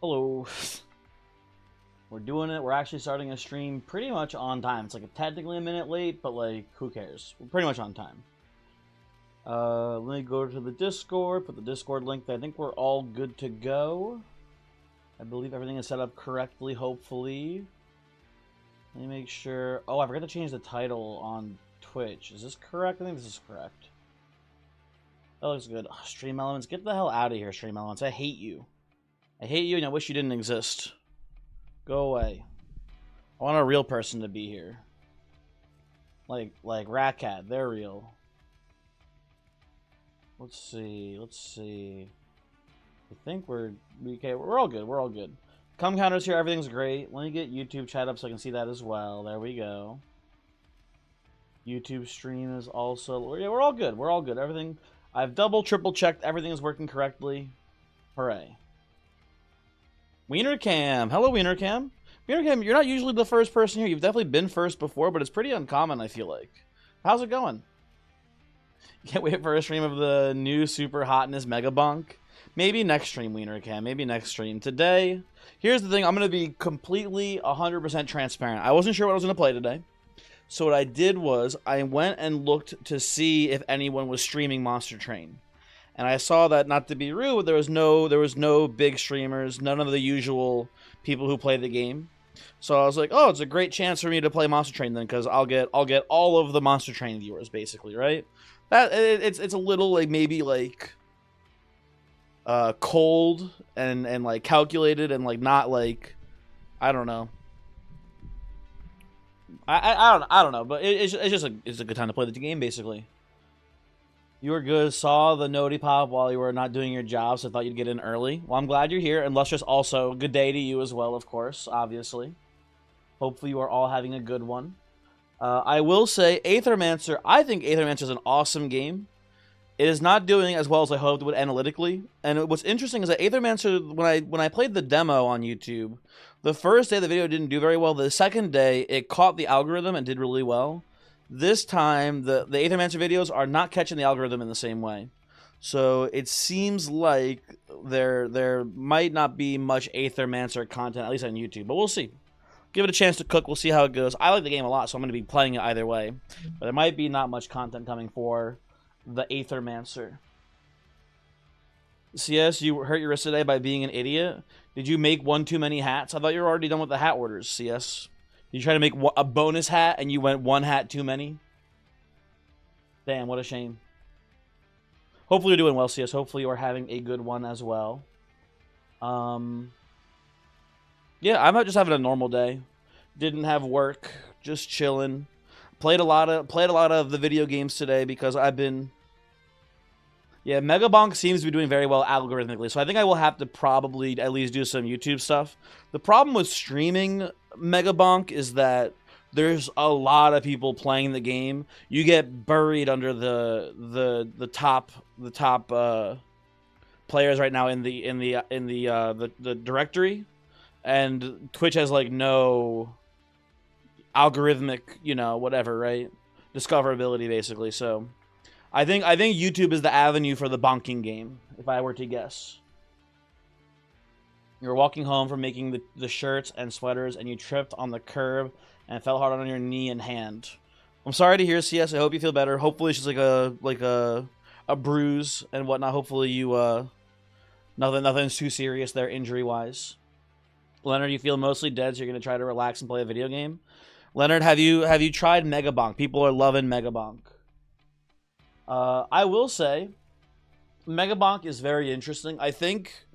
Hello. We're doing it. We're actually starting a stream pretty much on time. It's like technically a minute late, but like, who cares? We're pretty much on time. Let me go to the Discord, put the Discord link there. I think we're all good to go. I believe everything is set up correctly, hopefully. Let me make sure. Oh, I forgot to change the title on Twitch. Is this correct? I think this is correct. That looks good. Oh, Stream Elements. Get the hell out of here, Stream Elements. I hate you. I hate you and I wish you didn't exist. Go away. I want a real person to be here. Like Rat Cat. They're real. Let's see. I think we're okay. We're all good. We're all good. Come counters here. Everything's great. Let me get YouTube chat up so I can see that as well. There we go. YouTube stream is also. Yeah, we're all good. We're all good. Everything. I've double, triple checked. Everything is working correctly. Hooray. Wienercam. Hello, Wienercam. Wienercam, you're not usually the first person here. You've definitely been first before, but it's pretty uncommon, I feel like. How's it going? Can't wait for a stream of the new super hotness Mega Bonk. Maybe next stream, Wienercam. Maybe next stream. Today, here's the thing. I'm going to be completely 100% transparent. I wasn't sure what I was going to play today. So what I did was I went and looked to see if anyone was streaming Monster Train. And I saw that, not to be rude, there was no big streamers, none of the usual people who play the game. So I was like, oh, it's a great chance for me to play Monster Train then, because I'll get all of the Monster Train viewers, basically, right? That it's a little like maybe like cold and like calculated and like not like, I don't know. I don't know, but it's a good time to play the game, basically. You were good. Saw the noti pop while you were not doing your job, so I thought you'd get in early. Well, I'm glad you're here. And Lustrous also, good day to you as well, of course, obviously. Hopefully you are all having a good one. I will say, Aethermancer, I think Aethermancer is an awesome game. It is not doing as well as I hoped it would analytically. And what's interesting is that Aethermancer, when I played the demo on YouTube, the first day the video didn't do very well. The second day, it caught the algorithm and did really well. This time, the Aethermancer videos are not catching the algorithm in the same way. So it seems like there might not be much Aethermancer content, at least on YouTube. But we'll see. Give it a chance to cook. We'll see how it goes. I like the game a lot, so I'm going to be playing it either way. But there might be not much content coming for the Aethermancer. CS, you hurt your wrist today by being an idiot. Did you make one too many hats? I thought you were already done with the hat orders, CS. Did you try to make a bonus hat and you went one hat too many? Damn, what a shame. Hopefully you're doing well, CS. Hopefully you are having a good one as well. Yeah, I'm just having a normal day. Didn't have work, just chilling. Played a lot of the video games today because I've been. Yeah, Mega Bonk seems to be doing very well algorithmically, so I think I will have to probably at least do some YouTube stuff. The problem with streaming Mega Bonk is that there's a lot of people playing the game. You get buried under the top players right now in the directory, and Twitch has like no algorithmic, whatever, right? Discoverability basically. So I think YouTube is the avenue for the bonking game, if I were to guess. You were walking home from making the shirts and sweaters, and you tripped on the curb and fell hard on your knee and hand. I'm sorry to hear, CS. I hope you feel better. Hopefully, it's just like a bruise and whatnot. Hopefully, you nothing's too serious there, injury wise. Leonard, you feel mostly dead, so you're gonna try to relax and play a video game. Leonard, have you tried Mega Bonk? People are loving Mega Bonk. I will say, Mega Bonk is very interesting. I think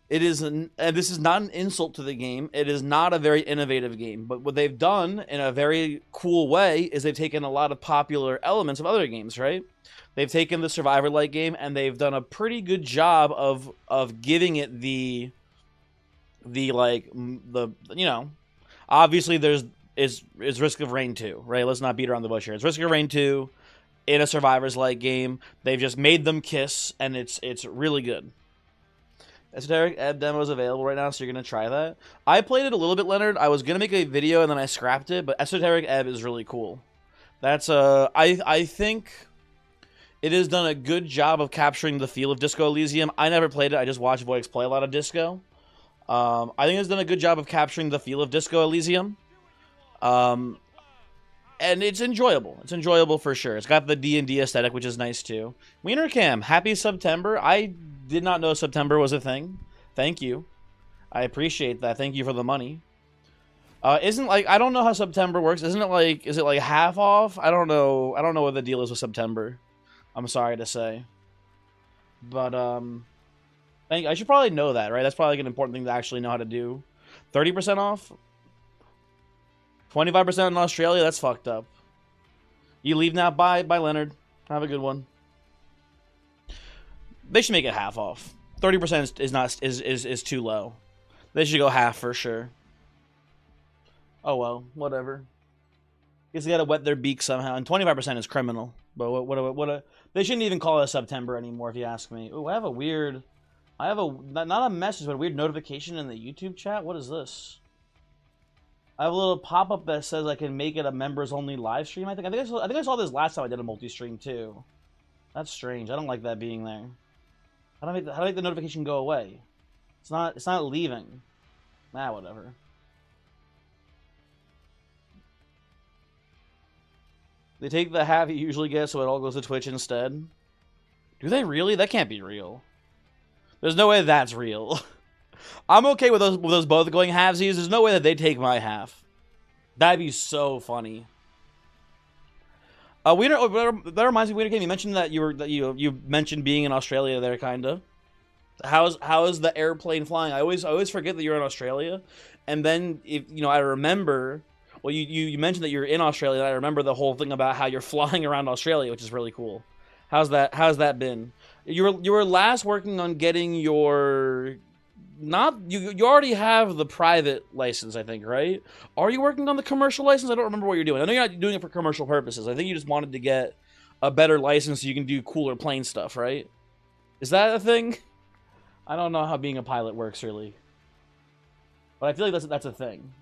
it is, and this is not an insult to the game, it is not a very innovative game, but what they've done in a very cool way is they've taken a lot of popular elements of other games, right? They've taken the Survivor-like game, and they've done a pretty good job of giving it the obviously is Risk of Rain 2, right? Let's not beat around the bush here. It's Risk of Rain 2 in a Survivors-like game. They've just made them kiss, and it's really good. Esoteric Ebb demo is available right now, so you're going to try that. I played it a little bit, Leonard. I was going to make a video, and then I scrapped it, but Esoteric Ebb is really cool. That's, I think it has done a good job of capturing the feel of Disco Elysium. I never played it. I just watched Voix play a lot of Disco. I think it's done a good job of capturing the feel of Disco Elysium. And it's enjoyable. It's enjoyable for sure. It's got the D&D aesthetic, which is nice too. Wiener Cam, happy September. I did not know September was a thing. Thank you. I appreciate that. Thank you for the money. Isn't like I don't know how September works. Isn't it like is it like half off? I don't know. I don't know what the deal is with September. I'm sorry to say. But I should probably know that, right? That's probably like an important thing to actually know how to do. 30% off? 25% in Australia? That's fucked up. You leave now? Bye, Leonard. Have a good one. They should make it half off. 30% is too low. They should go half for sure. Oh well, whatever. Guess they gotta wet their beak somehow. And 25% is criminal. But what they shouldn't even call it September anymore, if you ask me. Ooh, I have not a message, but a weird notification in the YouTube chat. What is this? I have a little pop-up that says I can make it a members-only live stream. I think I saw this last time I did a multi-stream too. That's strange. I don't like that being there. How do I make the notification go away? It's not leaving. Nah, whatever. They take the half you usually get, so it all goes to Twitch instead. Do they really? That can't be real. There's no way that's real. I'm okay with those both going halvesies. There's no way that they take my half. That'd be so funny. That reminds me, Wiener Game. You mentioned that you mentioned being in Australia there, kinda. How is the airplane flying? I always forget that you're in Australia, and then I remember. Well, you mentioned that you're in Australia. And I remember the whole thing about how you're flying around Australia, which is really cool. How's that been? You were last working on getting your. You already have the private license, I think, right? Are you working on the commercial license? I don't remember what you're doing. I know you're not doing it for commercial purposes. I think you just wanted to get a better license so you can do cooler plane stuff, right? Is that a thing? I don't know how being a pilot works, really. But I feel like that's a thing.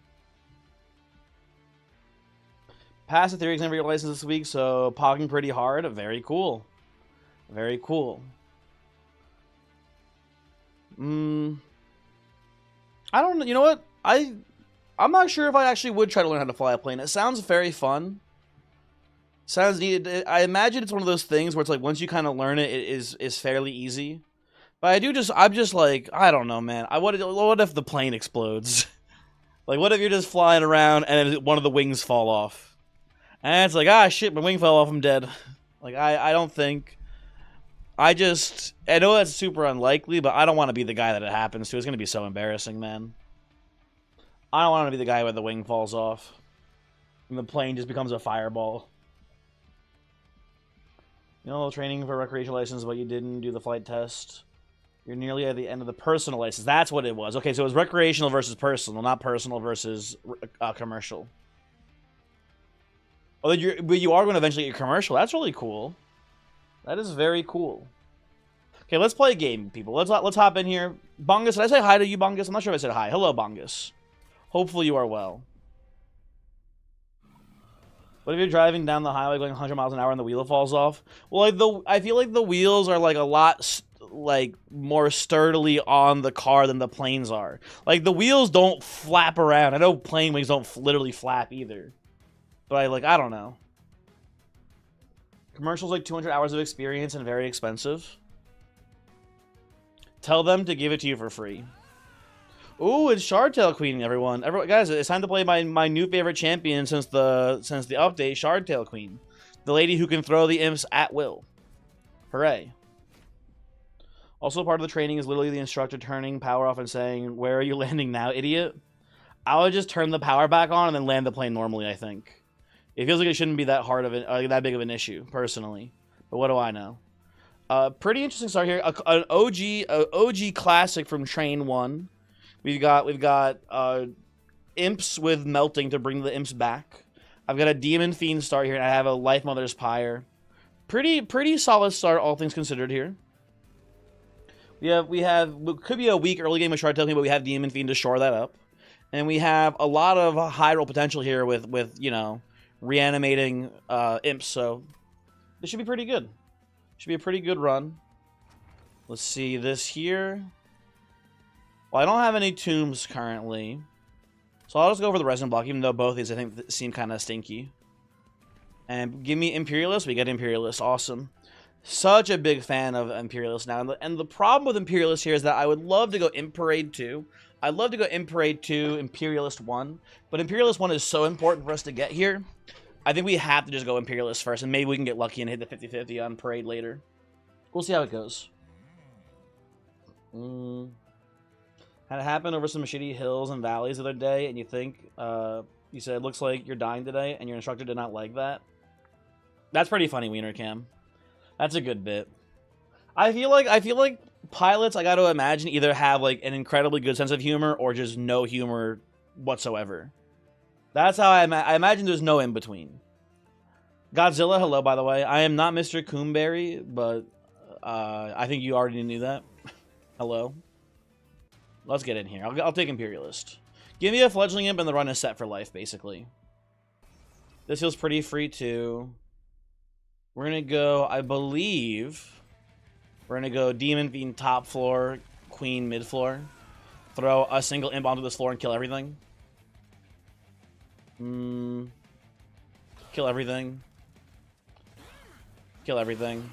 Passed the theory exam for your license this week, so pogging pretty hard. Very cool. Very cool. I don't know. You know what? I'm not sure if I actually would try to learn how to fly a plane. It sounds very fun. Sounds neat. I imagine it's one of those things where it's like once you kind of learn it, it is fairly easy. But I'm just like, I don't know, man. What if the plane explodes? Like, what if you're just flying around and then one of the wings fall off? And it's like, ah, shit, my wing fell off, I'm dead. Like, I don't think. I know that's super unlikely, but I don't want to be the guy that it happens to. It's going to be so embarrassing, man. I don't want to be the guy where the wing falls off and the plane just becomes a fireball. You know, training for recreational license, but you didn't do the flight test. You're nearly at the end of the personal license. That's what it was. Okay, so it was recreational versus personal, not personal versus commercial. Oh, but you are going to eventually get your commercial. That's really cool. That is very cool. Okay, let's play a game, people. Let's hop in here. Bongus, did I say hi to you, Bongus? I'm not sure if I said hi. Hello, Bongus. Hopefully you are well. What if you're driving down the highway going 100 miles an hour and the wheel falls off? Well, I feel like the wheels are like a lot more sturdily on the car than the planes are. Like the wheels don't flap around. I know plane wings don't literally flap either. But I don't know. Commercials like 200 hours of experience and very expensive. Tell them to give it to you for free. Ooh, it's Shardtail Queen, everyone. Guys, it's time to play my new favorite champion since the update, Shardtail Queen. The lady who can throw the imps at will. Hooray. Also, part of the training is literally the instructor turning power off and saying, "Where are you landing now, idiot?" I would just turn the power back on and then land the plane normally, I think. It feels like it shouldn't be that hard of that big of an issue, personally. But what do I know? Pretty interesting start here. An OG classic from Train 1. We've got imps with melting to bring the imps back. I've got a Demon Fiend start here, and I have a Life Mother's Pyre. Pretty solid start, all things considered here. It could be a weak early game with Shard Tail, but we have Demon Fiend to shore that up. And we have a lot of high roll potential here with reanimating imps, so this should be pretty good. Should be a pretty good run. Let's see this here. Well, I don't have any tombs currently. So I'll just go for the resin block, even though both of these I think seem kind of stinky. And give me Imperialist. We get Imperialist. Awesome. Such a big fan of Imperialist now. And the problem with Imperialist here is that I would love to go Imp Parade 2. I'd love to go Imp Parade 2, Imperialist 1. But Imperialist 1 is so important for us to get here. I think we have to just go Imperialist first. And maybe we can get lucky and hit the 50-50 on Parade later. We'll see how it goes. Had it happen over some shitty hills and valleys the other day, and you think, you said, it looks like you're dying today, and your instructor did not like that. That's pretty funny, Wiener Cam. That's a good bit. I feel like pilots, I gotta imagine, either have like an incredibly good sense of humor or just no humor whatsoever. That's how I imagine there's no in between. Godzilla, hello, by the way. I am not Mr. Coomberry, but I think you already knew that. Hello. Let's get in here. I'll take Imperialist. Give me a Fledgling Imp and the run is set for life, basically. This feels pretty free, too. We're going to go, I believe, we're going to go Demon Fiend top floor, Queen mid floor. Throw a single imp onto this floor and kill everything. Kill everything. Kill everything.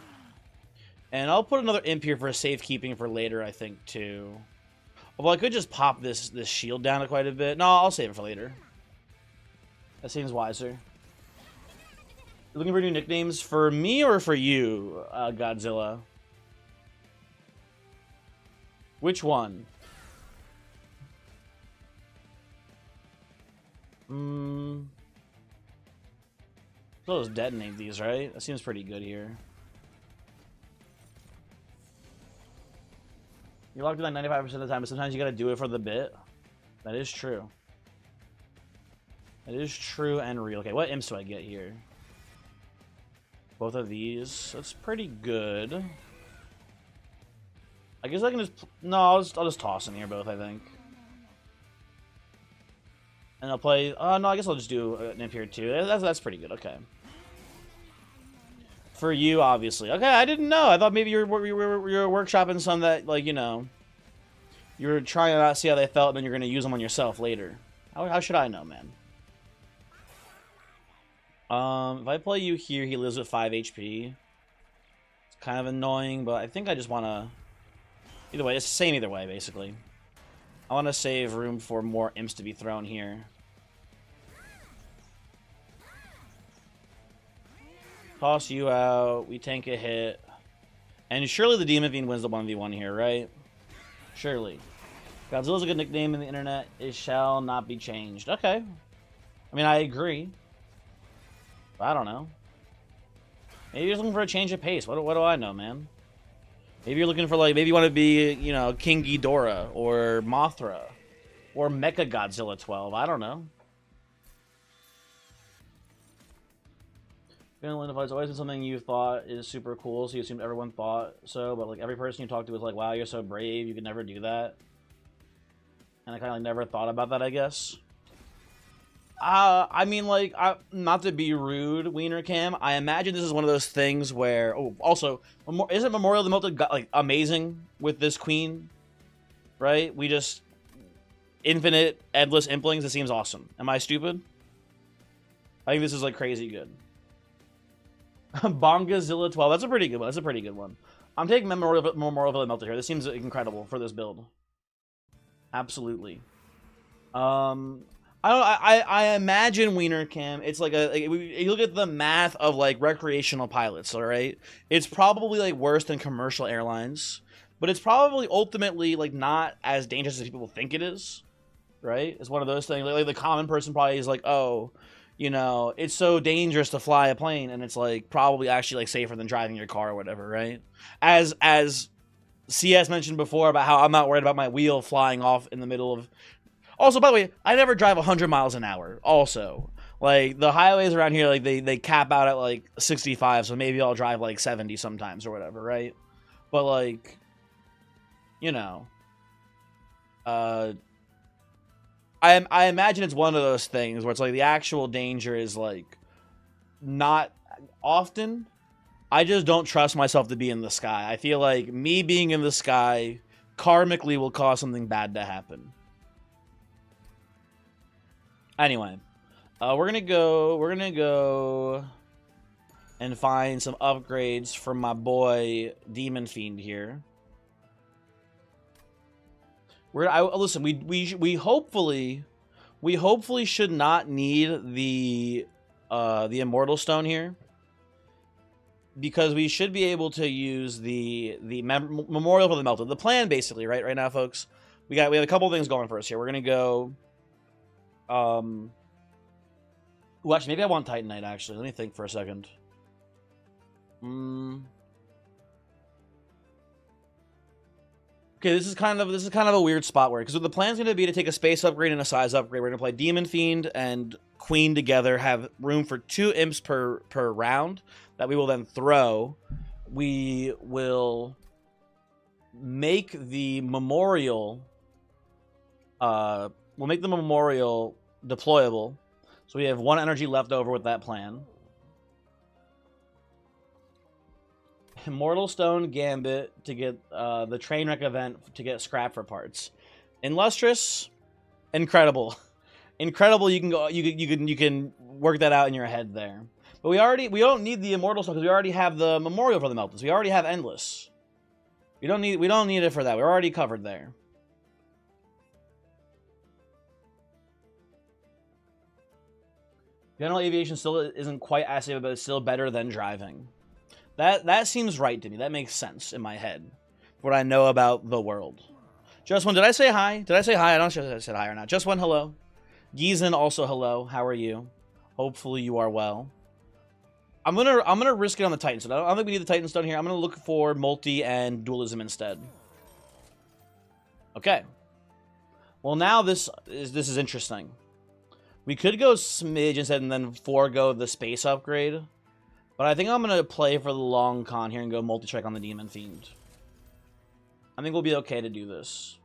And I'll put another imp here for safekeeping for later, I think, too. Although I could just pop this shield down quite a bit. No, I'll save it for later. That seems wiser. You're looking for new nicknames for me or for you, Godzilla? Which one? So just detonate these, right? That seems pretty good here. You're locked in like 95% of the time, but sometimes you gotta do it for the bit. That is true. That is true and real. Okay, what imps do I get here? Both of these. That's pretty good. I guess I can just... No, I'll just toss them here both, I think. And I'll play... no, I guess I'll just do an imp here too. That's pretty good, okay. For you, obviously. Okay, I didn't know. I thought maybe you were workshopping some that, like, you know, you were trying to see how they felt, and then you're going to use them on yourself later. How should I know, man? If I play you here, he lives with 5 HP. It's kind of annoying, but I think I just want to... Either way, it's the same either way, basically. I want to save room for more imps to be thrown here. Toss you out. We tank a hit. And surely the Demon Fiend wins the 1v1 here, right? Surely. Godzilla's a good nickname in the internet. It shall not be changed. Okay. I mean, I agree. But I don't know. Maybe you're looking for a change of pace. What do I know, man? Maybe you're looking for, like, maybe you want to be, you know, King Ghidorah or Mothra or Mecha Godzilla 12. I don't know. Finland has always been something you thought is super cool, so you assumed everyone thought so, but like every person you talked to was like, wow, you're so brave, you could never do that. And I kind of like never thought about that, I guess. I mean, like, not to be rude, Wiener Cam, I imagine this is one of those things where, oh, also, isn't Memorial of the Melted God, like, amazing with this queen? Right? We just, infinite, endless implings, it seems awesome. Am I stupid? I think this is, like, crazy good. Bongazilla 12. That's a pretty good one. That's a pretty good one. I'm taking Memorial of the Melted here. This seems incredible for this build. Absolutely. I imagine Wiener Cam. It's like you look at the math of like recreational pilots. All right, it's probably like worse than commercial airlines, but it's probably ultimately like not as dangerous as people think it is. Right? It's one of those things. Like the common person probably is like, oh, you know, it's so dangerous to fly a plane, and it's like probably actually like safer than driving your car or whatever, right? As CS mentioned before about how I'm not worried about my wheel flying off in the middle of. Also, by the way, I never drive 100 miles an hour. Also, like the highways around here, like they cap out at like 65, so maybe I'll drive like 70 sometimes or whatever, right? But like, you know, I imagine it's one of those things where it's like the actual danger is like not often. I just don't trust myself to be in the sky. I feel like me being in the sky karmically will cause something bad to happen. Anyway, we're gonna go and find some upgrades for my boy Demon Fiend here. Listen. We hopefully should not need the Immortal Stone here, because we should be able to use the Memorial for the Melted. The plan, basically, right now, folks. We have a couple things going for us here. We're gonna go. Well, actually, maybe I want Titanite. Actually, let me think for a second. Okay, this is kind of a weird spot where, because the plan's going to be to take a space upgrade and a size upgrade. We're going to play Demon Fiend and Queen together, have room for 2 imps per round that we will then throw. We will make the memorial. We'll make the memorial deployable, so we have 1 energy left over with that plan. Immortal Stone Gambit to get the Trainwreck event to get scrap for parts. Illustrious, incredible, incredible. You can go, you can work that out in your head there. But we don't need the Immortal Stone because we already have the Memorial for the Meltons. We already have Endless. We don't need it for that. We're already covered there. General aviation still isn't quite as safe, but it's still better than driving. That seems right to me. That makes sense in my head. What I know about the world. Just one, did I say hi? Did I say hi? I don't know if I said hi or not. Just one, hello. Gizen, also hello. How are you? Hopefully you are well. I'm gonna risk it on the Titan Stone. I don't think we need the Titan Stone here. I'm gonna look for multi and dualism instead. Okay. Well, now this is interesting. We could go smidge instead and then forego the space upgrade. But I think I'm going to play for the long con here and go multi-strike on the Demon Fiend. I think we'll be okay to do this.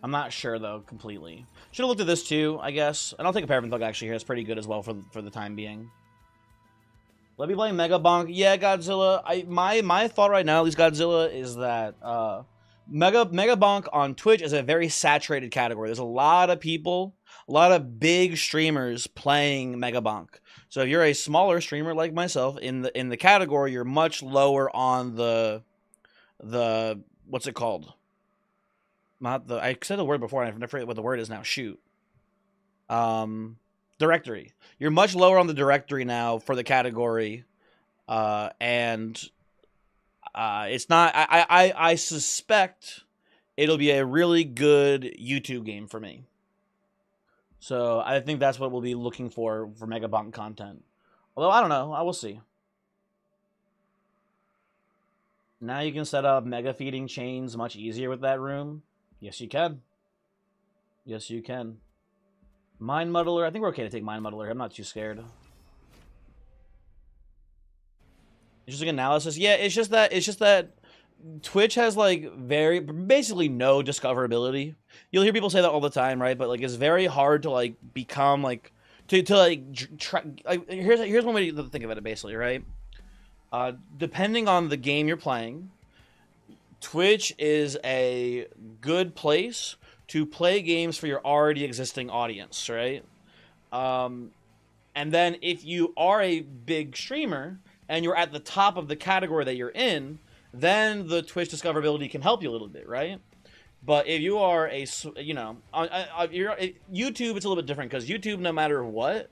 I'm not sure, though, completely. Should have looked at this, too, I guess. And I'll take a Paraffin Thug, actually, here. It's pretty good as well for the time being. Let me play Mega Bonk. Yeah, Godzilla. My thought right now, at least Godzilla, is that Mega Bonk on Twitch is a very saturated category. There's a lot of people, a lot of big streamers playing Mega Bonk. So if you're a smaller streamer like myself in the category, you're much lower on the what's it called? Not the I said the word before and I forget what the word is now. Shoot. Directory. You're much lower on the directory now for the category, and it's not. I suspect it'll be a really good YouTube game for me. So I think that's what we'll be looking for Mega Bonk content. Although, I don't know. I will see. Now you can set up Mega Feeding chains much easier with that room. Yes, you can. Yes, you can. Mind Muddler. I think we're okay to take Mind Muddler. I'm not too scared. Interesting analysis. Yeah, it's just that Twitch has like basically no discoverability. You'll hear people say that all the time, right? But like it's very hard to like become like here's one way to think of it basically, right? Depending on the game you're playing, Twitch is a good place to play games for your already existing audience, right? And then if you are a big streamer and you're at the top of the category that you're in, then the Twitch discoverability can help you a little bit, right? But if you are YouTube, it's a little bit different because YouTube, no matter what,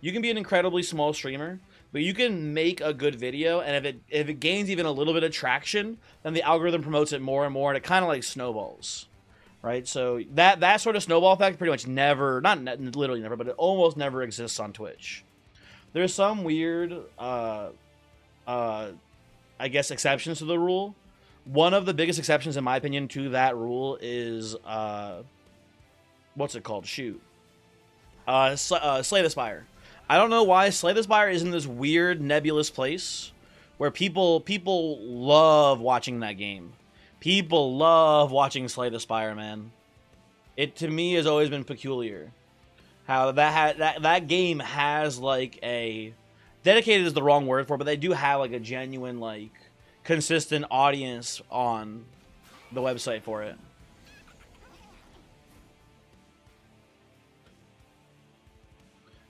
you can be an incredibly small streamer, but you can make a good video, and if it gains even a little bit of traction, then the algorithm promotes it more and more, and it kind of like snowballs, right? So that sort of snowball effect pretty much never, not literally never, but it almost never exists on Twitch. There's some weird, I guess, exceptions to the rule. One of the biggest exceptions, in my opinion, to that rule is, what's it called? Shoot. Slay the Spire. I don't know why Slay the Spire is in this weird nebulous place where people love watching that game. People love watching Slay the Spire, man. It, to me, has always been peculiar. How that game has, like, a... Dedicated is the wrong word for it, but they do have, like, a genuine, like, consistent audience on the website for it.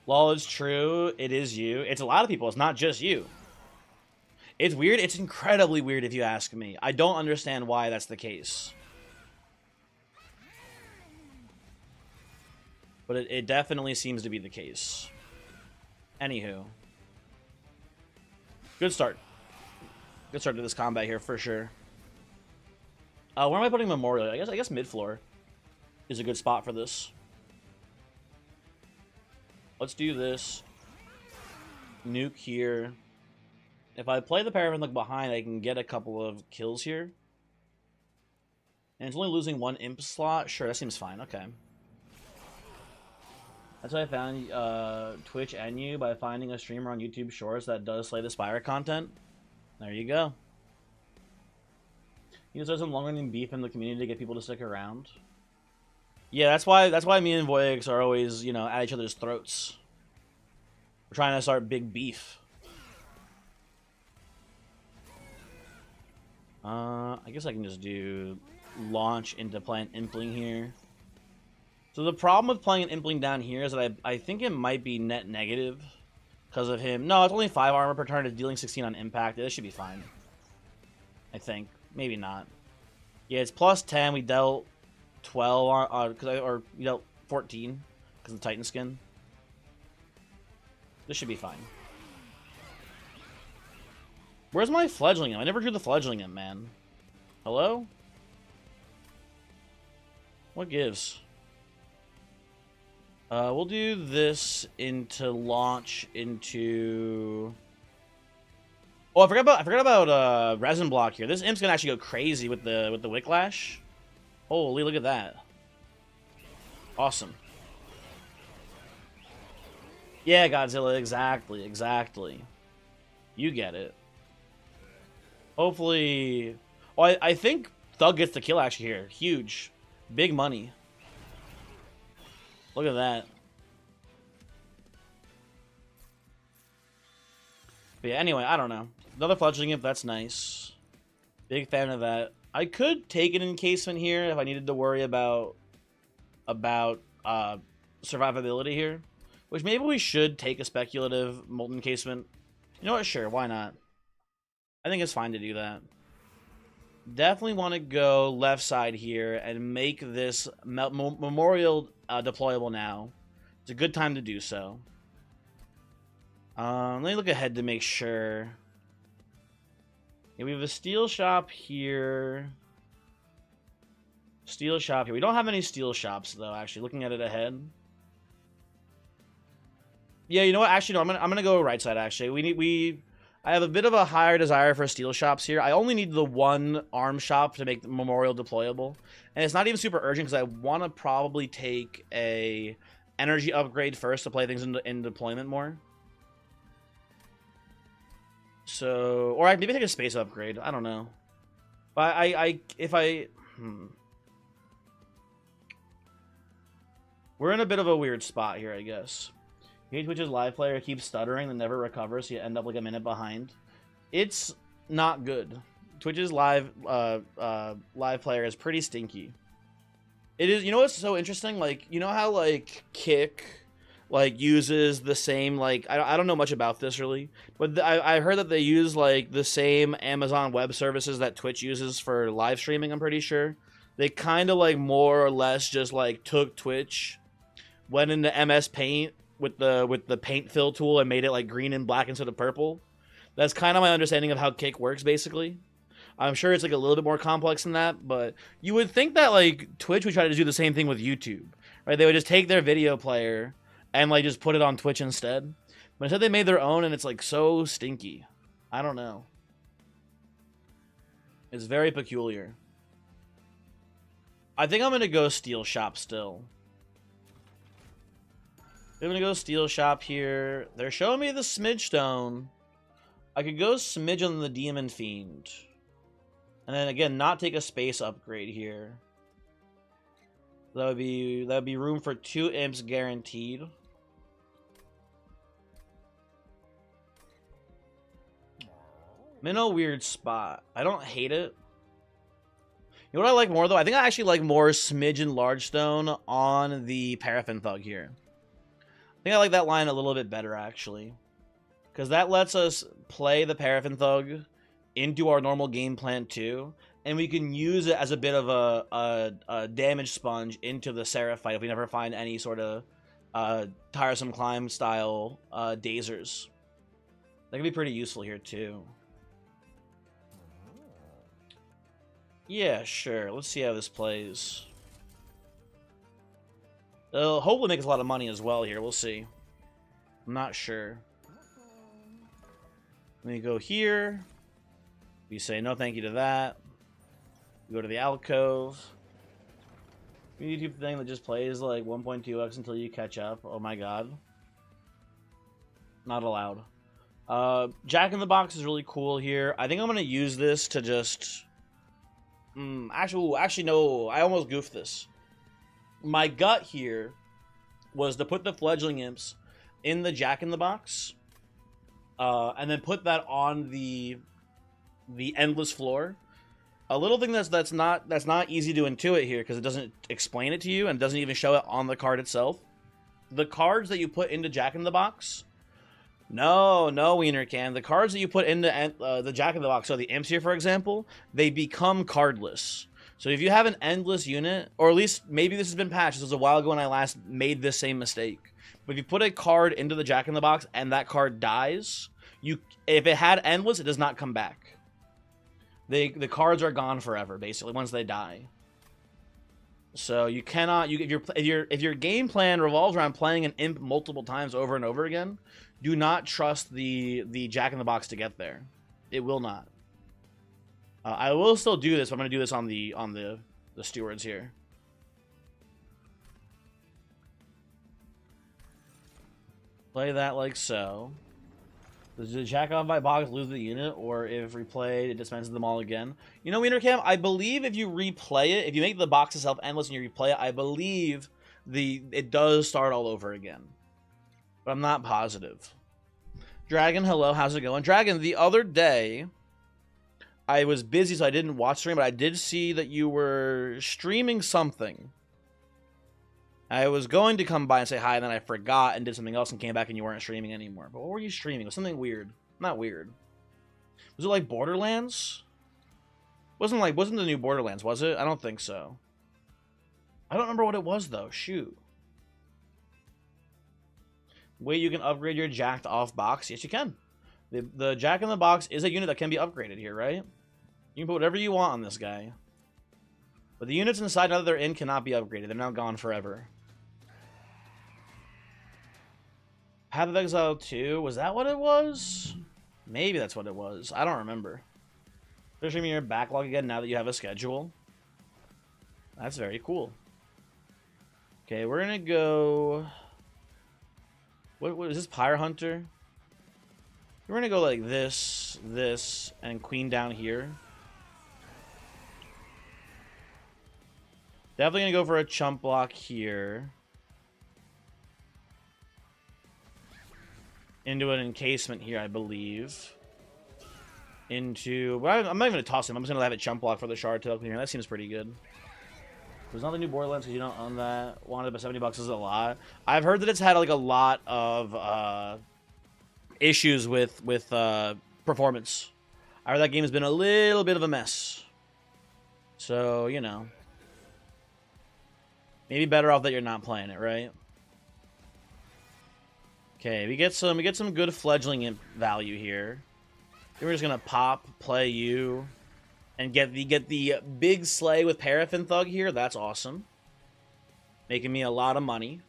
Lol, it's true. It is you. It's a lot of people. It's not just you. It's weird. It's incredibly weird if you ask me. I don't understand why that's the case. But it definitely seems to be the case. Anywho. Good start. Good start to this combat here for sure. Where am I putting Memorial? I guess mid-floor is a good spot for this. Let's do this. Nuke here. If I play the Paragon look behind, I can get a couple of kills here. And it's only losing one imp slot. Sure, that seems fine. Okay. That's how I found Twitch and you, by finding a streamer on YouTube Shorts that does Slay the Spire content. There you go. You just have some long-running beef in the community to get people to stick around. Yeah, that's why me and Voyix are always, you know, at each other's throats. We're trying to start big beef. I guess I can just do launch into playing Impling here. So the problem with playing an Impling down here is that I think it might be net negative because of him. No, it's only 5 armor per turn. It's dealing 16 on impact. This should be fine. I think. Maybe not. Yeah, it's plus 10. We dealt 12 on, or we dealt 14 because of the Titan skin. This should be fine. Where's my fledgling imp? I never drew the fledgling imp, man. Hello? What gives? We'll do this into launch into... Oh, I forgot about resin block here. This imp's gonna actually go crazy with the Wicklash. Holy, look at that. Awesome. Yeah, Godzilla, exactly. You get it. Hopefully... Oh, I think Thug gets the kill actually here. Huge. Big money. Look at that. But yeah, anyway, I don't know. Another fledgling imp, that's nice. Big fan of that. I could take an encasement here if I needed to worry about survivability here. Which maybe we should take a speculative molten encasement. You know what? Sure, why not? I think it's fine to do that. Definitely want to go left side here and make this memorial deployable now. It's a good time to do so. Let me look ahead to make sure. Yeah, we have a steel shop here. Steel shop here. We don't have any steel shops though. Actually, looking at it ahead. Yeah, you know what? Actually, no. I'm gonna go right side. Actually, I have a bit of a higher desire for steel shops here. I only need the one arm shop to make the memorial deployable, and it's not even super urgent because I want to probably take a energy upgrade first to play things in deployment more. So, or I maybe take a space upgrade. I don't know. But we're in a bit of a weird spot here, I guess. Twitch's live player keeps stuttering and never recovers, so you end up like a minute behind. It's not good. Twitch's live player is pretty stinky. It is. You know what's so interesting? Like, you know how like Kick like uses the same like I don't know much about this really, but I heard that they use like the same Amazon Web Services that Twitch uses for live streaming. I'm pretty sure they kind of like more or less just like took Twitch, went into MS Paint with the paint fill tool and made it like green and black instead of purple. That's kind of my understanding of how Kick works, basically. I'm sure it's like a little bit more complex than that, but you would think that like Twitch would try to do the same thing with YouTube, right? They would just take their video player and like just put it on Twitch instead. But instead they made their own, and it's like so stinky. I don't know. It's very peculiar. I think I'm gonna go steel shop still. I'm gonna go steel shop here. They're showing me the smidge stone. I could go smidge on the demon fiend. And then again, not take a space upgrade here. That would be room for 2 imps guaranteed. I'm in a weird spot. I don't hate it. You know what I like more, though? I think I actually like more Smidgen Largestone on the Paraffin Thug here. I think I like that line a little bit better, actually. Because that lets us play the Paraffin Thug into our normal game plan, too. And we can use it as a bit of a damage sponge into the Seraph fight if we never find any sort of tiresome climb style dazers. That could be pretty useful here, too. Yeah, sure. Let's see how this plays. It'll hopefully make us a lot of money as well here. We'll see. I'm not sure. Let me go here. We say no thank you to that. We go to the alcove. YouTube thing that just plays like 1.2x until you catch up. Oh my god. Not allowed. Jack in the Box is really cool here. I think I'm going to use this to just... Actually, no. I almost goofed this. My gut here was to put the Fledgling Imps in the Jack in the Box. And then put that on the Endless Floor. A little thing that's not easy to intuit here because it doesn't explain it to you and doesn't even show it on the card itself. The cards that you put into Jack in the Box... No, Wiener Can. The cards that you put into the Jack in the Box, so the Imps here, for example, they become cardless. So if you have an endless unit, or at least maybe this has been patched. This was a while ago when I last made this same mistake. But if you put a card into the Jack in the Box and that card dies, if it had endless, it does not come back. The cards are gone forever, basically, once they die. So you cannot. If your game plan revolves around playing an imp multiple times over and over again, do not trust the Jack in the Box to get there. It will not. I will still do this, but I'm going to do this on the stewards here. Play that like so. Does the Jack on my box lose the unit, or if replayed, it dispenses them all again? You know, Wienercam, I believe if you replay it, if you make the box itself endless and you replay it, I believe it does start all over again. But I'm not positive. Dragon, hello, how's it going? Dragon, the other day, I was busy, so I didn't watch stream, but I did see that you were streaming something. I was going to come by and say hi, and then I forgot and did something else and came back and you weren't streaming anymore. But what were you streaming? It was something weird. Not weird. Was it like Borderlands? Wasn't the new Borderlands, was it? I don't think so. I don't remember what it was, though. Shoot. Wait, you can upgrade your jacked off box? Yes, you can. The Jack in the Box is a unit that can be upgraded here, right? You can put whatever you want on this guy. But the units inside, now that they're in, cannot be upgraded. They're now gone forever. Path of Exile 2, was that what it was? Maybe that's what it was. I don't remember. They're streaming your backlog again now that you have a schedule. That's very cool. Okay, we're gonna go... What is this, Pyre Hunter? We're gonna go like this, and Queen down here. Definitely gonna go for a chump block here. Into an encasement here, I believe. Well, I'm not even gonna toss him. I'm just gonna have it chump block for the shard tail cleaner. That seems pretty good. There's not the new Borderlands because you don't own that. Wanted, but $70 is a lot. I've heard that it's had like a lot of issues with performance. I heard that game has been a little bit of a mess. So, you know. Maybe better off that you're not playing it, right? Okay, we get some good fledgling imp value here. Then we're just gonna pop, play you, and get the big sleigh with Paraffin Thug here. That's awesome. Making me a lot of money.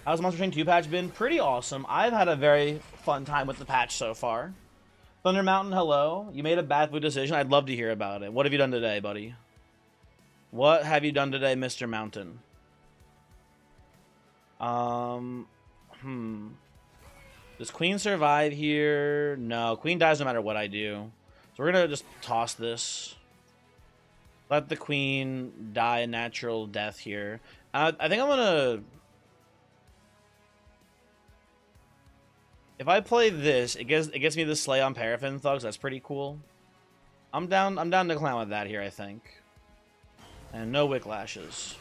How's Monster Train 2 patch been? Pretty awesome. I've had a very fun time with the patch so far. Thunder Mountain, hello. You made a bad food decision. I'd love to hear about it. What have you done today, buddy? What have you done today, Mr. Mountain? Does Queen survive here? No, Queen dies no matter what I do. So we're gonna just toss this. Let the Queen die a natural death here. I think I'm gonna... If I play this, it gets me the Slay on Paraffin Thugs. That's pretty cool. I'm down to clown with that here, I think. And no Wicklashes.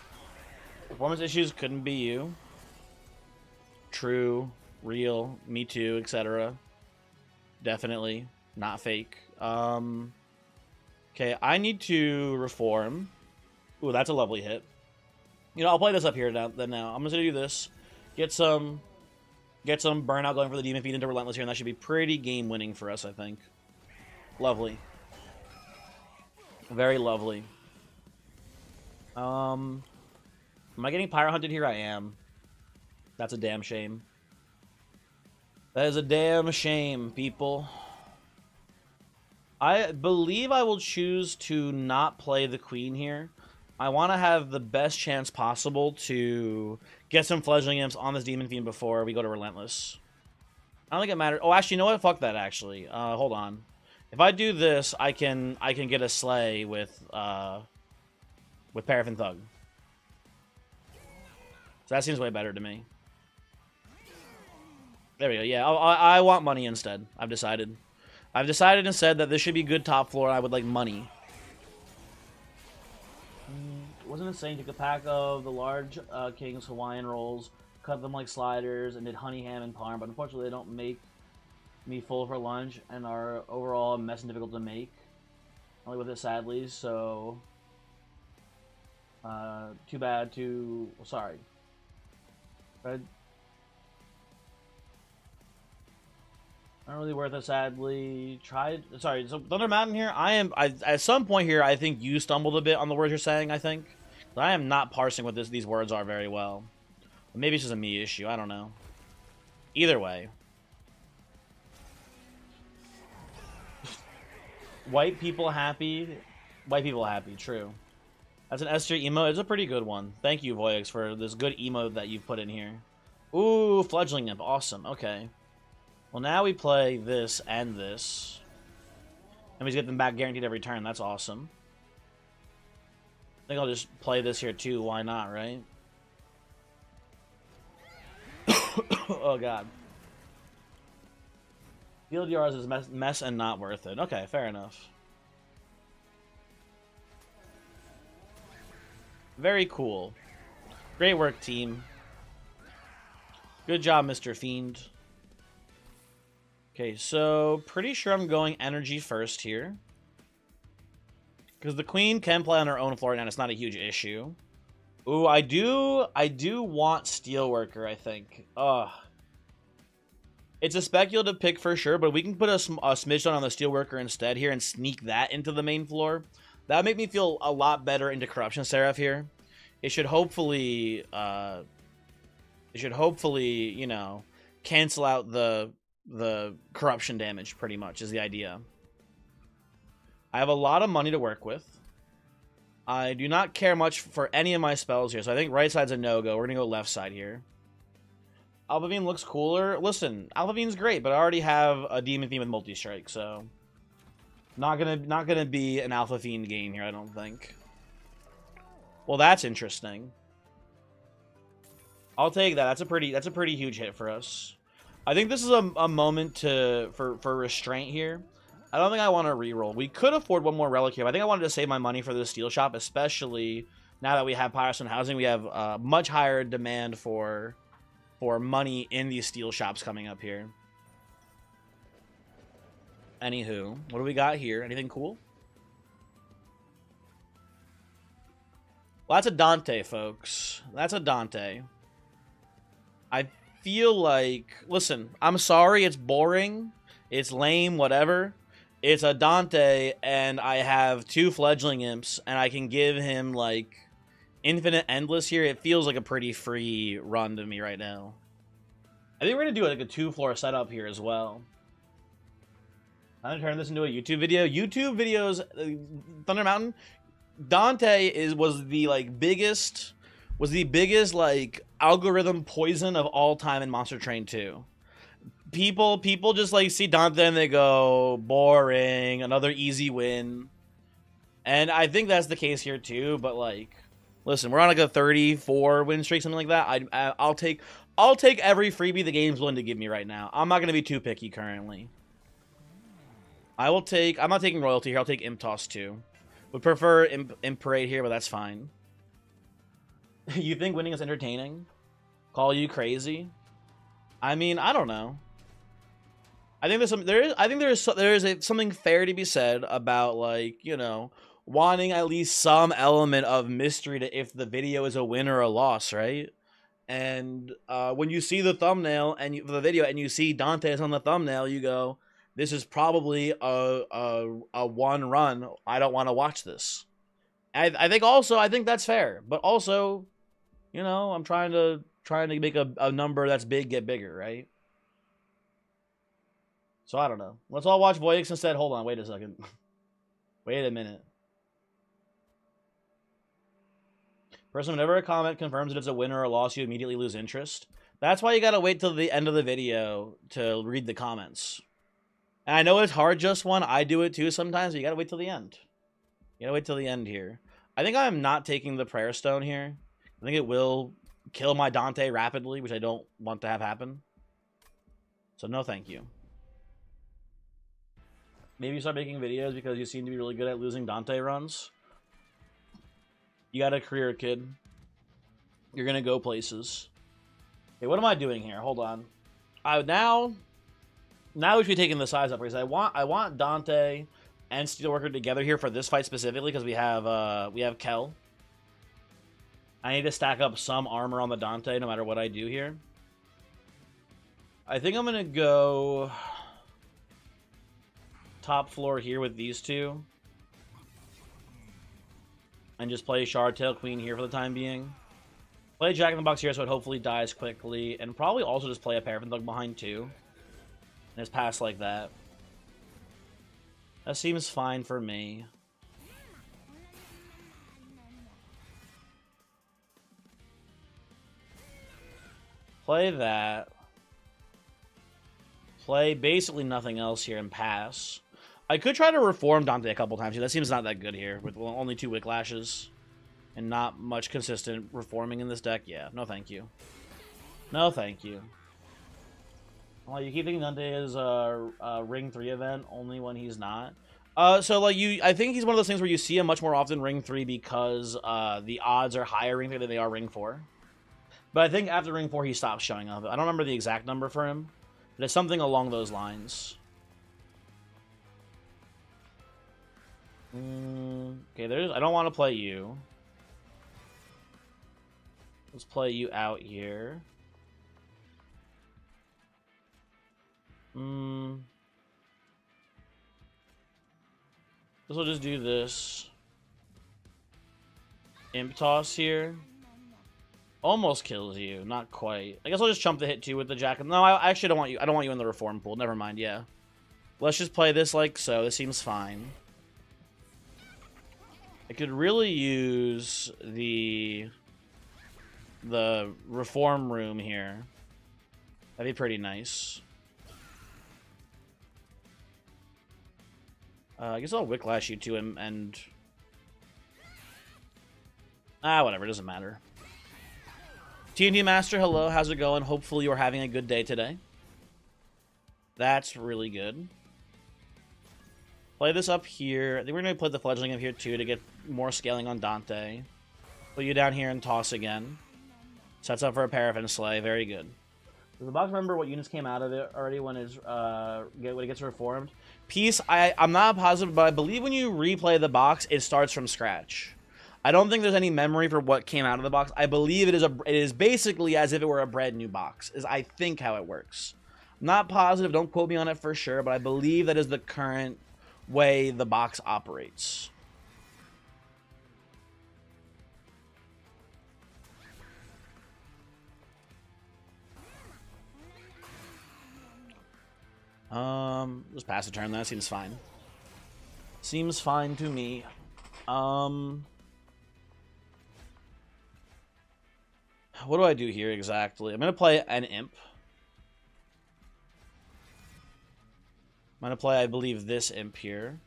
Performance issues couldn't be you. True, real, me too, etc. Definitely not fake. Okay, I need to reform. Ooh, that's a lovely hit. You know, I'll play this up here now. I'm just gonna do this. Get some burnout going for the Demon Feed into Relentless here, and that should be pretty game winning for us, I think. Lovely. Very lovely. Am I getting Pyro Hunted here? I am. That's a damn shame. That is a damn shame, people. I believe I will choose to not play the Queen here. I want to have the best chance possible to get some Fledgling Imps on this Demon Fiend before we go to Relentless. I don't think it matters. Oh, actually, you know what? Fuck that, actually. Hold on. If I do this, I can get a Slay with Paraffin Thug. So that seems way better to me. There we go. Yeah, I want money instead. I've decided. I've decided and said that this should be good top floor. I would like money. Wasn't it saying take a pack of the large King's Hawaiian rolls, cut them like sliders, and did honey ham and parm, but unfortunately they don't make me full for lunch and are overall a mess and difficult to make. Only with it sadly, so too bad to sorry. But not really worth it, sadly. Sorry, so Thunder Mountain here, at some point here, I think you stumbled a bit on the words you're saying, I think. I am not parsing what these words are very well. Maybe it's just a me issue, I don't know. Either way. White people happy. White people happy, true. That's an S tier emote. It's a pretty good one. Thank you, Voyix, for this good emote that you've put in here. Ooh, Fledgling Imp. Awesome. Okay. Well, now we play this and this. And we get them back guaranteed every turn. That's awesome. I think I'll just play this here too. Why not, right? Oh, God. Field Yards is mess and not worth it. Okay, fair enough. Very cool. Great work, team. Good job, Mr. Fiend. Okay, so pretty sure I'm going energy first here. Because the Queen can play on her own floor and it's not a huge issue. Ooh, I do want Steelworker, I think. Ugh. It's a speculative pick for sure, but we can put a smidge on the Steelworker instead here and sneak that into the main floor. That would make me feel a lot better into Corruption Seraph here. It should hopefully, you know, cancel out the corruption damage, pretty much, is the idea. I have a lot of money to work with. I do not care much for any of my spells here, so I think right side's a no-go. We're going to go left side here. Alphavine looks cooler. Listen, Alphavine's great, but I already have a Demon Theme with Multi-Strike, so... Not gonna be an Alpha Fiend game here, I don't think. Well, that's interesting. I'll take that. That's a pretty huge hit for us. I think this is a moment for restraint here. I don't think I want to reroll. We could afford one more relic here, but I think I wanted to save my money for the steel shop, especially now that we have Pyrostone Housing. We have much higher demand for money in these steel shops coming up here. Anywho, what do we got here? Anything cool? Well, that's a Dante, folks. That's a Dante. I feel like... Listen, I'm sorry, it's boring. It's lame, whatever. It's a Dante, and I have 2 Fledgling Imps, and I can give him, like, Infinite Endless here. It feels like a pretty free run to me right now. I think we're going to do, like, a 2-floor setup here as well. I'm gonna turn this into a YouTube video. YouTube videos, Thunder Mountain, Dante was the biggest like algorithm poison of all time in Monster Train 2. People just like see Dante and they go boring, another easy win, and I think that's the case here too. But like, listen, we're on like a 34 win streak, something like that. I'll take every freebie the game's willing to give me right now. I'm not gonna be too picky currently. I will take... I'm not taking Royalty here. I'll take Imp Toss too. Would prefer Imp Parade here, but that's fine. You think winning is entertaining? Call you crazy? I mean, I don't know. I think there's something fair to be said about, like, you know, wanting at least some element of mystery to if the video is a win or a loss, right? And when you see the thumbnail and the video and you see Dante's on the thumbnail, you go, "This is probably a one run. I don't want to watch this." I think that's fair, but also, you know, I'm trying to make a number that's big get bigger, right? So I don't know. Let's all watch Voyix instead. Hold on, wait a second. Wait a minute. Person, whenever a comment confirms that it's a win or a loss, you immediately lose interest. That's why you gotta wait till the end of the video to read the comments. And I know it's hard, just one. I do it too sometimes, but you gotta wait till the end. You gotta wait till the end here. I think I'm not taking the Prayer Stone here. I think it will kill my Dante rapidly, which I don't want to have happen. So no thank you. Maybe you start making videos because you seem to be really good at losing Dante runs. You got a career, kid. You're gonna go places. Okay, what am I doing here? Hold on. Now we should be taking the size up because I want Dante and Steelworker together here for this fight specifically because we have Kel. I need to stack up some armor on the Dante no matter what I do here. I think I'm gonna go top floor here with these two. And just play Shardtail Queen here for the time being. Play Jack in the Box here so it hopefully dies quickly. And probably also just play a Paraffin Thug behind too. And just pass like that. That seems fine for me. Play that. Play basically nothing else here and pass. I could try to reform Dante a couple times. That seems not that good here with only 2 Wicklashes and not much consistent reforming in this deck. Yeah, no thank you. No thank you. Well, you keep thinking Dante is a Ring 3 event only when he's not. So like I think he's one of those things where you see him much more often Ring 3 because the odds are higher Ring 3 than they are Ring 4. But I think after Ring 4 he stops showing up. I don't remember the exact number for him, but it's something along those lines. Okay, I don't want to play you. Let's play you out here. This will just do this. Imp Toss here. Almost kills you, not quite. I guess I'll just chump the hit 2 with the Jack. No, I actually don't want you. I don't want you in the reform pool. Never mind, yeah. Let's just play this like so. This seems fine. I could really use the reform room here. That'd be pretty nice. I guess I'll Wicklash you too and whatever, it doesn't matter. TNT Master, hello, how's it going? Hopefully you're having a good day today. That's really good. Play this up here. I think we're going to play the Fledgling up here too to get more scaling on Dante. Put you down here and toss again. Sets up for a Paraffin Slay. Very good. Does the box remember what units came out of it already when it gets reformed? Peace, I'm not positive, but I believe when you replay the box, it starts from scratch. I don't think there's any memory for what came out of the box. I believe it is basically as if it were a brand new box, is I think how it works. I'm not positive, don't quote me on it for sure, but I believe that is the current way the box operates. Just pass the turn. That seems fine. Seems fine to me. What do I do here exactly? I'm gonna play an Imp. I'm gonna play, I believe, this Imp here.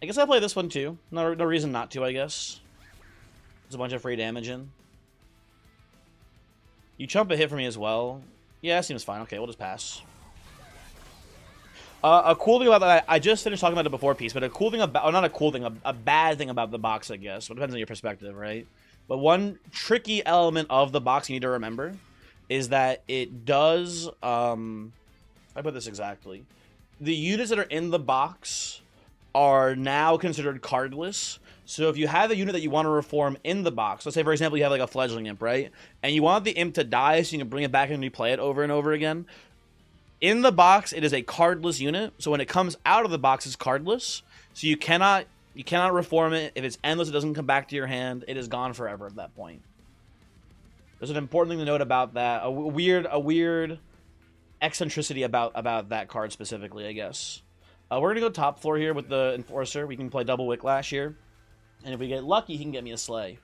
I guess I play this one too. No reason not to, I guess. There's a bunch of free damage in. You chump a hit for me as well. Yeah, seems fine. Okay, we'll just pass. A cool thing about that, I just finished talking about it before, Peace, but a cool thing about, or not a cool thing, a bad thing about the box, I guess. It depends on your perspective, right? But one tricky element of the box you need to remember is that it does, how do I put this exactly? The units that are in the box are now considered cardless. So if you have a unit that you want to reform in the box, let's say, for example, you have like a fledgling imp, right? And you want the imp to die so you can bring it back and replay it over and over again. In the box, it is a cardless unit, so when it comes out of the box, it's cardless. So you cannot reform it. If it's endless, it doesn't come back to your hand. It is gone forever at that point. There's an important thing to note about that. A weird eccentricity about that card specifically, I guess. We're gonna go top floor here with the Enforcer. We can play double Wicklash here, and if we get lucky, he can get me a Slay.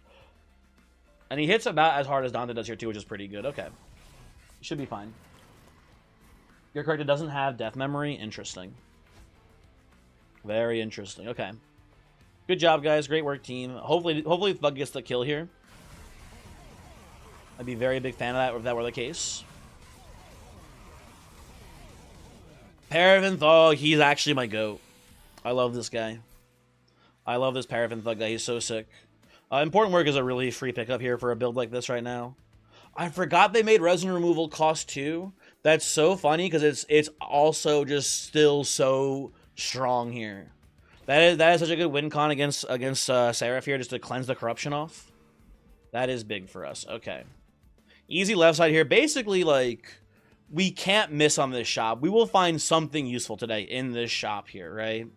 And he hits about as hard as Dante does here too, which is pretty good. Okay, should be fine. Your character doesn't have death memory. Interesting. Very interesting. Okay. Good job, guys. Great work, team. Hopefully Thug gets the kill here. I'd be a very big fan of that if that were the case. Paraffin Thug, he's actually my GOAT. I love this guy. I love this Paraffin Thug guy. He's so sick. Important Work is a really free pickup here for a build like this right now. I forgot they made resin removal cost 2. That's so funny because it's also just still so strong here. That is such a good win con against Seraph here, just to cleanse the corruption off. That is big for us. Okay, easy left side here. Basically, like, we can't miss on this shop. We will find something useful today in this shop here, right?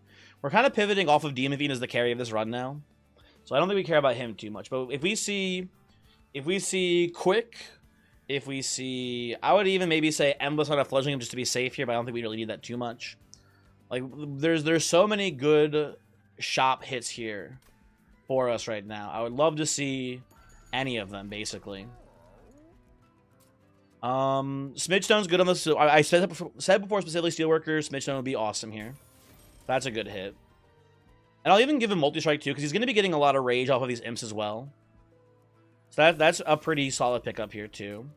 We're kind of pivoting off of Demon Fiend as the carry of this run now, so I don't think we care about him too much. But if we see Quick. If we see, I would even maybe say Endless on a Fledgling just to be safe here, but I don't think we really need that too much. Like, there's so many good shop hits here for us right now. I would love to see any of them, basically. Smidgestone's good on this. I said before, specifically Steelworker, Smidgestone would be awesome here. That's a good hit. And I'll even give him Multi-Strike too, because he's going to be getting a lot of rage off of these imps as well. So that's a pretty solid pickup here too.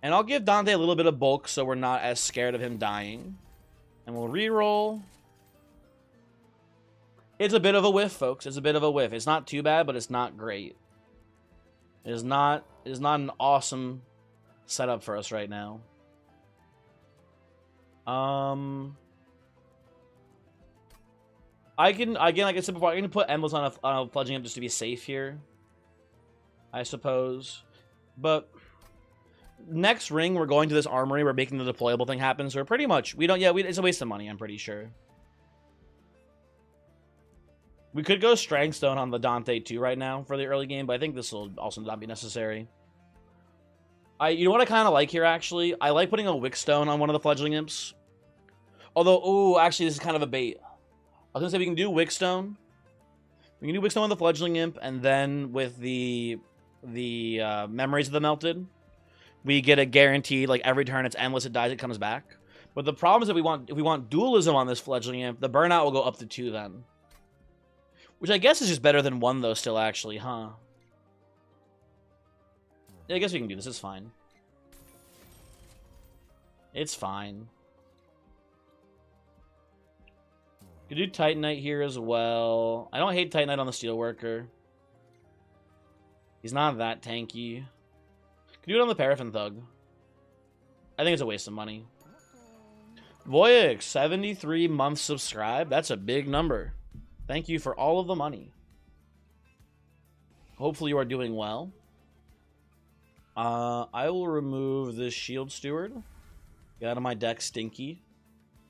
And I'll give Dante a little bit of bulk so we're not as scared of him dying. And we'll reroll. It's a bit of a whiff, folks. It's a bit of a whiff. It's not too bad, but it's not great. It is not an awesome setup for us right now. I can, again, like I said before, I can put Endless on a Fledgling Imp just to be safe here, I suppose. But next ring, we're going to this armory. We're making the deployable thing happen. So we're pretty much, it's a waste of money, I'm pretty sure. We could go Strangstone on the Dante too right now for the early game, but I think this will also not be necessary. You know what I kind of like here, actually? I like putting a Wickstone on one of the Fledgling Imps. Although, ooh, actually, this is kind of a bait. I was going to say we can do Wickstone. We can do Wickstone on the Fledgling Imp, and then with the Memories of the Melted, we get a guaranteed, like, every turn it's endless, it dies, it comes back. But the problem is that if we want Dualism on this Fledgling Imp, the burnout will go up to 2 then. Which I guess is just better than 1, though, still, actually, huh? Yeah, I guess we can do this. It's fine. It's fine. Could do Titanite here as well. I don't hate Titanite on the Steelworker. He's not that tanky. Could do it on the Paraffin Thug. I think it's a waste of money. Voyix, 73 months subscribed. That's a big number. Thank you for all of the money. Hopefully you are doing well. I will remove this Shield Steward. Get out of my deck, Stinky.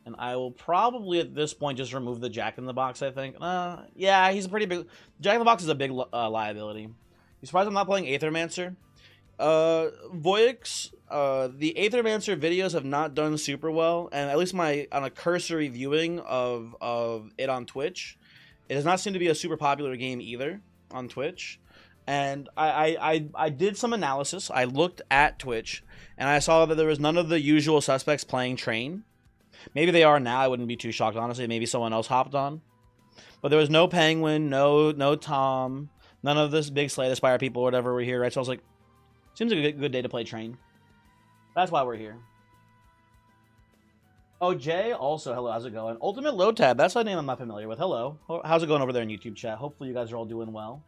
And I will probably, at this point, just remove the Jack-in-the-Box, I think. Yeah, he's a pretty big... Jack-in-the-Box is a big liability. You surprised I'm not playing Aethermancer? Voyix, the Aethermancer videos have not done super well, and at least on a cursory viewing of it on Twitch, it does not seem to be a super popular game either on Twitch. And I did some analysis. I looked at Twitch, and I saw that there was none of the usual suspects playing Train. Maybe they are now. I wouldn't be too shocked, honestly. Maybe someone else hopped on. But there was no Penguin, no Tom, none of this big Slay the Spire people or whatever were here, right? So I was like, seems like a good day to play Train. That's why we're here. Oh, Jay, also, hello, how's it going? Ultimate Low Tab, that's a name I'm not familiar with. Hello. How's it going over there in YouTube chat? Hopefully you guys are all doing well.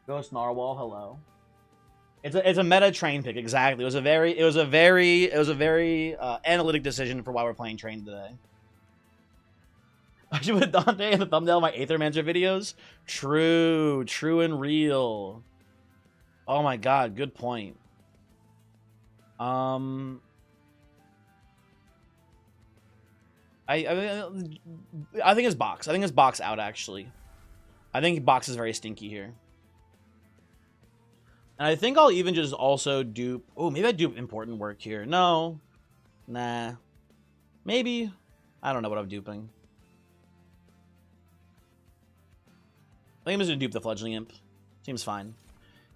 Ghost Narwhal, hello. It's a meta train pick, exactly. It was a very analytic decision for why we're playing train today. I should put Dante in the thumbnail of my Aethermancer videos. True and real. Oh my god, good point. I think it's box. I think it's box out actually. I think box is very stinky here. And I think I'll even just also dupe... Oh, maybe I dupe important work here. No. Nah. Maybe. I don't know what I'm duping. I think I'm just gonna dupe the Fledgling Imp. Seems fine.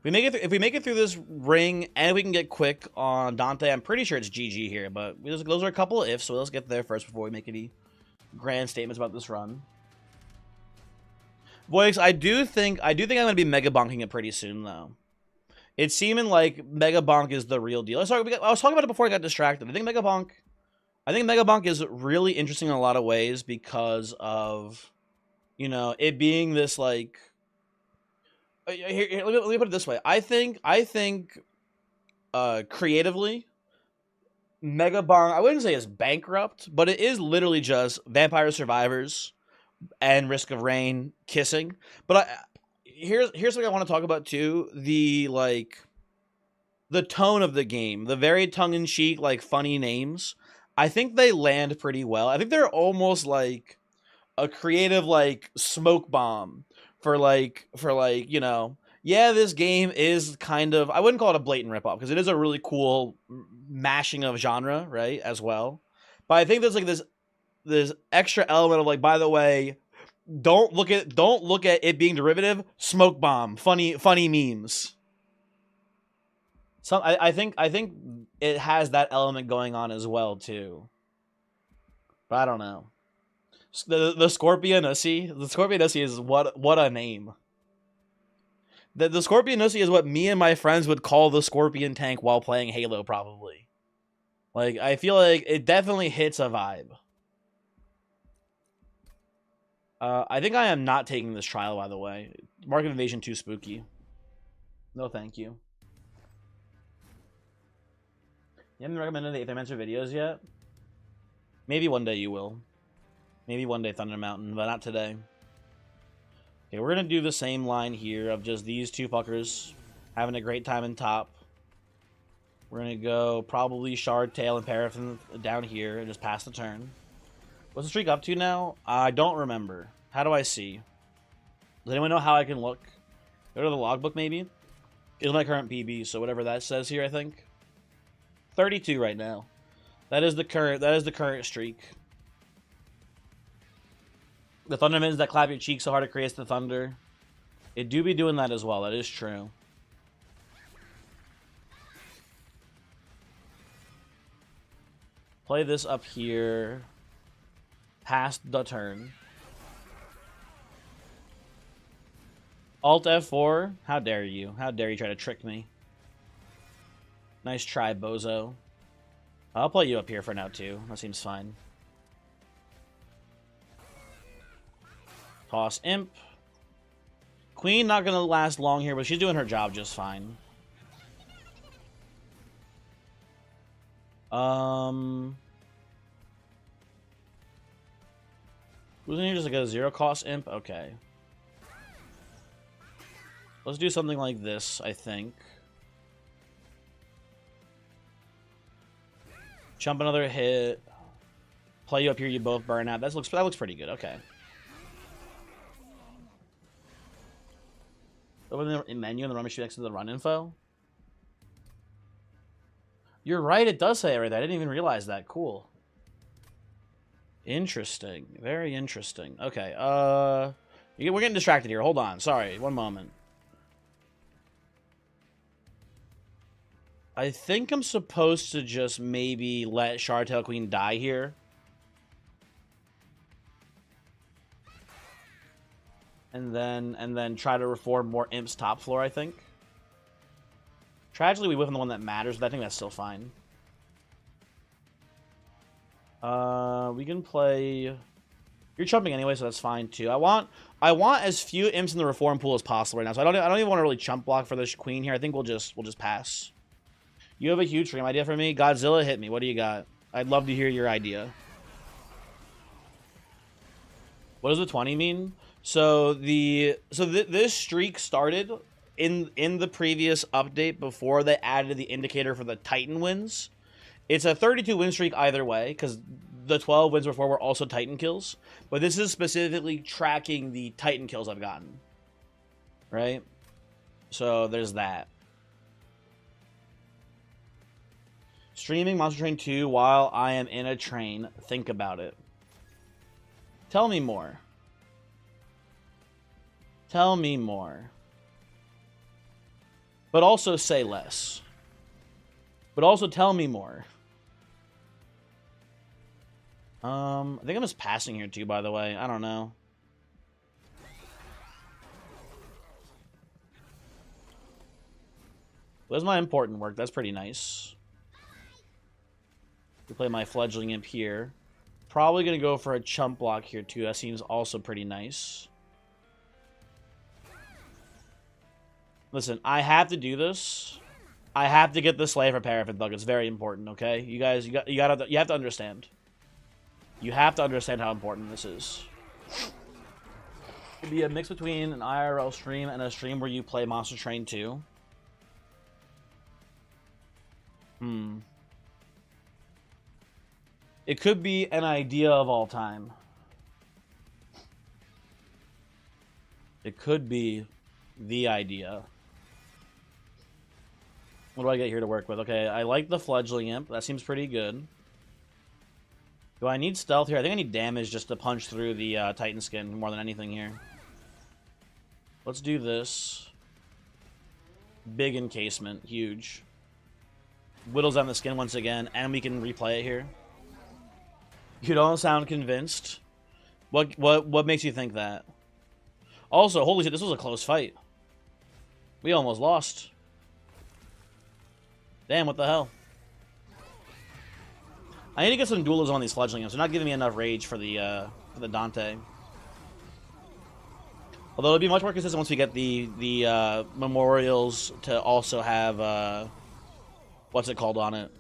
If we make it through this ring and we can get quick on Dante, I'm pretty sure it's GG here. But those are a couple of ifs, so let's get there first before we make any grand statements about this run. Voix, I do think I'm gonna be mega bonking it pretty soon though. It's seeming like Mega Bonk is the real deal. I was talking about it before I got distracted. I think Mega Bonk is really interesting in a lot of ways because of, you know, it being this like. Here, let me put it this way. I think creatively, Mega Bonk, I wouldn't say is bankrupt, but it is literally just Vampire Survivors and Risk of Rain kissing. But here's what I want to talk about too. The tone of the game, the very tongue-in-cheek, like funny names. I think they land pretty well. I think they're almost like a creative like smoke bomb for you know, yeah, this game is kind of, I wouldn't call it a blatant ripoff because it is a really cool mashing of genre, right, as well. But I think there's like this extra element of like, by the way, don't look at it being derivative. Smoke bomb, funny memes. I think it has that element going on as well too. But I don't know. The Scorpionussy. The Scorpionussy is what a name. The Scorpionussy is what me and my friends would call the Scorpion tank while playing Halo, probably. Like, I feel like it definitely hits a vibe. I think I am not taking this trial, by the way. Mark of Invasion too spooky. No, thank you. You haven't recommended the Aethermancer videos yet? Maybe one day you will. Maybe one day Thunder Mountain, but not today. Okay, we're going to do the same line here of just these two fuckers having a great time in top. We're going to go probably Shard, Tail, and Paraffin down here and just pass the turn. What's the streak up to now? I don't remember. How do I see? Does anyone know how I can look? Go to the logbook, maybe? It's my current PB, so whatever that says here, I think. 32 right now. That is the current streak. The Thunder Mittens that clap your cheeks so hard it creates the thunder. It do be doing that as well. That is true. Play this up here. Past the turn. Alt F4. How dare you? How dare you try to trick me? Nice try, bozo. I'll play you up here for now, too. That seems fine. Toss Imp. Queen not going to last long here, but she's doing her job just fine. Who's in here? Just like a 0-cost Imp? Okay. Let's do something like this, I think. Jump another hit. Play you up here, you both burn out. That looks pretty good. Okay. Open the menu and the run machine next to the run info. You're right, it does say it right there. I didn't even realize that. Cool. Interesting. Very interesting. Okay, we're getting distracted here. Hold on. Sorry, one moment. I think I'm supposed to just maybe let Shardtail Queen die here. And then try to reform more imps top floor, I think. Tragically, we whiff on the one that matters, but I think that's still fine. We can play... You're chumping anyway, so that's fine too. I want as few imps in the reform pool as possible right now. So I don't even want to really chump block for this queen here. I think we'll just pass. You have a huge stream idea for me? Godzilla, hit me. What do you got? I'd love to hear your idea. What does the 20 mean? So this streak started in the previous update before they added the indicator for the Titan wins. It's a 32 win streak either way, because the 12 wins before were also Titan kills. But this is specifically tracking the Titan kills I've gotten. Right? So there's that. Streaming Monster Train 2 while I am in a train. Think about it. Tell me more. Tell me more. But also say less. But also tell me more. I think I'm just passing here too, by the way. I don't know. There's my important work. That's pretty nice. We play my fledgling imp here. Probably going to go for a chump block here too. That seems also pretty nice. Listen, I have to do this. I have to get the Slave for Paraffin Thug. It's very important, okay? You guys, you have to understand. You have to understand how important this is. It'd be a mix between an IRL stream and a stream where you play Monster Train 2. It could be an idea of all time. It could be the idea. What do I get here to work with? Okay, I like the fledgling imp. That seems pretty good. Do I need stealth here? I think I need damage just to punch through the Titan skin more than anything here. Let's do this. Big encasement. Huge. Whittles on the skin once again, and we can replay it here. You don't sound convinced. What makes you think that? Also, holy shit, this was a close fight. We almost lost. Damn, what the hell? I need to get some dualism on these fledgling imps. They're not giving me enough rage for the Dante. Although it'll be much more consistent once we get the memorials to also have what's it called on it?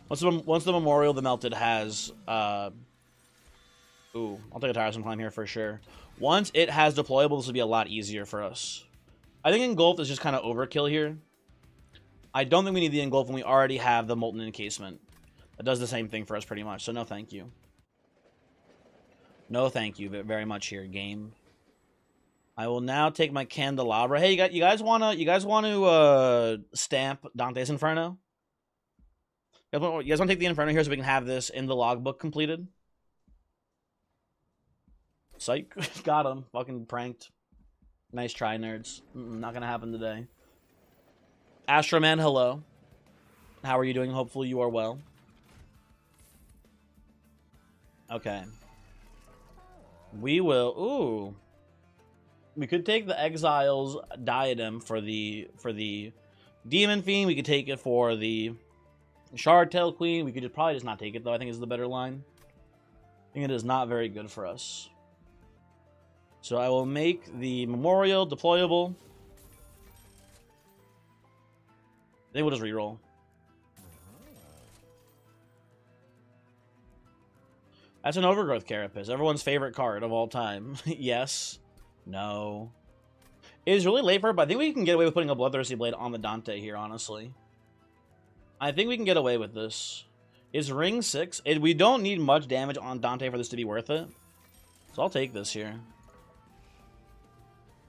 Once the memorial the melted has ooh, I'll take a tiresome climb here for sure. Once it has deployable, this will be a lot easier for us. I think engulfed is just kind of overkill here. I don't think we need the engulf when we already have the molten encasement. That does the same thing for us pretty much, so no thank you. No thank you very much here, game. I will now take my candelabra. Hey, you guys wanna stamp Dante's Inferno? You guys wanna take the Inferno here so we can have this in the logbook completed? Psych. Got him. Fucking pranked. Nice try, nerds. Not gonna happen today. Astroman, hello. How are you doing? Hopefully you are well. Okay. We will... Ooh. We could take the Exile's Diadem for the Demon Fiend. We could take it for the Shardtail Queen. We could probably just not take it, though. I think is the better line. I think it is not very good for us. So I will make the Memorial deployable. I think we'll just reroll. That's an Overgrowth Carapace. Everyone's favorite card of all time. Yes. No. It is really late for it, but I think we can get away with putting a Bloodthirsty Blade on the Dante here, honestly. I think we can get away with this. Is Ring 6? We don't need much damage on Dante for this to be worth it. So I'll take this here.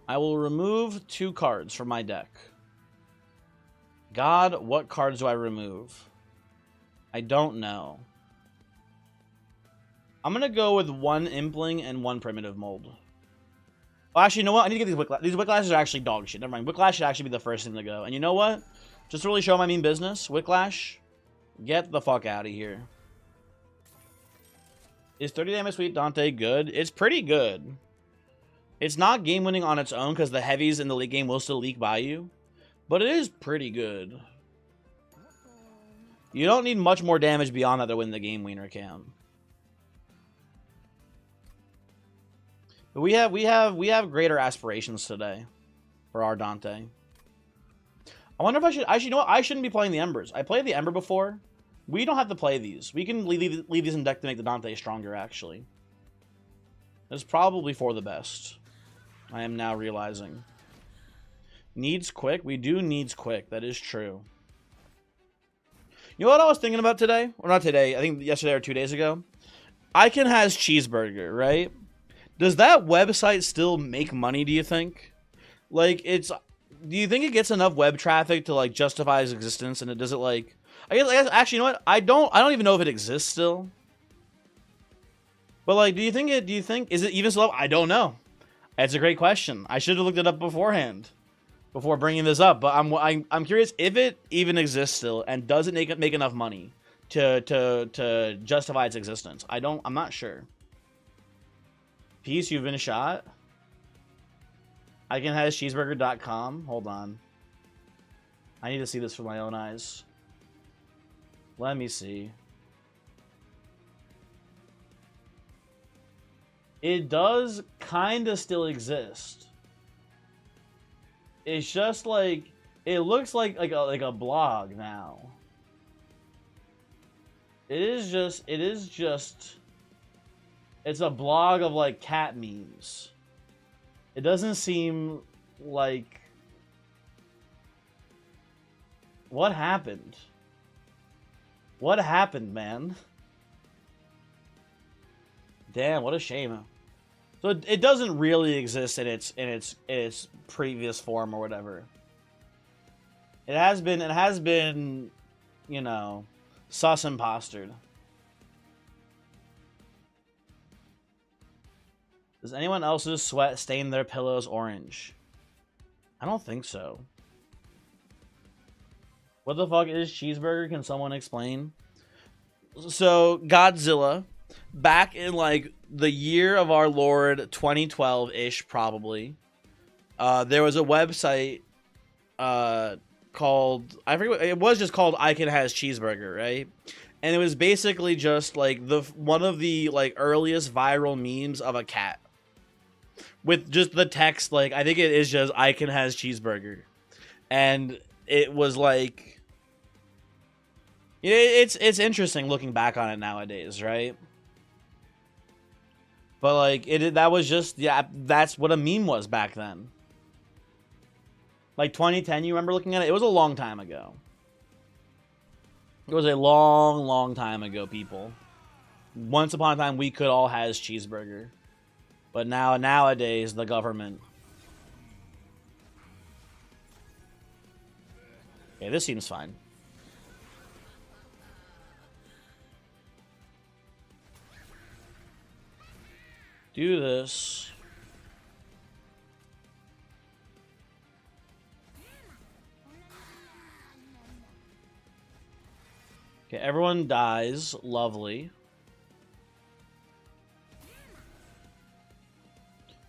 I will remove 2 cards from my deck. God, what cards do I remove? I don't know. I'm going to go with 1 Impling and 1 Primitive Mold. Well, actually, you know what? I need to get these Whiplash. These Whiplashes are actually dog shit. Never mind. Whiplash should actually be the first thing to go. And you know what? Just to really show my mean business, Whiplash, get the fuck out of here. Is 30 damage Sweet Dante good? It's pretty good. It's not game-winning on its own because the heavies in the late game will still leak by you. But it is pretty good. You don't need much more damage beyond that to win the game, Wiener Cam. We have greater aspirations today for our Dante. I wonder if I should. You know what? I shouldn't be playing the Embers. I played the Ember before. We don't have to play these. We can leave these in deck to make the Dante stronger, actually. It's probably for the best. I am now realizing. Needs quick? We do needs quick. That is true. You know what I was thinking about today? Or not today. I think yesterday or 2 days ago. Icon has Cheeseburger, right? Does that website still make money, do you think? Like, it's... Do you think it gets enough web traffic to, like, justify its existence? And it does it, like... I guess actually, you know what? I don't even know if it exists still. But, like, is it even still up? I don't know. That's a great question. I should have looked it up beforehand. Before bringing this up. But I'm curious if it even exists still. And does it make enough money to justify its existence? I'm not sure. Peace, you've been shot. Iconhascheeseburger.com. Hold on. I need to see this with my own eyes. Let me see. It does kind of still exist. It's just like it looks like a blog now. It's a blog of like cat memes. It doesn't seem like... What happened? What happened, man? Damn, what a shame. So it doesn't really exist in its previous form or whatever. It has been, you know, sus impostered. Does anyone else's sweat stain their pillows orange? I don't think so. What the fuck is Cheeseburger? Can someone explain? So, Godzilla, back in, like, the year of our Lord 2012-ish, probably, there was a website called... I forget, it was just called Icon Has Cheeseburger, right? And it was basically just, like, one of the, like, earliest viral memes of a cat. With just the text, like, I think it is just Icon Has Cheeseburger. And it was, like... It's interesting looking back on it nowadays, right? But, like, that was just... Yeah, that's what a meme was back then. Like, 2010, you remember looking at it? It was a long time ago. It was a long, long time ago, people. Once upon a time, we could all has Cheeseburger. But nowadays, the government... Okay, this seems fine. Do this. Okay, everyone dies. Lovely.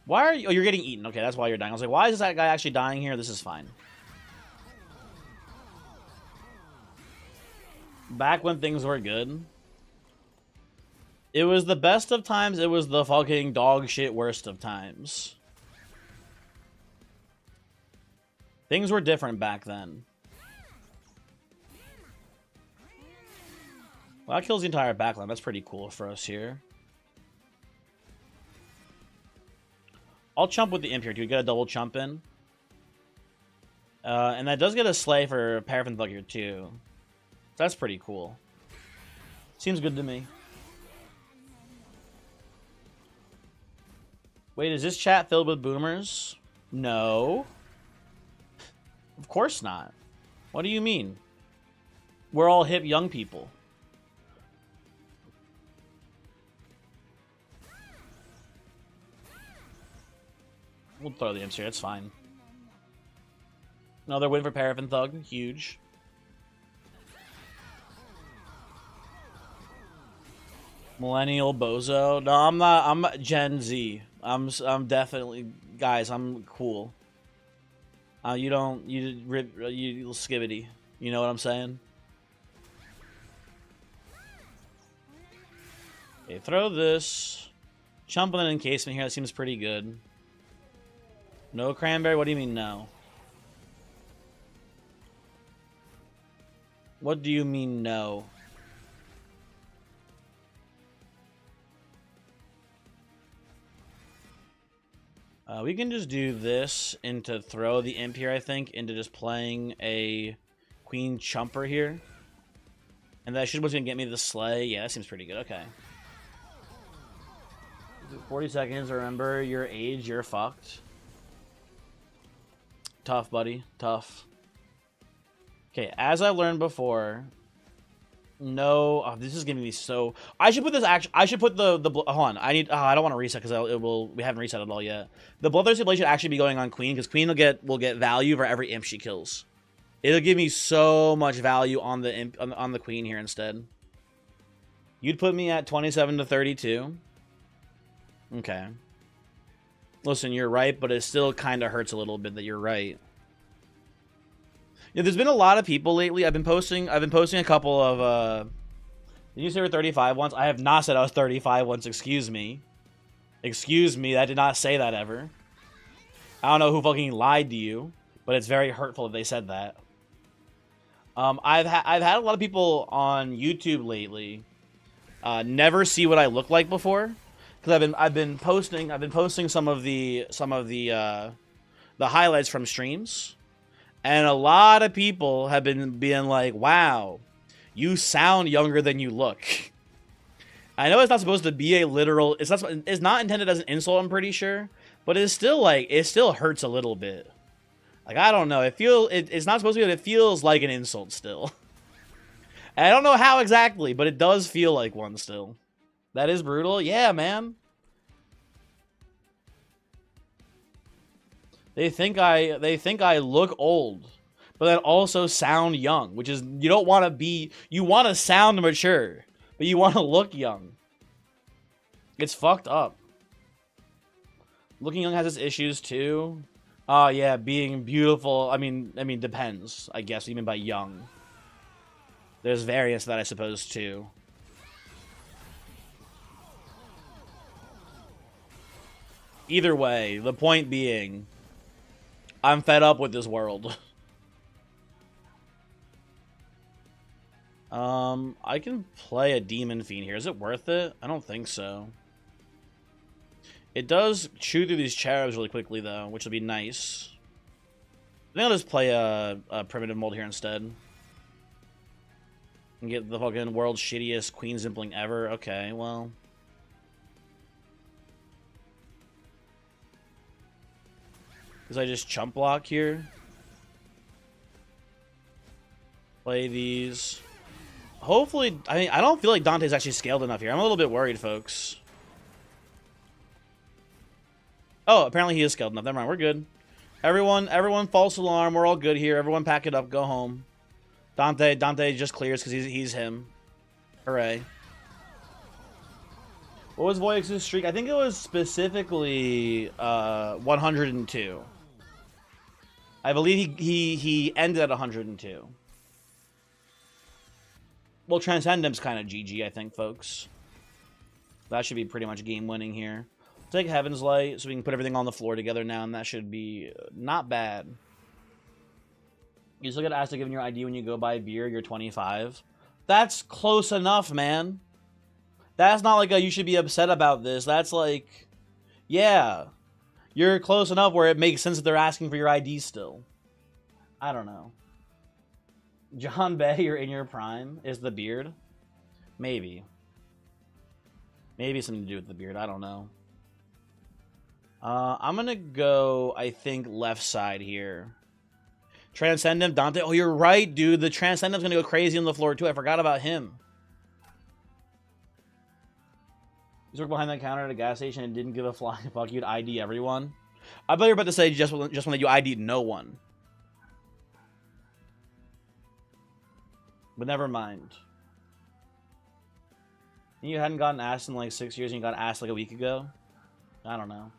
Why are you... Oh, you're getting eaten. Okay, that's why you're dying. I was like, why is that guy actually dying here? This is fine. Back when things were good. It was the best of times. It was the fucking dog shit worst of times. Things were different back then. Well, that kills the entire backline. That's pretty cool for us here. I'll chump with the imp here, too. Get a double chump in. And that does get a slay for Paraffin Thug here, too. That's pretty cool. Seems good to me. Wait, is this chat filled with boomers? No. Of course not. What do you mean? We're all hip young people. We'll throw the imps here, it's fine. Another win for Paraffin Thug, huge. Millennial bozo. No, I'm not. I'm Gen Z. I'm definitely, guys. I'm cool. You skibbity. You know what I'm saying? Okay, throw this. Chump with an encasement here. That seems pretty good. No cranberry? What do you mean no? What do you mean no? We can just do this into throw the imp here, I think, into just playing a queen chumper here. And that should was going to get me the sleigh. Yeah, that seems pretty good. Okay. 40 seconds. Remember your age. You're fucked. Tough, buddy. Tough. Okay, as I learned before... No, oh, this is giving me so. I should put this. I should put the. Hold on, I need. Oh, I don't want to reset because it will. We haven't reset it all yet. The bloodthirsty blade should actually be going on queen because queen will get value for every imp she kills. It'll give me so much value on the imp on the queen here instead. You'd put me at 27 to 32. Okay. Listen, you're right, but it still kind of hurts a little bit that you're right. Yeah, there's been a lot of people lately. I've been posting a couple of did you say we're 35 once? I have not said I was 35 once, excuse me. Excuse me, I did not say that ever. I don't know who fucking lied to you, but it's very hurtful if they said that. I've had a lot of people on YouTube lately never see what I look like before because I've been posting some of the highlights from streams. And a lot of people have been being like, wow, you sound younger than you look. I know it's not supposed to be a literal, it's not intended as an insult, I'm pretty sure. But it's still like, it still hurts a little bit. Like, I don't know, it's not supposed to be, but it feels like an insult still. And I don't know how exactly, but it does feel like one still. That is brutal. Yeah, man. They think I look old, but then also sound young, which is you don't want to be. You want to sound mature, but you want to look young. It's fucked up. Looking young has its issues too. Oh yeah, being beautiful. I mean, depends. I guess even by young. There's variance to that, I suppose, too. Either way, the point being. I'm fed up with this world. I can play a Demon Fiend here. Is it worth it? I don't think so. It does chew through these cherubs really quickly, though, which will be nice. I think I'll just play a Primitive Mold here instead. And get the fucking world's shittiest Queen Zimpling ever. Okay, well... Because I just chump block here. Play these. Hopefully, I don't feel like Dante's actually scaled enough here. I'm a little bit worried, folks. Oh, apparently he is scaled enough. Never mind, we're good. Everyone false alarm. We're all good here. Everyone pack it up, go home. Dante just clears because he's him. Hooray. What was Voyix's streak? I think it was specifically 102. I believe he ended at 102. Well, Transcendent's kind of GG, I think, folks. That should be pretty much game winning here. Take Heaven's Light so we can put everything on the floor together now, and that should be not bad. You still get asked to give your ID when you go buy beer. You're 25. That's close enough, man. That's not like a you should be upset about this. That's like, yeah. You're close enough where it makes sense that they're asking for your ID still. I don't know. John Bay, you're in your prime. Is the beard? Maybe. Maybe something to do with the beard. I don't know. I'm going to go, I think, left side here. Transcendent, Dante. Oh, you're right, dude. The Transcendent's going to go crazy on the floor, too. I forgot about him. He's working behind that counter at a gas station and didn't give a flying fuck. You'd ID everyone. I thought you were about to say just when you ID'd no one. But never mind. You hadn't gotten asked in like 6 years and you got asked like a week ago? I don't know.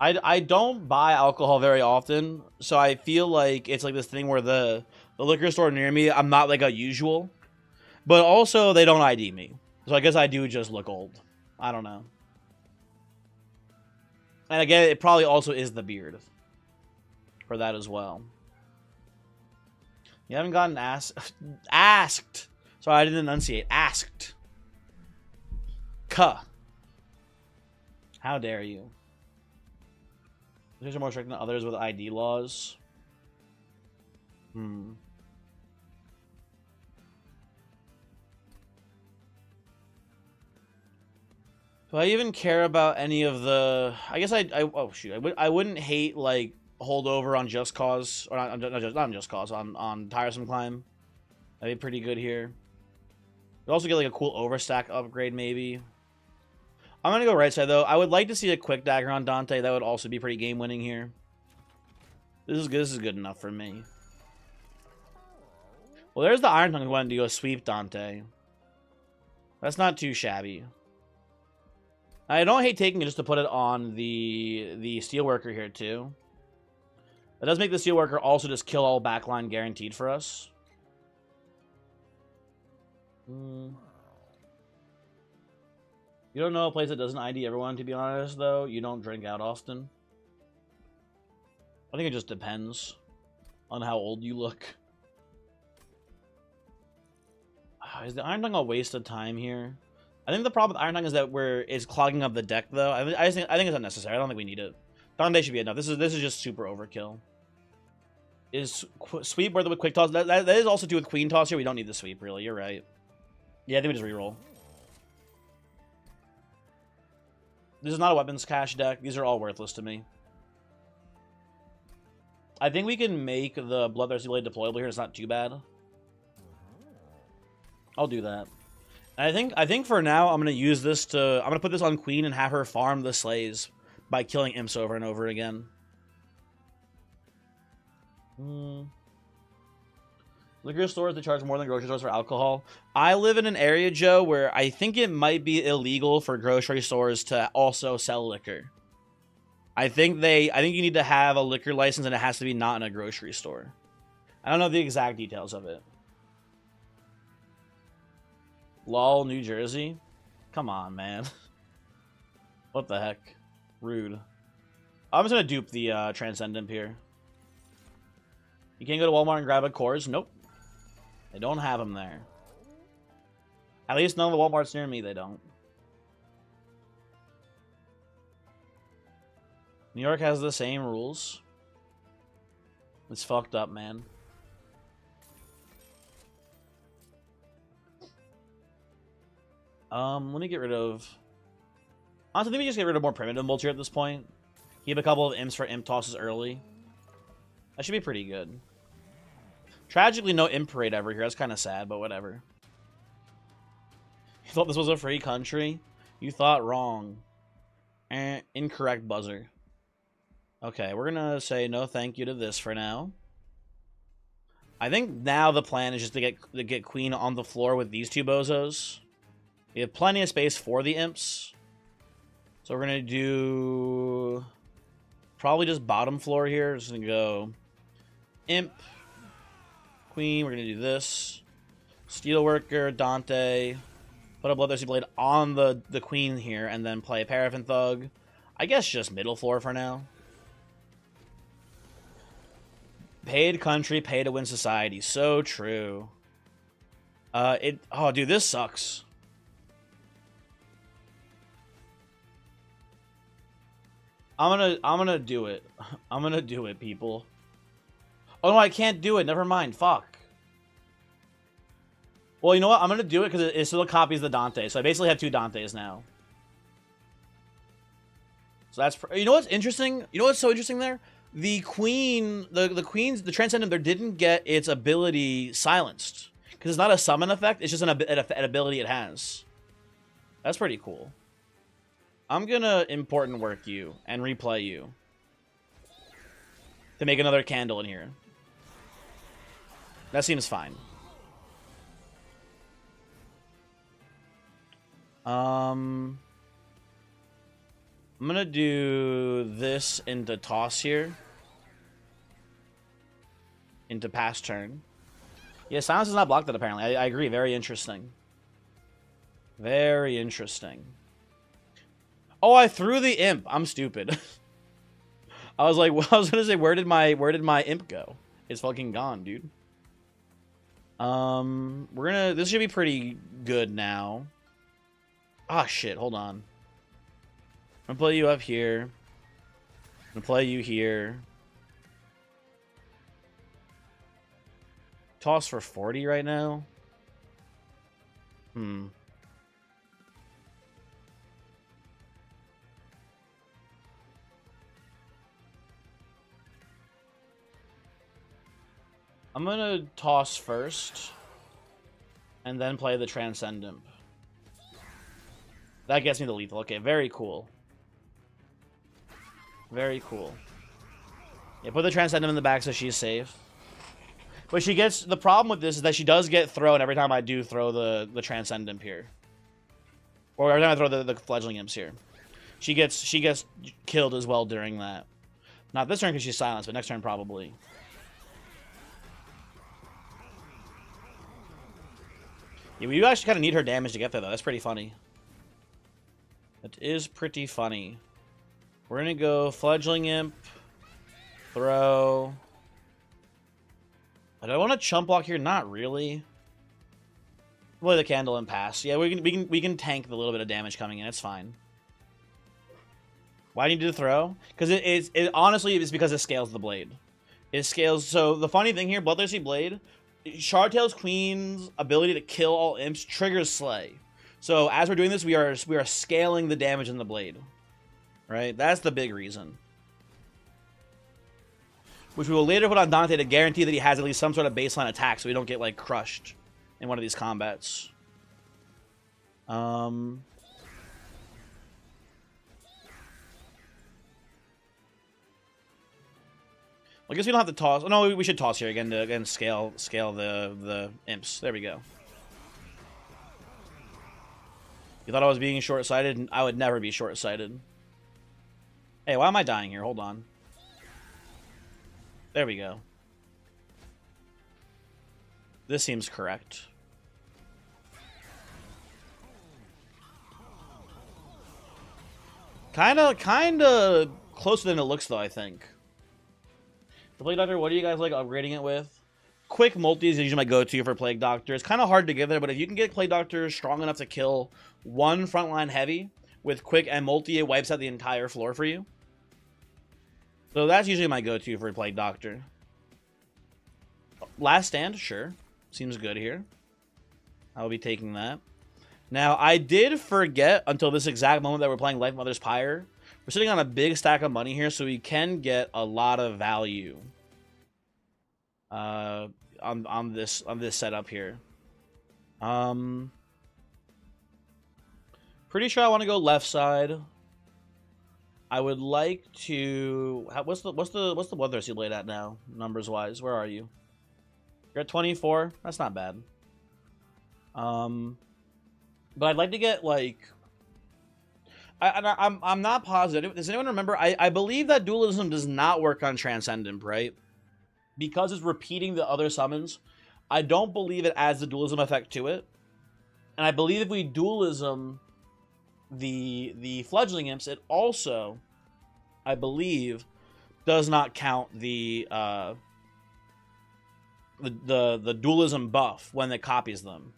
I don't buy alcohol very often, so I feel like it's like this thing where the liquor store near me, I'm not like a usual. But also, they don't ID me. So I guess I do just look old. I don't know. And again, it probably also is the beard for that as well. You haven't gotten asked. Sorry, I didn't enunciate. Asked. Cuh. How dare you? These are more strict than others with ID laws. Do I even care about any of the... I guess oh, shoot. I wouldn't hate, like, holdover on Just Cause. Or not on Just Cause. On Tiresome Climb. That'd be pretty good here. We'd also get, like, a cool overstack upgrade, maybe. I'm going to go right side, though. I would like to see a quick dagger on Dante. That would also be pretty game-winning here. This is good. This is good enough for me. Well, there's the Iron Tongue who wanted to go sweep Dante. That's not too shabby. I don't hate taking it just to put it on the Steelworker here, too. That does make the Steelworker also just kill all backline guaranteed for us. You don't know a place that doesn't ID everyone, to be honest, though. You don't drink out often. I think it just depends on how old you look. Is the Iron Tongue a waste of time here? I think the problem with Iron Tongue is that it's clogging up the deck, though. I think it's unnecessary. I don't think we need it. Dante should be enough. This is just super overkill. Is sweep worth it with quick toss? That is also do with queen toss here. We don't need the sweep, really. You're right. Yeah, I think we just reroll. This is not a weapons cache deck. These are all worthless to me. I think we can make the Bloodthirsty Blade deployable here. It's not too bad. I'll do that. And I think for now I'm gonna use this to put this on Queen and have her farm the slays by killing imps over and over again. Liquor stores that charge more than grocery stores for alcohol. I live in an area, Joe, where I think it might be illegal for grocery stores to also sell liquor. I think you need to have a liquor license and it has to be not in a grocery store. I don't know the exact details of it. Lol, New Jersey? Come on, man. What the heck? Rude. I'm just gonna dupe the Transcendent here. You can't go to Walmart and grab a Coors? Nope. They don't have them there. At least none of the Walmarts near me, they don't. New York has the same rules. It's fucked up, man. Let me get rid of... Honestly, I think we just get rid of more primitive bolts here at this point. Keep a couple of imps for imp tosses early. That should be pretty good. Tragically, no imp parade ever here. That's kind of sad, but whatever. You thought this was a free country? You thought wrong. Incorrect buzzer. Okay, we're gonna say no thank you to this for now. I think now the plan is just to get Queen on the floor with these two bozos. We have plenty of space for the imps. So we're going to do... probably just bottom floor here. Just going to go... Imp. Queen. We're going to do this. Steelworker. Dante. Put a Bloodthirsty Blade on the Queen here. And then play a Paraffin Thug. I guess just middle floor for now. Paid country, pay to win society. So true. Oh, dude, this sucks. I'm gonna do it. I'm gonna do it, people. Oh, no, I can't do it. Never mind. Fuck. Well, you know what? I'm gonna do it because it still copies the Dante. So I basically have two Dantes now. So that's... You know what's interesting? You know what's so interesting there? The Queen... The Transcendent there didn't get its ability silenced. Because it's not a summon effect. It's just an ability it has. That's pretty cool. I'm gonna import and work you and replay you to make another candle in here. That seems fine. I'm gonna do this into toss here. Into pass turn. Yeah, silence is not blocked that apparently. I agree. Very interesting. Very interesting. Oh, I threw the imp. I'm stupid. I was like, I was gonna say, where did my imp go? It's fucking gone, dude. This should be pretty good now. Ah, shit. Hold on. I'm gonna play you up here. I'm gonna play you here. Toss for 40 right now. I'm gonna toss first, and then play the Transcendent. That gets me the lethal. Okay, very cool. Very cool. Yeah, put the Transcendent in the back so she's safe. But she gets... The problem with this is that she does get thrown every time I do throw the Transcendent here. Or every time I throw the Fledgling Imps here. She gets killed as well during that. Not this turn because she's silenced, but next turn probably. Yeah, we actually kind of need her damage to get there, though. That's pretty funny. That is pretty funny. We're going to go Fledgling Imp. Throw... Do I want to chump block here? Not really. Play the candle and pass. Yeah, we can tank the little bit of damage coming in. It's fine. Why do you do the throw? Because it honestly it's because it scales the blade. It scales. So the funny thing here, Bloodthirsty Blade, Shardtail's Queen's ability to kill all imps triggers Slay. So as we're doing this, we are scaling the damage in the blade. Right? That's the big reason. Which we will later put on Dante to guarantee that he has at least some sort of baseline attack so we don't get, like, crushed in one of these combats. I guess we don't have to toss. Oh, no, we should toss here again to scale the imps. There we go. You thought I was being short-sighted? I would never be short-sighted. Hey, why am I dying here? Hold on. There we go. This seems correct. Kinda closer than it looks, though, I think. The Plague Doctor, what do you guys like upgrading it with? Quick multi is usually my go-to for Plague Doctor. It's kind of hard to get there, but if you can get Plague Doctor strong enough to kill one frontline heavy with quick and multi, it wipes out the entire floor for you. So that's usually my go-to for Plague Doctor. Last Stand, sure. Seems good here. I'll be taking that. Now, I did forget until this exact moment that we're playing Life Mother's Pyre. We're sitting on a big stack of money here, so we can get a lot of value on this setup here. Pretty sure I want to go left side. I would like to... What's the Bloodthirsty Blade at now, numbers wise? Where are you? You're at 24. That's not bad. But I'd like to get like... I'm not positive. Does anyone remember? I believe that dualism does not work on Transcendent, right? Because it's repeating the other summons. I don't believe it adds the dualism effect to it. And I believe if we dualism the Fledgling Imps, it also, I believe, does not count the dualism buff when it copies them.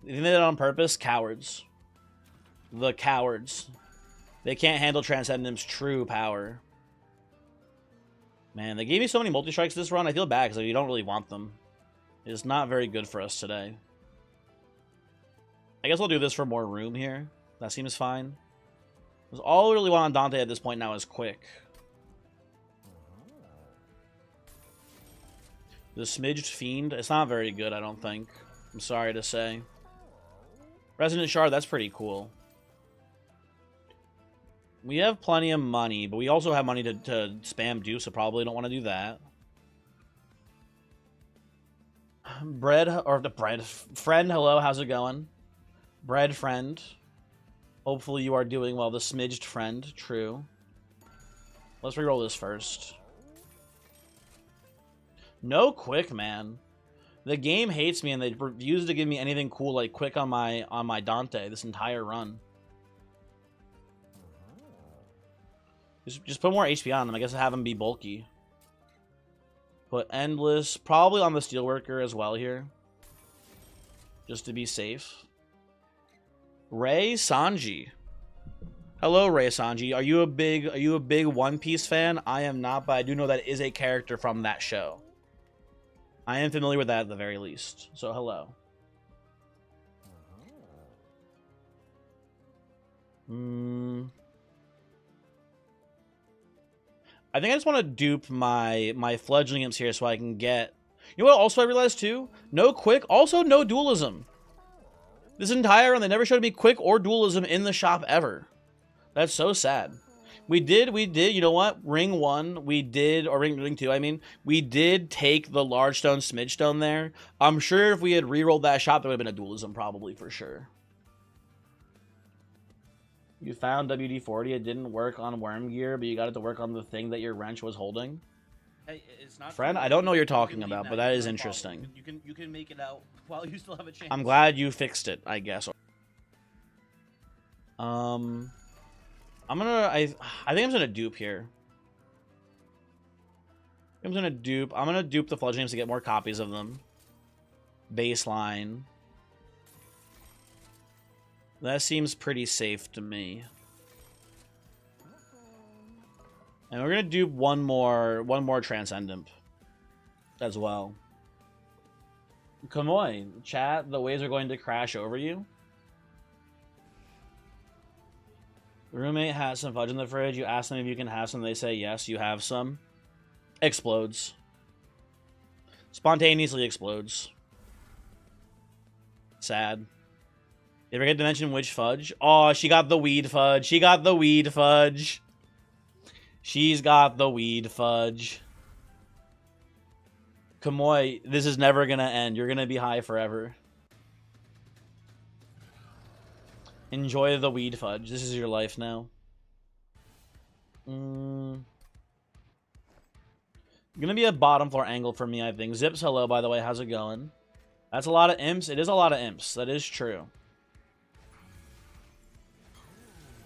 They did it on purpose. Cowards. The cowards. They can't handle Transcendent's true power. Man, they gave me so many multi-strikes this run. I feel bad because you don't really want them. It's not very good for us today. I guess I'll do this for more room here. That seems fine. Because all we really want on Dante at this point now is quick. The Smidged Fiend. It's not very good, I don't think. I'm sorry to say. Resonant Shard, that's pretty cool. We have plenty of money, but we also have money to spam Deuce, so probably don't want to do that. Friend, hello, how's it going? Bread friend. Hopefully you are doing well. The Smidged Friend, true. Let's reroll this first. No quick, man. The game hates me and they refuse to give me anything cool like quick on my Dante this entire run. Just put more HP on them. I guess have them be bulky. Put Endless, probably on the Steelworker as well here. Just to be safe. Ray Sanji. Hello, Ray Sanji. Are you a big One Piece fan? I am not, but I do know that is a character from that show. I am familiar with that at the very least. So hello. I think I just want to dupe my fledgling imps here so I can get... You know what also I realized too? No quick, also no dualism. This entire run, they never showed me quick or dualism in the shop ever. That's so sad. We did, you know what? Ring 1, we did, or ring 2, I mean, we did take the large stone, smidge stone there. I'm sure if we had re-rolled that shop, there would have been a dualism probably for sure. You found WD-40, it didn't work on worm gear, but you got it to work on the thing that your wrench was holding. Hey, it's not friend, I don't know what you're talking about, but that is interesting. You can make it out while you still have a chance. I'm glad you fixed it, I guess. I think I'm just gonna dupe here. I'm gonna dupe the fledglings to get more copies of them. Baseline. That seems pretty safe to me. And we're gonna dupe one more Transcendent as well. Kamoy, chat, the waves are going to crash over you. The roommate has some fudge in the fridge. You ask them if you can have some. They say yes, you have some. Explodes. Spontaneously explodes. Sad. Did you forget to mention which fudge? Oh, she got the weed fudge. She got the weed fudge. She's got the weed fudge. Kamoy, this is never gonna end. You're gonna be high forever. Enjoy the weed fudge. This is your life now. Gonna be a bottom floor angle for me, I think. Zips, hello, by the way. How's it going? That's a lot of imps. It is a lot of imps. That is true.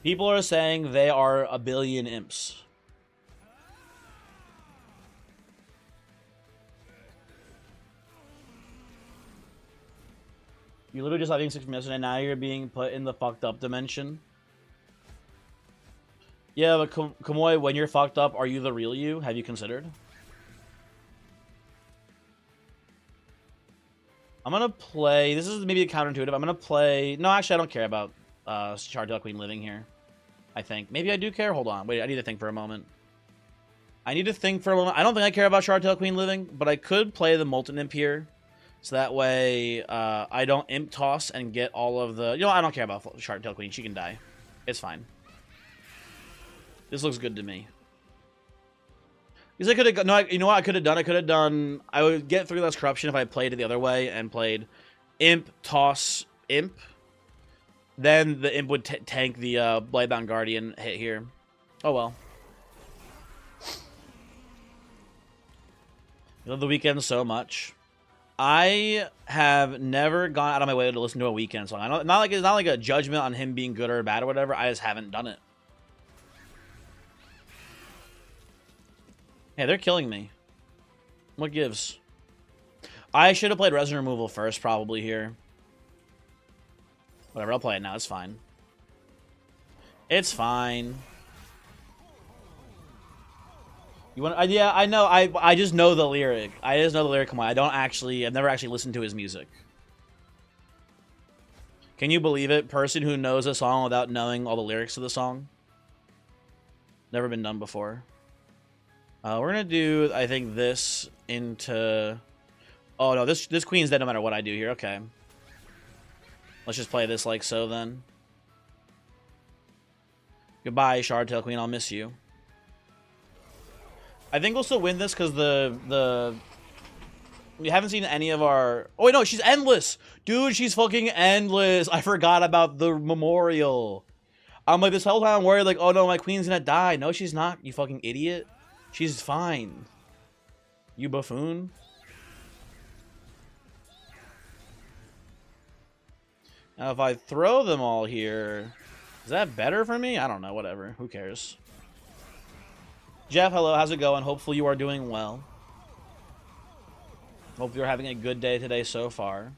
People are saying they are a billion imps. You literally just having 6 from yesterday, now you're being put in the fucked up dimension. Yeah, but Kamoy, when you're fucked up, are you the real you? Have you considered? I'm gonna play... This is maybe counterintuitive. I'm gonna play... No, actually, I don't care about Shardell Queen living here. I think. Maybe I do care? Hold on. Wait, I need to think for a moment. I need to think for a moment. I don't think I care about Shardell Queen living, but I could play the Molten Imp here. So that way, I don't Imp Toss and get all of the... You know, I don't care about Shardell Queen. She can die. It's fine. This looks good to me. Because I could have... No, you know what I could have done? I could have done... I would get 3 less corruption if I played it the other way and played Imp, Toss, Imp. Then the Imp would tank the Blightbound Guardian hit here. Oh well. I love the weekend so much. I have never gone out of my way to listen to a weekend song. I don't, it's not like a judgment on him being good or bad or whatever. I just haven't done it. Hey, they're killing me. What gives? I should have played Resin Removal first, probably here. Whatever, I'll play it now. It's fine. It's fine. You want? Yeah, I know. I just know the lyric. I just know the lyric. Come on, I've never actually listened to his music. Can you believe it? Person who knows a song without knowing all the lyrics to the song. Never been done before. We're gonna do, I think, this into... Oh no, this queen's dead no matter what I do here. Okay. Let's just play this like so then. Goodbye, Shardtail Queen. I'll miss you. I think we'll still win this because we haven't seen any of our... Oh wait, no, she's endless! Dude, she's fucking endless! I forgot about the memorial. I'm like, this whole time I'm worried, like, oh no, my queen's gonna die. No, she's not, you fucking idiot. She's fine. You buffoon. Now, if I throw them all here, is that better for me? I don't know, whatever. Who cares? Jeff, hello, how's it going? Hopefully you are doing well. Hope you're having a good day today so far.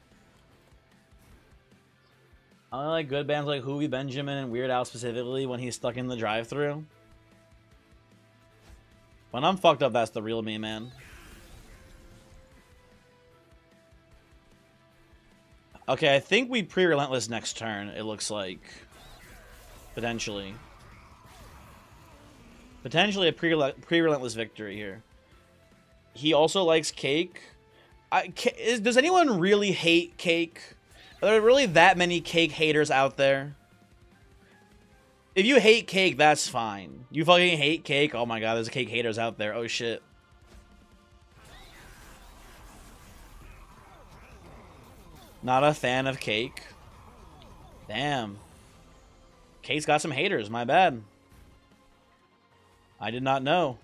I only like good bands like Hoovie Benjamin and Weird Al specifically when he's stuck in the drive-thru. When I'm fucked up, that's the real me, man. Okay, I think we pre-relentless next turn, it looks like. Potentially. Potentially a pre-relentless victory here. He also likes cake. Does anyone really hate cake? Are there really that many cake haters out there? If you hate cake, that's fine. You fucking hate cake? Oh my god, there's cake haters out there. Oh shit. Not a fan of cake. Damn. Cake's got some haters, my bad. I did not know.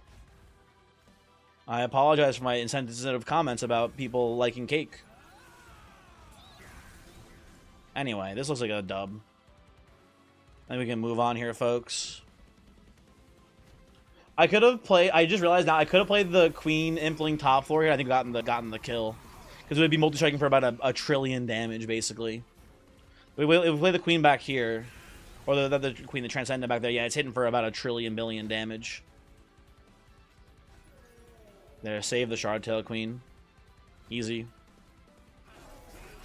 I apologize for my insensitive comments about people liking cake. Anyway, this looks like a dub. I think we can move on here, folks. I could have played. I just realized now I could have played the Queen Impling top floor here. I think gotten the kill because it would be multi-striking for about a trillion damage, basically. If we play the Queen back here, or the Queen, the Transcendent back there, yeah, it's hitting for about a trillion billion damage. There, save the Shardtail Queen. Easy.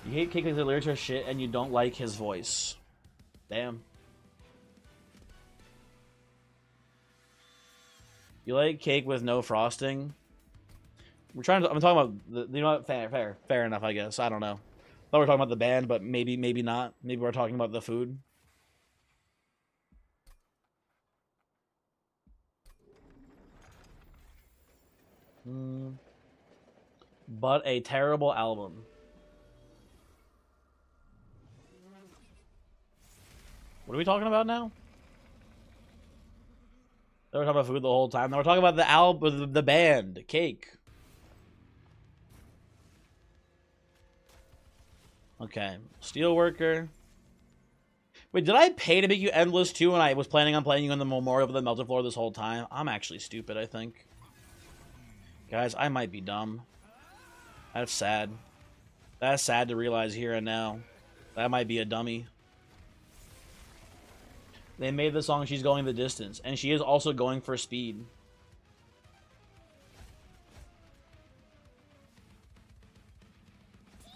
You hate Cake because the lyrics are shit and you don't like his voice. Damn. You like cake with no frosting? I'm talking about the, you know what? Fair enough, I guess. I don't know. I thought we were talking about the band, but maybe not. Maybe we're talking about the food. But a terrible album. What are we talking about now? They were talking about food the whole time. Now we're talking about the album, the band, Cake. Okay, Steelworker. Wait, did I pay to make you endless too when I was planning on playing you on the Memorial of the Melted Floor this whole time? I'm actually stupid, I think. Guys, I might be dumb. That's sad. That's sad to realize here and now. That might be a dummy. They made the song She's Going the Distance, and she is also going for speed.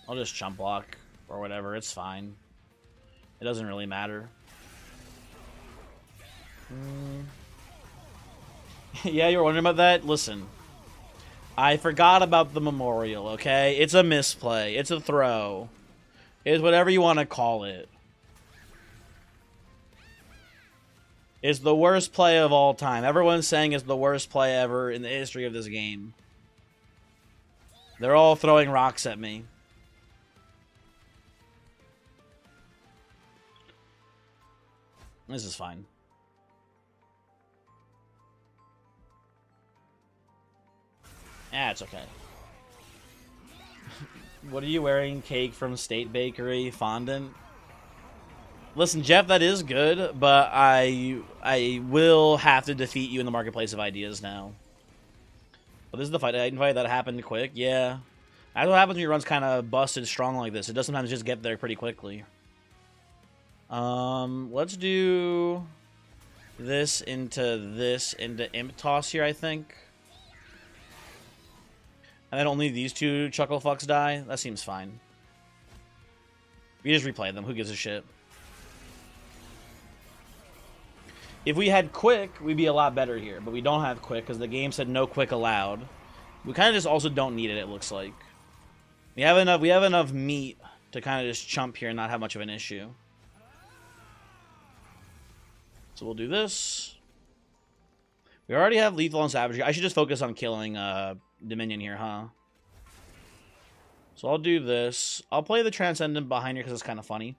I'll just chump block or whatever, it's fine. It doesn't really matter. Yeah, you were wondering about that? Listen. I forgot about the Memorial, okay? It's a misplay. It's a throw. It's whatever you want to call it. It's the worst play of all time. Everyone's saying it's the worst play ever in the history of this game. They're all throwing rocks at me. This is fine. Ah, it's okay. What are you wearing? Cake from State Bakery fondant? Listen, Jeff, that is good, but I will have to defeat you in the marketplace of ideas now. Well, this is the fight that happened quick. Yeah. That's what happens when your run's kind of busted strong like this. It does sometimes just get there pretty quickly. Let's do this into Imp Toss here, I think. And then only these two Chuckle Fucks die? That seems fine. We just replay them. Who gives a shit? If we had Quick, we'd be a lot better here. But we don't have Quick because the game said no Quick allowed. We kind of just also don't need it, it looks like. We have enough meat to kind of just chump here and not have much of an issue. So we'll do this. We already have Lethal and Savagery. I should just focus on killing Dominion here, huh? So I'll do this. I'll play the Transcendent behind here because it's kind of funny.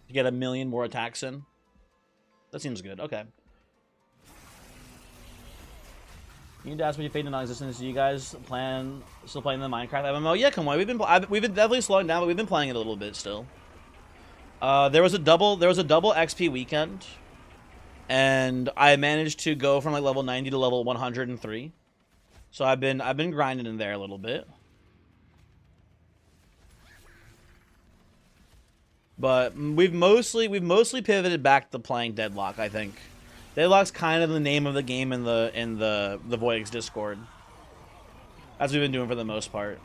To get a million more attacks in. That seems good. Okay. You need to ask me your fate in non-existence. Do you guys still playing the Minecraft MMO? Yeah, come on. We've been definitely slowing down, but we've been playing it a little bit still. There was a double XP weekend. and I managed to go from like level 90 to level 103. So I've been grinding in there a little bit. But we've mostly pivoted back to playing Deadlock, I think. Deadlock's kind of the name of the game in the Voyix Discord. As we've been doing for the most part.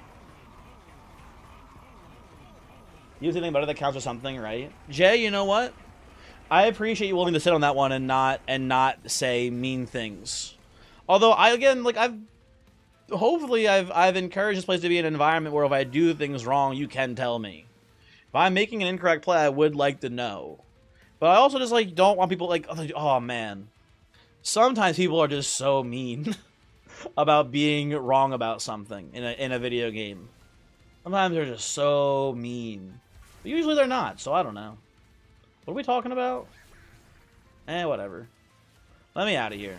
Use anything better that counts for something, right? Jay, you know what? I appreciate you willing to sit on that one and not say mean things. Although hopefully I've encouraged this place to be an environment where if I do things wrong, you can tell me. If I'm making an incorrect play, I would like to know. But I also just like don't want people like, oh man. Sometimes people are just so mean about being wrong about something in a video game. Sometimes they're just so mean. But usually they're not, so I don't know. What are we talking about? Whatever. Let me out of here.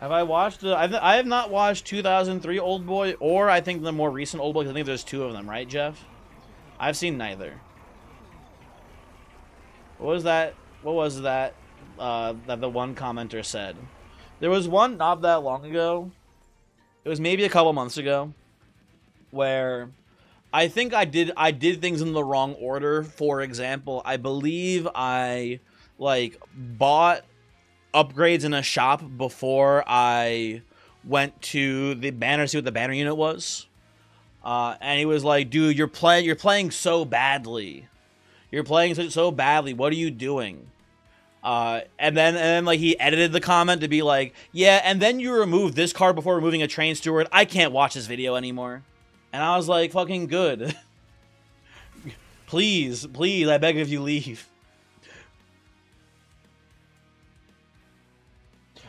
Have I watched I have not watched 2003 Old Boy, or I think the more recent Old Boy, because I think there's two of them, right, Jeff? I've seen neither. What was that? What was that? That the one commenter said. There was one not that long ago. It was maybe a couple months ago, where I think I did things in the wrong order. For example, I believe I like bought upgrades in a shop before I went to the banner to see what the banner unit was. And he was like, dude, you're playing so badly. You're playing so badly. What are you doing? And then like he edited the comment to be like, yeah, and then you remove this card before removing a train steward. I can't watch this video anymore. And I was like, fucking good. Please, I beg of you, leave.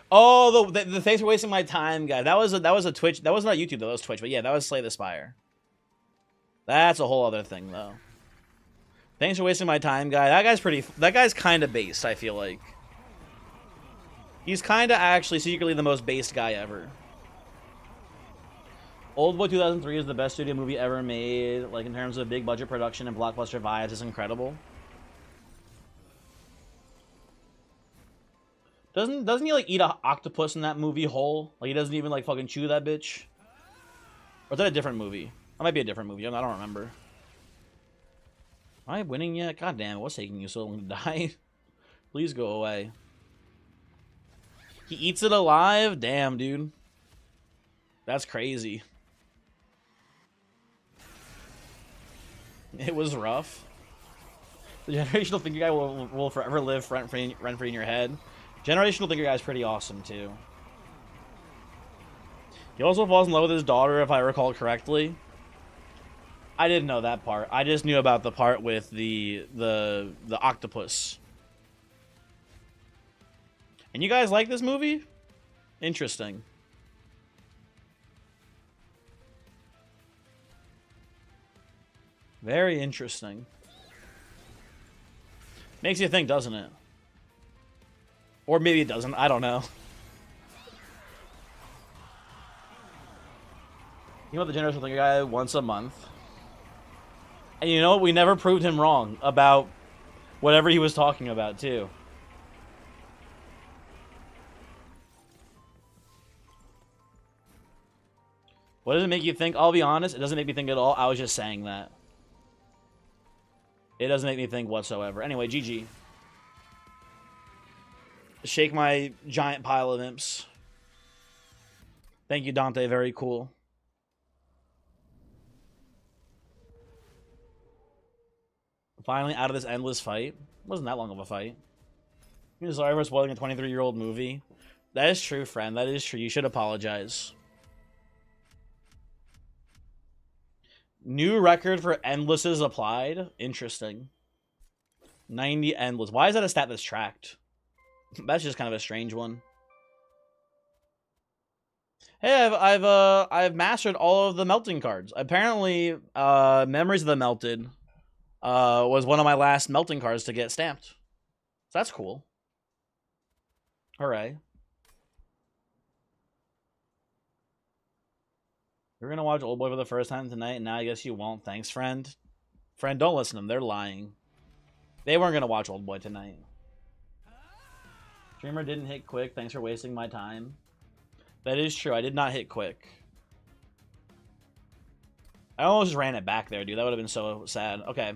Oh, the thanks for wasting my time, guys. That was a Twitch. That was not YouTube, though. That was Twitch. But yeah, that was Slay the Spire. That's a whole other thing, though. Thanks for wasting my time, guy. That guy's kind of based, I feel like. He's kind of actually secretly the most based guy ever. Old Boy 2003 is the best studio movie ever made. Like, in terms of big budget production and blockbuster vibes, it's incredible. Doesn't he, like, eat an octopus in that movie whole? Like, he doesn't even, like, fucking chew that bitch? Or is that a different movie? That might be a different movie. I don't remember. Am I winning yet? God damn it, what's taking you so long to die? Please go away. He eats it alive? Damn, dude. That's crazy. It was rough. The generational thinker guy will forever live rent-free in your head. Generational thinker guy is pretty awesome, too. He also falls in love with his daughter, if I recall correctly. I didn't know that part. I just knew about the part with the octopus. And you guys like this movie? Interesting. Very interesting. Makes you think, doesn't it? Or maybe it doesn't. I don't know. You know the generational thinker guy once a month. And you know what? We never proved him wrong about whatever he was talking about, too. What does it make you think? I'll be honest, it doesn't make me think at all. I was just saying that. It doesn't make me think whatsoever. Anyway, GG. Shake my giant pile of imps. Thank you, Dante. Very cool. Finally out of this endless fight. Wasn't that long of a fight. I'm sorry for spoiling a 23-year-old movie. That is true, friend. That is true. You should apologize. New record for endlesses applied. Interesting. 90 endless. Why is that a stat that's tracked? That's just kind of a strange one. Hey, I've mastered all of the melting cards. Apparently, Memories of the Melted was one of my last melting cards to get stamped. So that's cool. Hooray. You're gonna watch Old Boy for the first time tonight, and now I guess you won't. Thanks, friend. Friend, don't listen to them. They're lying. They weren't gonna watch Old Boy tonight. Streamer didn't hit quick. Thanks for wasting my time. That is true. I did not hit quick. I almost just ran it back there, dude. That would have been so sad. Okay.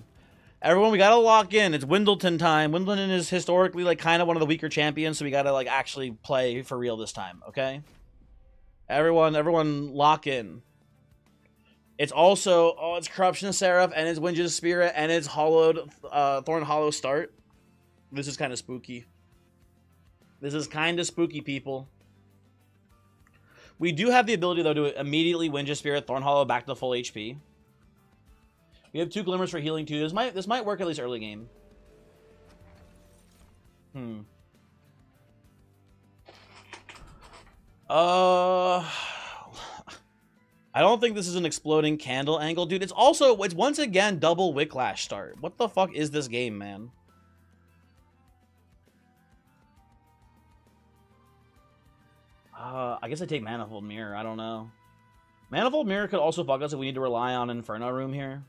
Everyone, we gotta lock in. It's Wimbledon time. Wimbledon is historically, like, kind of one of the weaker champions, so we gotta, like, actually play for real this time, okay? Everyone lock in. It's also, oh, it's Corruption Seraph, and it's Winge's Spirit, and it's Hollowed, Thorn Hollow start. This is kind of spooky. This is kind of spooky, people. We do have the ability, though, to immediately Winge's Spirit, Thorn Hollow back to full HP. We have 2 Glimmers for healing, too. This might work at least early game. I don't think this is an exploding candle angle, dude. It's once again double Wicklash start. What the fuck is this game, man? I guess I take Manifold Mirror. I don't know. Manifold Mirror could also fuck us if we need to rely on Inferno Room here.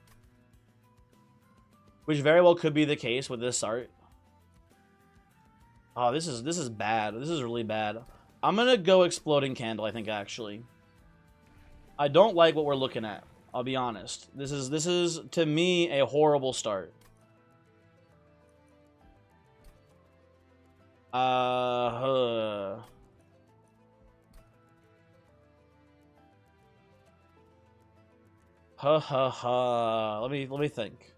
Which very well could be the case with this start. Oh, this is bad. This is really bad. I'm gonna go Exploding Candle, I think, actually. I don't like what we're looking at. I'll be honest. This is to me a horrible start. Ha ha ha. Let me think.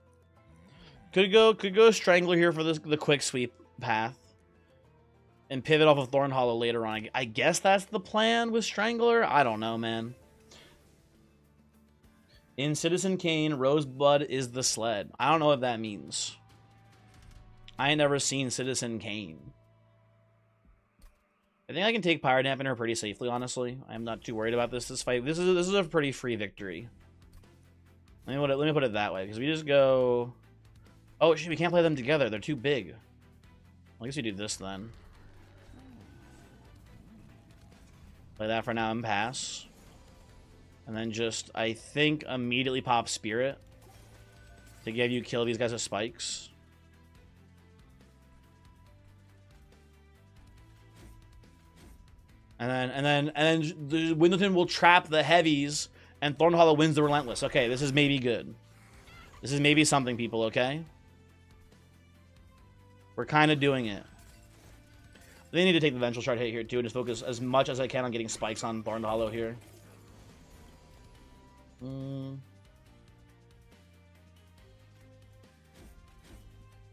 Could go Strangler here for the quick sweep path. And pivot off of Thorn Hollow later on. I guess that's the plan with Strangler. I don't know, man. In Citizen Kane, Rosebud is the sled. I don't know what that means. I ain't never seen Citizen Kane. I think I can take Pyro Dampener pretty safely, honestly. I'm not too worried about this fight. This is a pretty free victory. Let me put it that way, because we just go... Oh, shit, we can't play them together. They're too big. Well, I guess we do this, then. Play that for now and pass. And then just, I think, immediately pop Spirit to give you kill these guys with spikes. And then the Wimbledon will trap the heavies, and Thorn Hollow wins the Relentless. Okay, this is maybe good. This is maybe something, people, okay? We're kind of doing it. They need to take the Vengeful Shard hit here, too, and just focus as much as I can on getting spikes on Thorn Hollow here.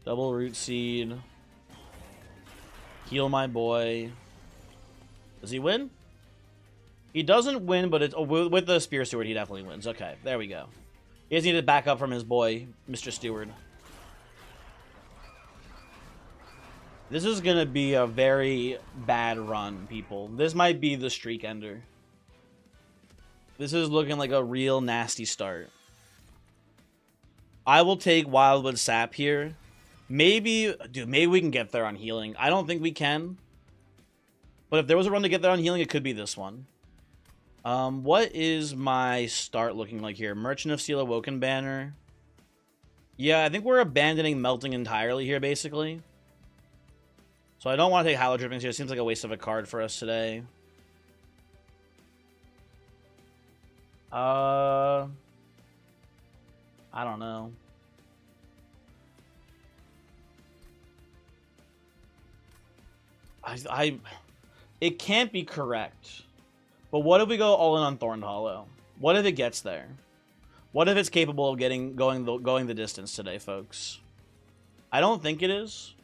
Double Root Seed. Heal my boy. Does he win? He doesn't win, but it's with the Spear Steward, he definitely wins. Okay, there we go. He just needed to back up from his boy, Mr. Steward. This is going to be a very bad run, people. This might be the streak ender. This is looking like a real nasty start. I will take Wildwood Sap here. Maybe, dude, maybe we can get there on healing. I don't think we can. But if there was a run to get there on healing, it could be this one. What is my start looking like here? Merchant of Steel Awoken banner. Yeah, I think we're abandoning Melting entirely here, basically. So I don't want to take Hallow Drippings here. It seems like a waste of a card for us today. I don't know. It can't be correct. But what if we go all in on Thorn Hollow? What if it gets there? What if it's capable of going the distance today, folks? I don't think it is.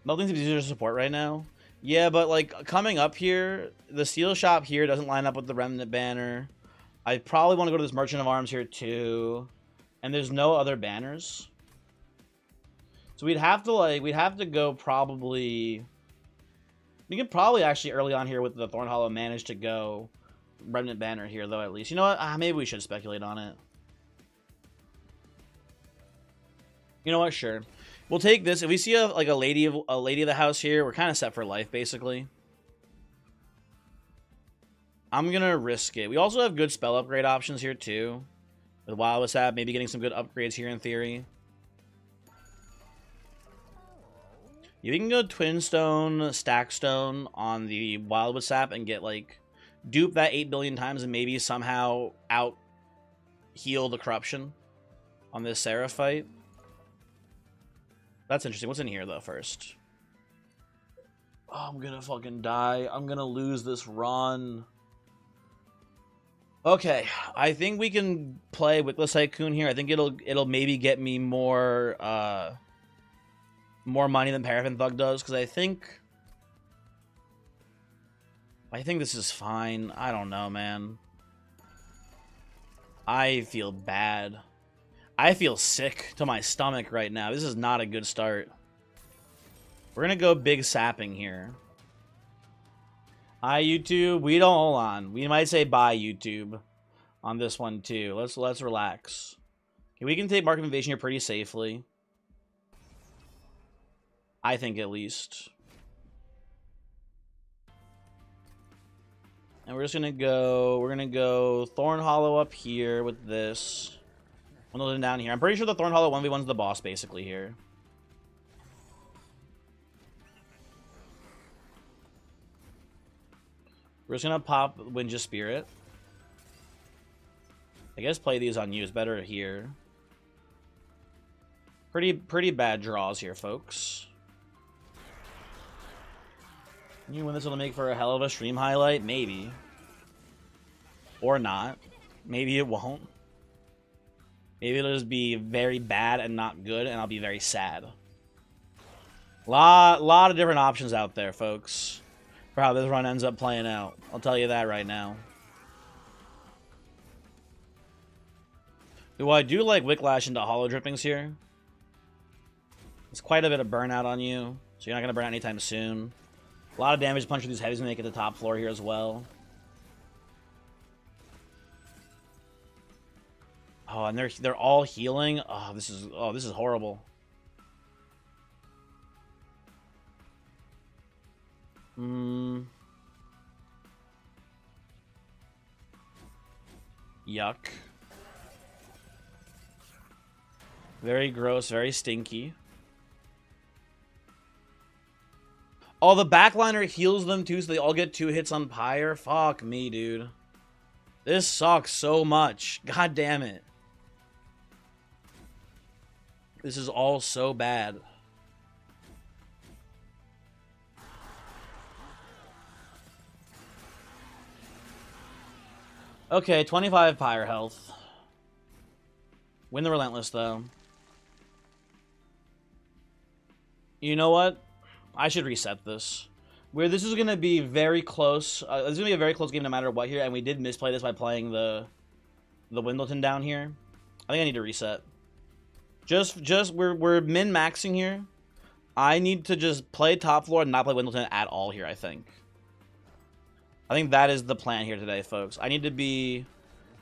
Melting seems easier to support right now. Yeah, but like coming up here, the Steel Shop here doesn't line up with the Remnant banner. I probably want to go to this Merchant of Arms here too. And there's no other banners. So we'd have to go probably... We could probably actually early on here with the Thorn Hollow manage to go Remnant banner here though, at least. You know what? Maybe we should speculate on it. You know what? Sure. We'll take this. If we see a lady of the house here, we're kind of set for life, basically. I'm gonna risk it. We also have good spell upgrade options here too. With Wild Sap, maybe getting some good upgrades here in theory. You can go Twin Stone, Stack Stone on the Wildwood Sap and get, like, dupe that 8 billion times and maybe somehow out heal the corruption on this Seraph fight. That's interesting. What's in here, though, first? Oh, I'm gonna fucking die. I'm gonna lose this run. Okay, I think we can play Wickless Tycoon here. I think it'll maybe get me more money than Paraffin Thug does, because I think this is fine. I don't know, man. I feel bad. I feel sick to my stomach right now. This is not a good start. We're gonna go big sapping here. Hi, YouTube. We don't, hold on. We might say bye, YouTube, on this one too. Let's relax. Okay, we can take Mark of Invasion here pretty safely. I think, at least. And we're just gonna go Thorn Hollow up here with this. Windleton down here. I'm pretty sure the Thorn Hollow 1v1's the boss basically here. We're just gonna pop Winja Spirit. I guess play these on you is better here. Pretty bad draws here, folks. You win this will make for a hell of a stream highlight? Maybe. Or not. Maybe it won't. Maybe it'll just be very bad and not good, and I'll be very sad. Lot of different options out there, folks, for how this run ends up playing out. I'll tell you that right now. Ooh, I do like Wicklash into Hollow Drippings here. It's quite a bit of burnout on you, so you're not going to burn out anytime soon. A lot of damage punching these heavies when they get to the top floor here as well. Oh, and they're all healing. Oh, this is horrible. Yuck. Very gross, very stinky. Oh, the backliner heals them too, so they all get 2 hits on Pyre? Fuck me, dude. This sucks so much. God damn it. This is all so bad. Okay, 25 Pyre health. Win the Relentless, though. You know what? I should reset this. This is going to be very close. This is going to be a very close game no matter what here, and we did misplay this by playing the Windleton down here. I think I need to reset. We're min-maxing here. I need to just play top floor and not play Windleton at all here, I think. I think that is the plan here today, folks. I need to be,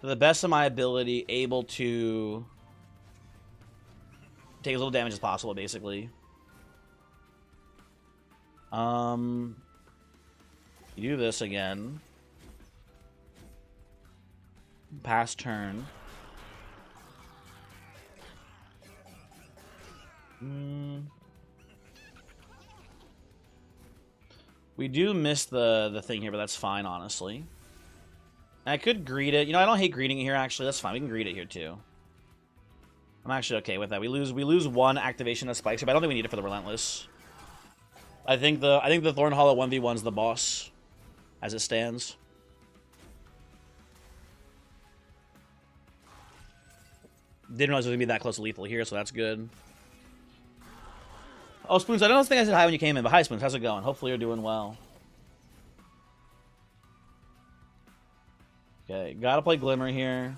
to the best of my ability, able to take as little damage as possible, basically. You do this again. Pass turn. We do miss the thing here, but that's fine, honestly. And I could greet it. You know, I don't hate greeting it here, actually. That's fine. We can greet it here, too. I'm actually okay with that. We lose 1 activation of spikes, but I don't think we need it for the Relentless. I think the Thorn Hollow 1v1's the boss, as it stands. Didn't realize it was gonna be that close to lethal here, so that's good. Oh, Spoons, I don't think I said hi when you came in, but hi, Spoons, how's it going? Hopefully you're doing well. Okay, gotta play Glimmer here.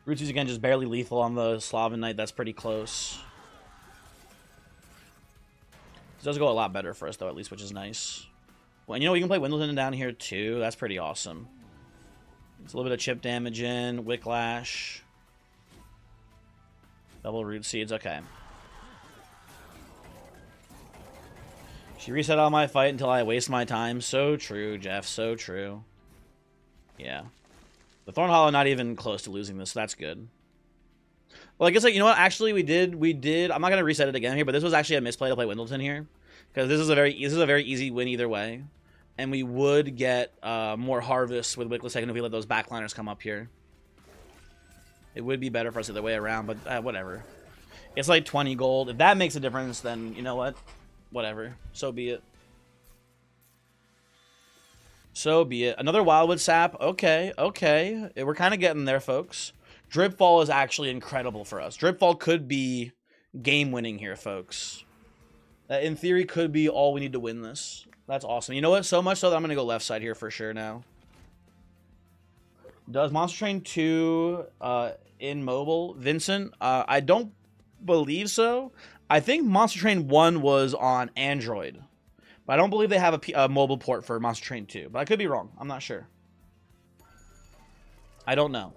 Rootsy's again just barely lethal on the Slaven Knight, that's pretty close. This does go a lot better for us, though, at least, which is nice. Well, and you know, we can play Windleton down here, too. That's pretty awesome. It's a little bit of chip damage in. Wicklash. Double Root Seeds. Okay. She reset all my fight until I waste my time. So true, Jeff. So true. Yeah. The Thorn Hollow not even close to losing this. So that's good. Well, I guess, like, you know what? Actually, we did. I'm not gonna reset it again here, but this was actually a misplay to play Windleton here, because this is a very easy win either way, and we would get more harvests with Wickless Second if we let those backliners come up here. It would be better for us the other way around, but whatever. It's like 20 gold. If that makes a difference, then you know what? Whatever. So be it. So be it. Another Wildwood Sap. Okay, okay. We're kind of getting there, folks. Dripfall is actually incredible for us. Dripfall could be game-winning here, folks. That, in theory, could be all we need to win this. That's awesome. You know what? So much so that I'm going to go left side here for sure now. Does Monster Train 2 in mobile? Vincent? I don't believe so. I think Monster Train 1 was on Android. But I don't believe they have a mobile port for Monster Train 2. But I could be wrong. I'm not sure. I don't know.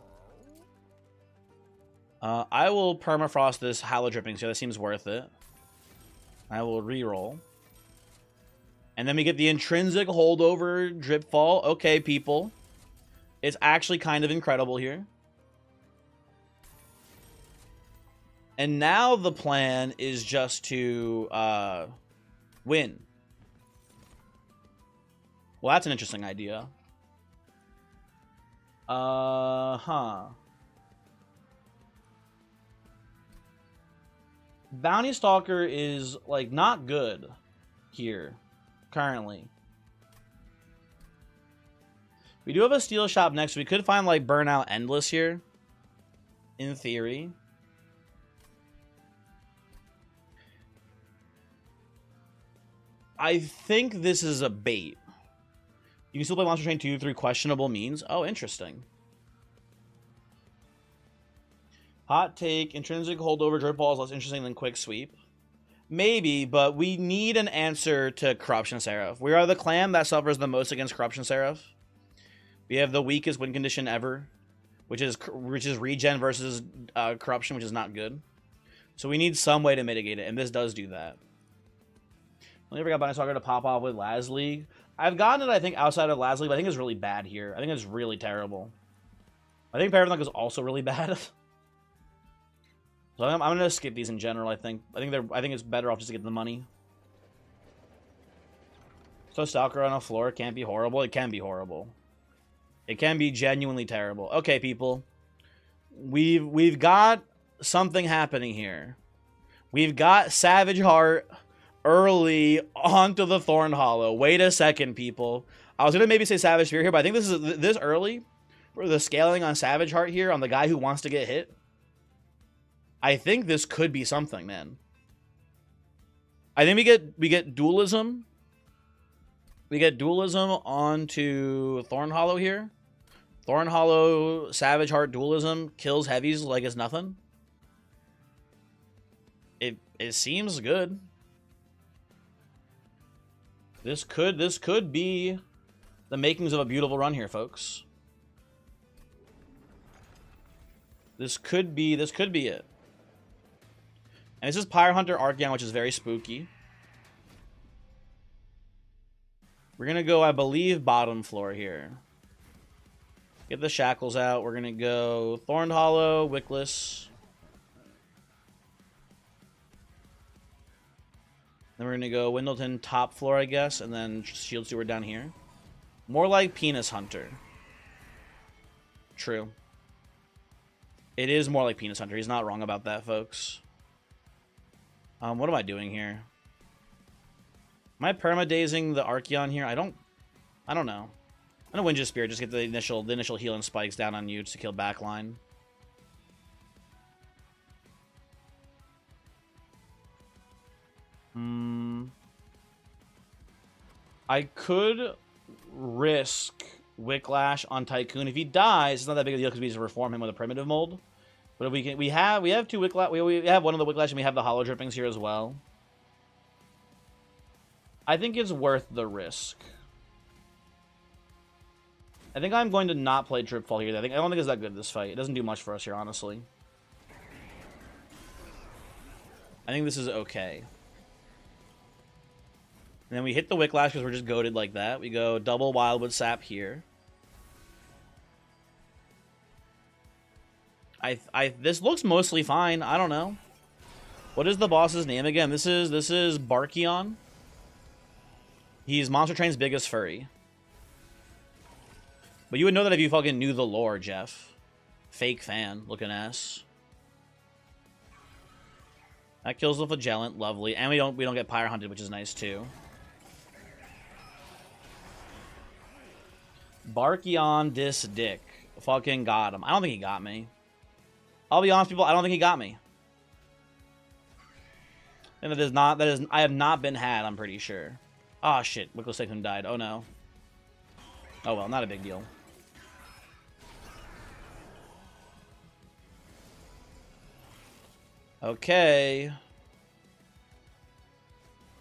I will permafrost this Hallow Drippings here. That seems worth it. I will reroll. And then we get the intrinsic holdover Dripfall. Okay, people. It's actually kind of incredible here. And now the plan is just to win. Well, that's an interesting idea. Bounty Stalker is, like, not good here, currently. We do have a Steel Shop next. We could find, like, Burnout Endless here, in theory. I think this is a bait. You can still play Monster Train 2 through questionable means. Oh, interesting. Hot take, intrinsic holdover Dripball is less interesting than quick sweep. Maybe, but we need an answer to Corruption Seraph. We are the clan that suffers the most against Corruption Seraph. We have the weakest win condition ever, which is regen versus corruption, which is not good. So we need some way to mitigate it, and this does do that. I never got Bounty Stalker to pop off with Laz League. I've gotten it, I think, outside of Laz League, but I think it's really bad here. I think it's really terrible. I think Parathon is also really bad. So I'm gonna skip these in general. I think it's better off just to get the money. So Stalker on a floor can't be horrible. It can be horrible. It can be genuinely terrible. Okay, people, we've got something happening here. We've got Savage Heart early onto the Thorn Hollow. Wait a second, people. I was gonna maybe say Savage Spear here, but I think this early for the scaling on Savage Heart here on the guy who wants to get hit. I think this could be something, man. I think we get dualism. We get dualism onto Thorn Hollow here. Thorn Hollow, Savage Heart dualism kills heavies like it's nothing. It seems good. This could be the makings of a beautiful run here, folks. This could be it. And this is Pyre Hunter Archeon, which is very spooky. We're going to go, I believe, bottom floor here. Get the shackles out. We're going to go Thorn Hollow, Wickless. Then we're going to go Windleton top floor, I guess, and then Shield Steward down here. More like Penis Hunter. True. It is more like Penis Hunter. He's not wrong about that, folks. What am I doing here? Am I permadazing the Archeon here? I don't know. I'm gonna Winja Spear, just get the initial heal and spikes down on you to kill backline. I could risk Wicklash on Tycoon. If he dies, it's not that big a deal because we just reform him with a primitive mold. But if we have two Wicklash, we have one of the Wicklash and we have the Hollow Drippings here as well. I think it's worth the risk. I think I'm going to not play Dripfall here. I don't think it's that good this fight. It doesn't do much for us here, honestly. I think this is okay. And then we hit the Wicklash because we're just goated like that. We go double Wildwood Sap here. This looks mostly fine. I don't know. What is the boss's name again? This is Barkion. He's Monster Train's biggest furry. But you would know that if you fucking knew the lore, Jeff. Fake fan looking ass. That kills the Flagellant, lovely. And we don't get Pyre Hunted, which is nice too. Barkion dis dick. Fucking got him. I don't think he got me. I'll be honest, people, I don't think he got me. And I have not been had, I'm pretty sure. Ah, oh, shit. Wicklow Sexton died. Oh, no. Oh, well, not a big deal. Okay.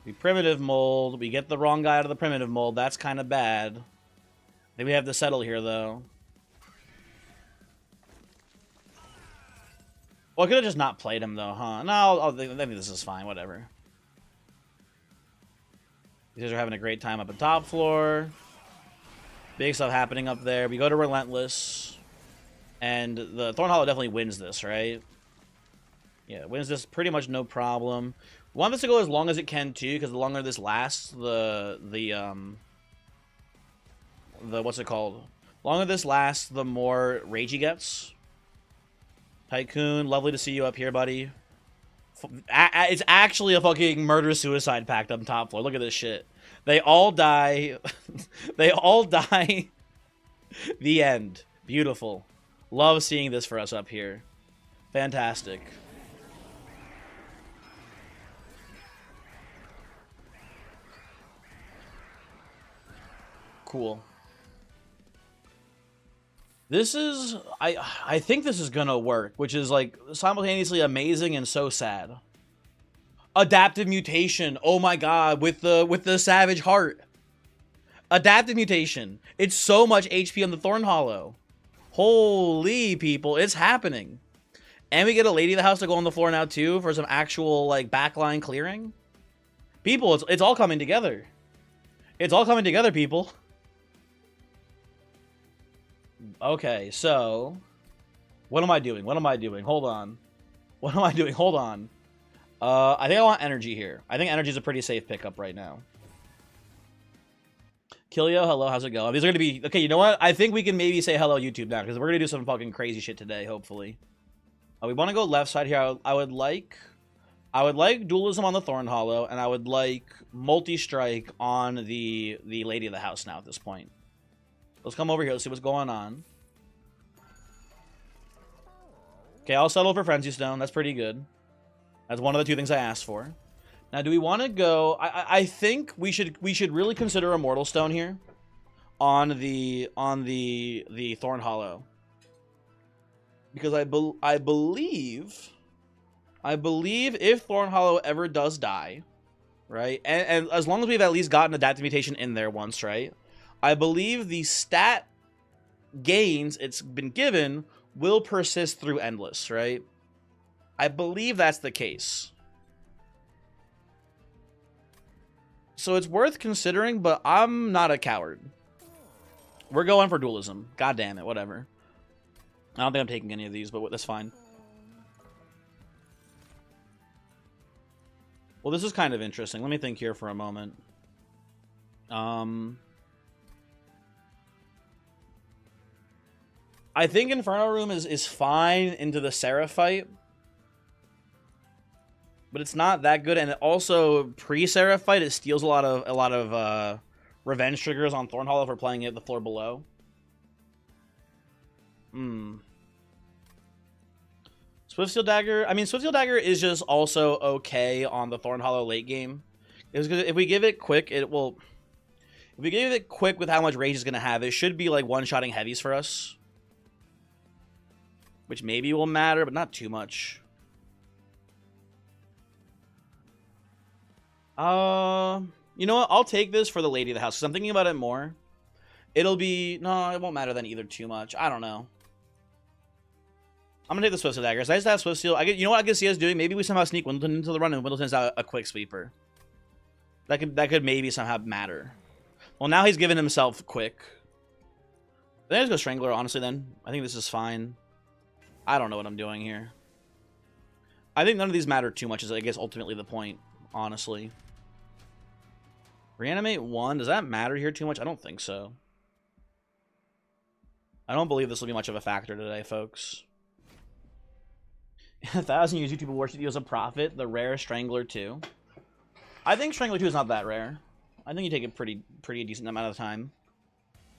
We primitive mold. We get the wrong guy out of the primitive mold. That's kind of bad. I think we have to settle here, though. Well, I could have just not played him, though, huh? No, I think this is fine. Whatever. These guys are having a great time up at top floor. Big stuff happening up there. We go to Relentless. And the Thorn Hollow definitely wins this, right? Yeah, wins this pretty much no problem. We want this to go as long as it can, too, because the longer this lasts, the what's it called? The longer this lasts, the more rage he gets. Tycoon, lovely to see you up here, buddy. It's actually a fucking murder-suicide pact up top floor. Look at this shit. They all die. They all die. The end. Beautiful. Love seeing this for us up here. Fantastic. Cool. This is, I think this is gonna work, which is like simultaneously amazing and so sad. Adaptive mutation. Oh my god, with the Savage Heart. Adaptive mutation. It's so much HP on the Thorn Hollow. Holy people, it's happening. And we get a Lady of the House to go on the floor now too for some actual like backline clearing. People, it's all coming together. It's all coming together, people. Okay, so what am I doing? What am I doing? Hold on. What am I doing? Hold on. I think I want energy here. I think energy is a pretty safe pickup right now. Killio, hello, how's it going? These are going to be... Okay, you know what? I think we can maybe say hello YouTube now, because we're going to do some fucking crazy shit today, hopefully. We want to go left side here. I would like dualism on the Thorn Hollow, and I would like multi-strike on the Lady of the House now at this point. Let's come over here. Let's see what's going on. Okay, I'll settle for Frenzy Stone. That's pretty good. That's one of the two things I asked for. Now, do we want to go... I think we should really consider Immortal Stone here on the Thorn Hollow. Because I believe if Thorn Hollow ever does die, right? And as long as we've at least gotten Adaptive Mutation in there once, right? I believe the stat gains it's been given will persist through Endless, right? I believe that's the case. So it's worth considering, but I'm not a coward. We're going for dualism. God damn it, whatever. I don't think I'm taking any of these, but that's fine. Well, this is kind of interesting. Let me think here for a moment. I think Inferno Room is fine into the Seraph fight. But it's not that good, and it also pre-Seraph fight, it steals a lot of revenge triggers on Thorn Hollow for playing it the floor below. Swiftsteel Dagger. I mean, Swiftsteel Dagger is just also okay on the Thorn Hollow late game. If we give it quick, it will. If we give it quick with how much rage it's gonna have, it should be like one-shotting heavies for us, which maybe will matter, but not too much. You know what? I'll take this for the Lady of the House, because I'm thinking about it more. It'll be... No, it won't matter then either too much. I don't know. I'm gonna take the Swiftsteel Dagger. It's nice to have Swiftsteel. You know what I can see us doing? Maybe we somehow sneak Windleton into the run, and Windleton's out a quick sweeper. That could maybe somehow matter. Well, now he's given himself quick. Then I just go Strangler, honestly, then. I think this is fine. I don't know what I'm doing here. I think none of these matter too much, is I guess ultimately the point, honestly. Reanimate 1, does that matter here too much? I don't think so. I don't believe this will be much of a factor today, folks. 1,000 YouTube people watch videos of Profit, the rare Strangler 2. I think Strangler 2 is not that rare. I think you take it pretty decent amount of time.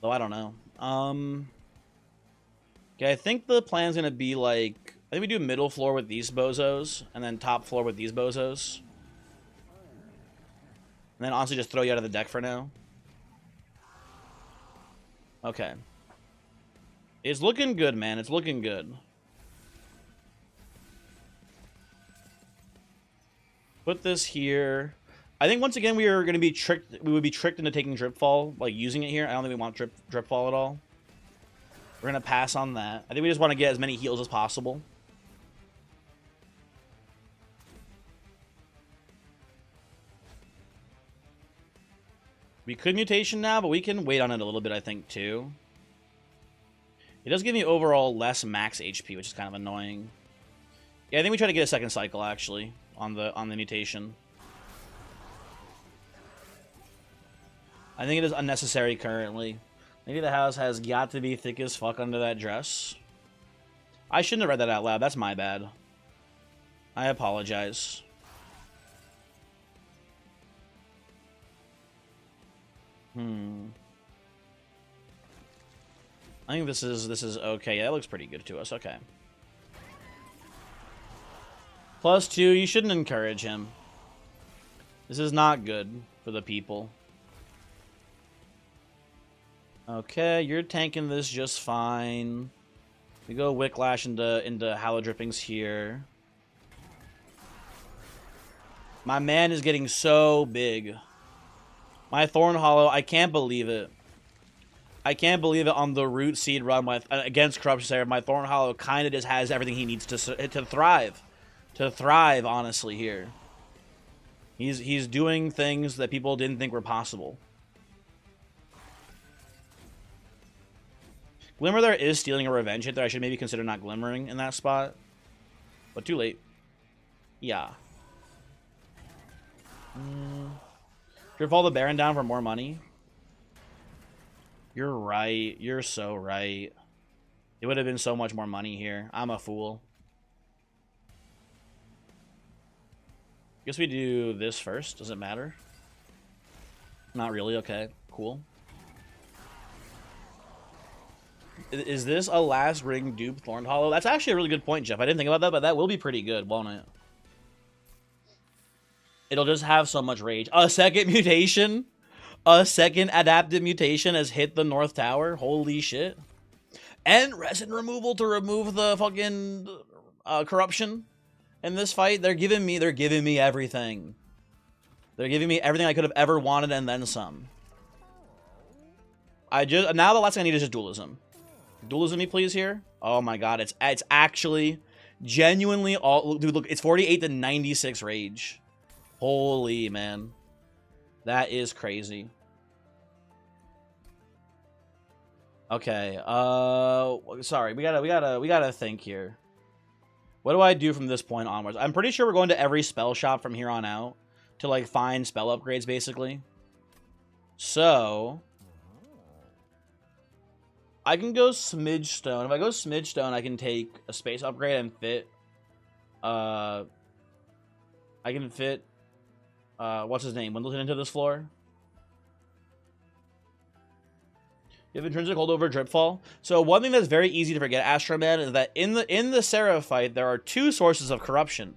Though I don't know. Okay, I think the plan's gonna be like, I think we do middle floor with these bozos, and then top floor with these bozos. And then honestly just throw you out of the deck for now. Okay. It's looking good, man. It's looking good. Put this here. I think once again we are going to be tricked. We would be tricked into taking Dripfall, like using it here. I don't think we want Dripfall at all. We're going to pass on that. I think we just want to get as many heals as possible. We could mutation now, but we can wait on it a little bit, I think, too. It does give me overall less max HP, which is kind of annoying. Yeah, I think we try to get a second cycle, actually, on the mutation. I think it is unnecessary currently. Maybe the house has got to be thick as fuck under that dress. I shouldn't have read that out loud. That's my bad. I apologize. I think this is okay. Yeah, that looks pretty good to us. Okay. +2, you shouldn't encourage him. This is not good for the people. Okay, you're tanking this just fine. We go Wicklash into Hallow Drippings here. My man is getting so big. My Thorn Hollow, I can't believe it. I can't believe it on the Root Seed run against Corruption Seraph. My Thorn Hollow kind of just has everything he needs to thrive. To thrive, honestly, here. He's doing things that people didn't think were possible. Glimmer there is stealing a revenge hit there. I should maybe consider not glimmering in that spot. But too late. Yeah. Dripfall the Baron down for more money. You're right. You're so right. It would have been so much more money here. I'm a fool. Guess we do this first. Does it matter? Not really. Okay. Cool. Is this a last ring dupe Thorn Hollow? That's actually a really good point, Jeff. I didn't think about that, but that will be pretty good, won't it? It'll just have so much rage. A second mutation? A second adaptive mutation has hit the North Tower? Holy shit. And resin removal to remove the fucking corruption in this fight. They're giving me everything. They're giving me everything I could have ever wanted and then some. Now the last thing I need is just dualism. Dualism me, please, here. Oh my god, it's actually genuinely all. Dude, look, it's 48 to 96 rage. Holy man, that is crazy. Okay, sorry, we gotta think here. What do I do from this point onwards? I'm pretty sure we're going to every spell shop from here on out to like find spell upgrades, basically. So I can go Smidge Stone. If I go Smidge Stone, I can take a space upgrade and fit. I can fit. What's his name? Windleton into this floor. You have intrinsic hold over Dripfall. So one thing that's very easy to forget, Astroman, is that in the Seraph fight, there are two sources of corruption: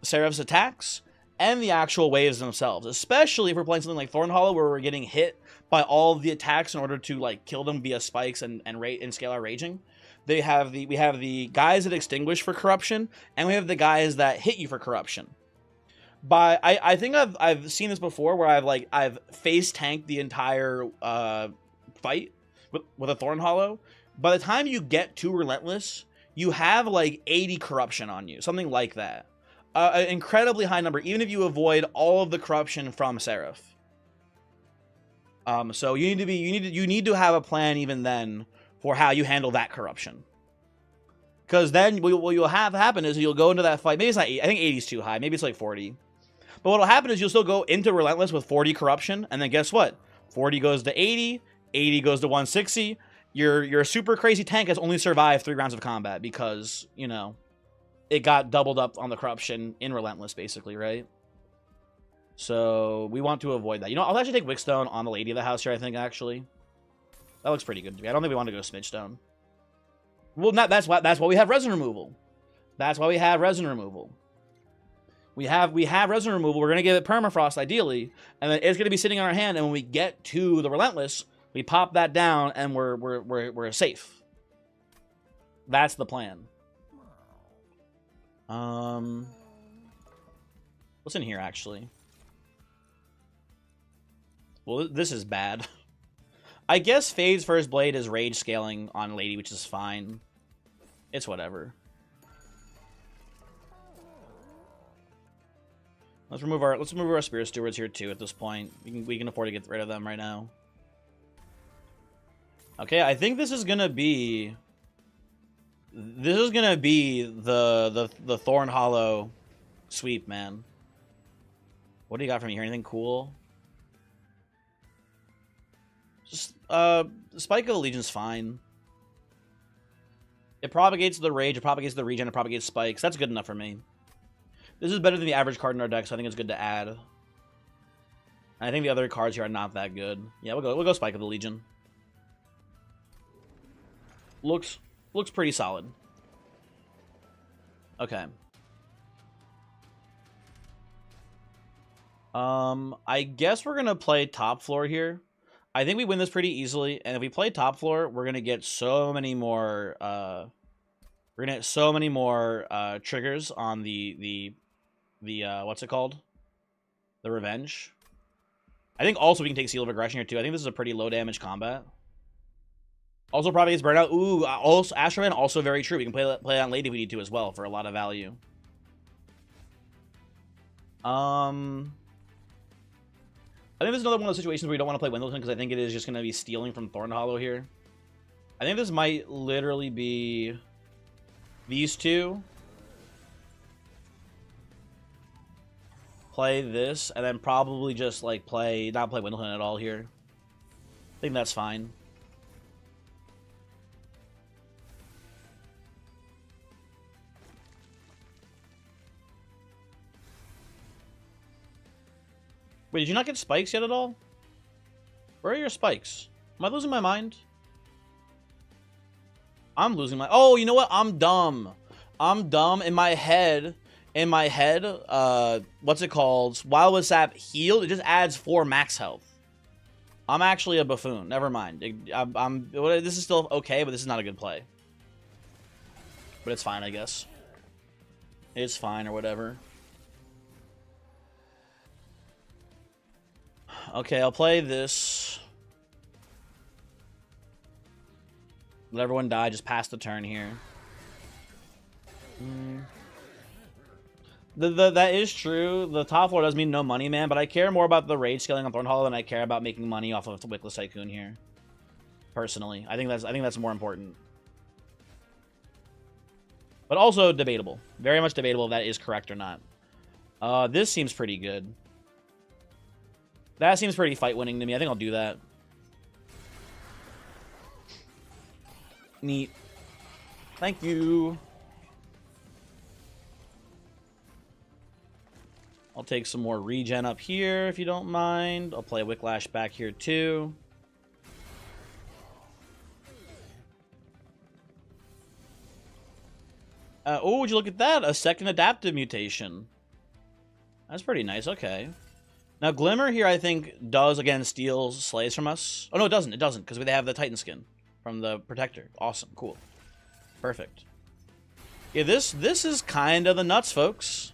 Seraph's attacks and the actual waves themselves. Especially if we're playing something like Thorn Hollow, where we're getting hit by all of the attacks in order to like kill them via spikes and scalar raging. We have the guys that extinguish for corruption, and we have the guys that hit you for corruption. I think I've seen this before where I've face tanked the entire fight with a Thorn Hollow. By the time you get to Relentless, you have like 80 corruption on you, something like that. An incredibly high number, even if you avoid all of the corruption from Seraph. So you need to have a plan even then for how you handle that corruption. Because then what you'll have happen is you'll go into that fight. Maybe it's not 80. I think 80 is too high. Maybe it's like 40. But what'll happen is you'll still go into Relentless with 40 corruption. And then guess what? 40 goes to 80. 80 goes to 160. Your super crazy tank has only survived 3 rounds of combat because, you know, it got doubled up on the corruption in Relentless, basically, right? So we want to avoid that. You know, I'll actually take Wickstone on the Lady of the House here, I think, actually. That looks pretty good to me. I don't think we want to go Smidgestone. Well, that's why we have resin removal. That's why we have resin removal. We have resin removal. We're gonna give it permafrost ideally, and then it's gonna be sitting on our hand. And when we get to the Relentless, we pop that down, and we're safe. That's the plan. What's in here actually? Well, this is bad. I guess Fade's first blade is rage scaling on Lady, which is fine. It's whatever. Let's remove our Spirit Stewards here too at this point. We can afford to get rid of them right now. Okay, I think this is gonna be the Thorn Hollow sweep, man. What do you got from here? Anything cool? Just Spike of the Legion's fine. It propagates the rage, it propagates the regen, it propagates spikes. That's good enough for me. This is better than the average card in our deck, so I think it's good to add. And I think the other cards here are not that good. Yeah, we'll go Spike of the Legion. Looks pretty solid. Okay. I guess we're gonna play top floor here. I think we win this pretty easily, and if we play top floor, we're gonna get so many more triggers on the what's it called? The Revenge. I think also we can take Seal of Aggression here too. I think this is a pretty low damage combat. Also probably gets burnout. Ooh, also Astroman, also very true. We can play on Lady if we need to as well for a lot of value. I think this is another one of those situations where we don't want to play Windleton because I think it is just going to be stealing from Thorn Hollow here. I think this might literally be these two. Play this, and then probably just like not play Windleton at all here. I think that's fine. Wait, did you not get spikes yet at all? Where are your spikes? Am I losing my mind? I'm losing my... Oh, you know what? I'm dumb. I'm dumb. In my head, what's it called? While with Sap healed, it just adds 4 max health. I'm actually a buffoon. Never mind. This is still okay, but this is not a good play. But it's fine, I guess. It's fine or whatever. Okay, I'll play this. Let everyone die. Just pass the turn here. That is true. The top floor does mean no money, man. But I care more about the rage scaling on Thorn Hollow than I care about making money off of Wickless Tycoon here. Personally, I think that's more important. But also debatable. Very much debatable if that is correct or not. This seems pretty good. That seems pretty fight-winning to me. I think I'll do that. Neat. Thank you. I'll take some more regen up here, if you don't mind. I'll play Wicklash back here, too. Oh, would you look at that? A second adaptive mutation. That's pretty nice. Okay. Now, Glimmer here, I think, does, again, steal slays from us. Oh, no, it doesn't. It doesn't, because they have the Titan skin from the Protector. Awesome. Cool. Perfect. Yeah, this is kind of the nuts, folks.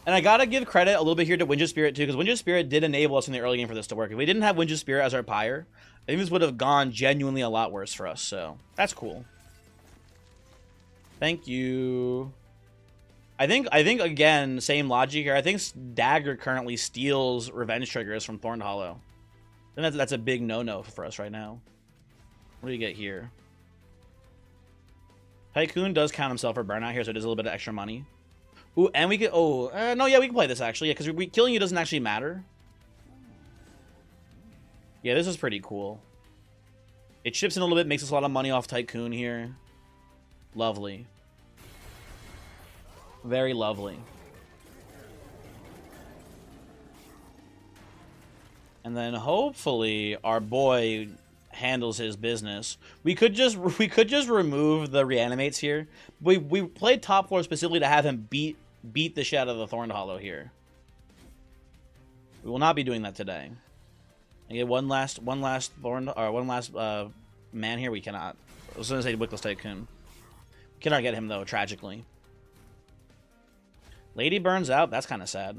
And I gotta give credit a little bit here to Winded Spirit, too, because Winded Spirit did enable us in the early game for this to work. If we didn't have Winded Spirit as our Pyre, I think this would have gone genuinely a lot worse for us, so that's cool. Thank you. I think again, same logic here. I think Dagger currently steals revenge triggers from Thorn Hollow. And that's a big no-no for us right now. What do you get here? Tycoon does count himself for burnout here, so it is a little bit of extra money. Ooh, and we could... Oh, no, yeah, we can play this, actually. Yeah, because killing you doesn't actually matter. Yeah, this is pretty cool. It chips in a little bit, makes us a lot of money off Tycoon here. Lovely. Very lovely. And then hopefully our boy handles his business. We could just remove the reanimates here. We played top floor specifically to have him beat the shit out of the Thorned Hollow here. We will not be doing that today. I get one last man here. We cannot. I was gonna say Wickless Tycoon. Cannot get him though, tragically. Lady burns out. That's kind of sad.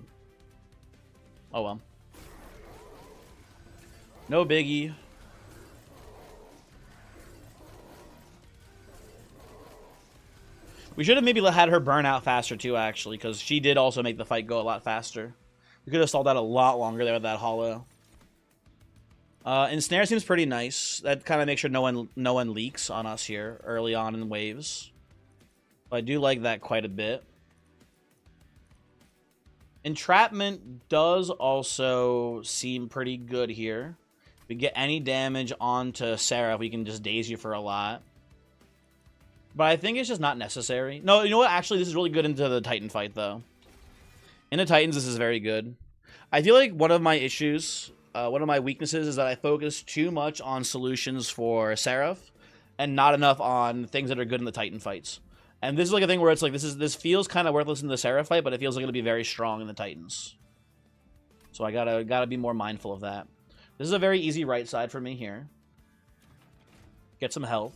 Oh well. No biggie. We should have maybe had her burn out faster too, actually, because she did also make the fight go a lot faster. We could have stalled that a lot longer there with that hollow. Ensnare seems pretty nice. That kind of makes sure no one leaks on us here early on in waves. But I do like that quite a bit. Entrapment does also seem pretty good here. If we get any damage onto Sarah, we can just daze you for a lot. But I think it's just not necessary. No, you know what? Actually, this is really good into the Titan fight, though. In the Titans, this is very good. I feel like one of my issues, one of my weaknesses is that I focus too much on solutions for Seraph and not enough on things that are good in the Titan fights. And this is like a thing where it's like, this feels kind of worthless in the Seraph fight, but it feels like it'll be very strong in the Titans. So I gotta be more mindful of that. This is a very easy right side for me here. Get some health.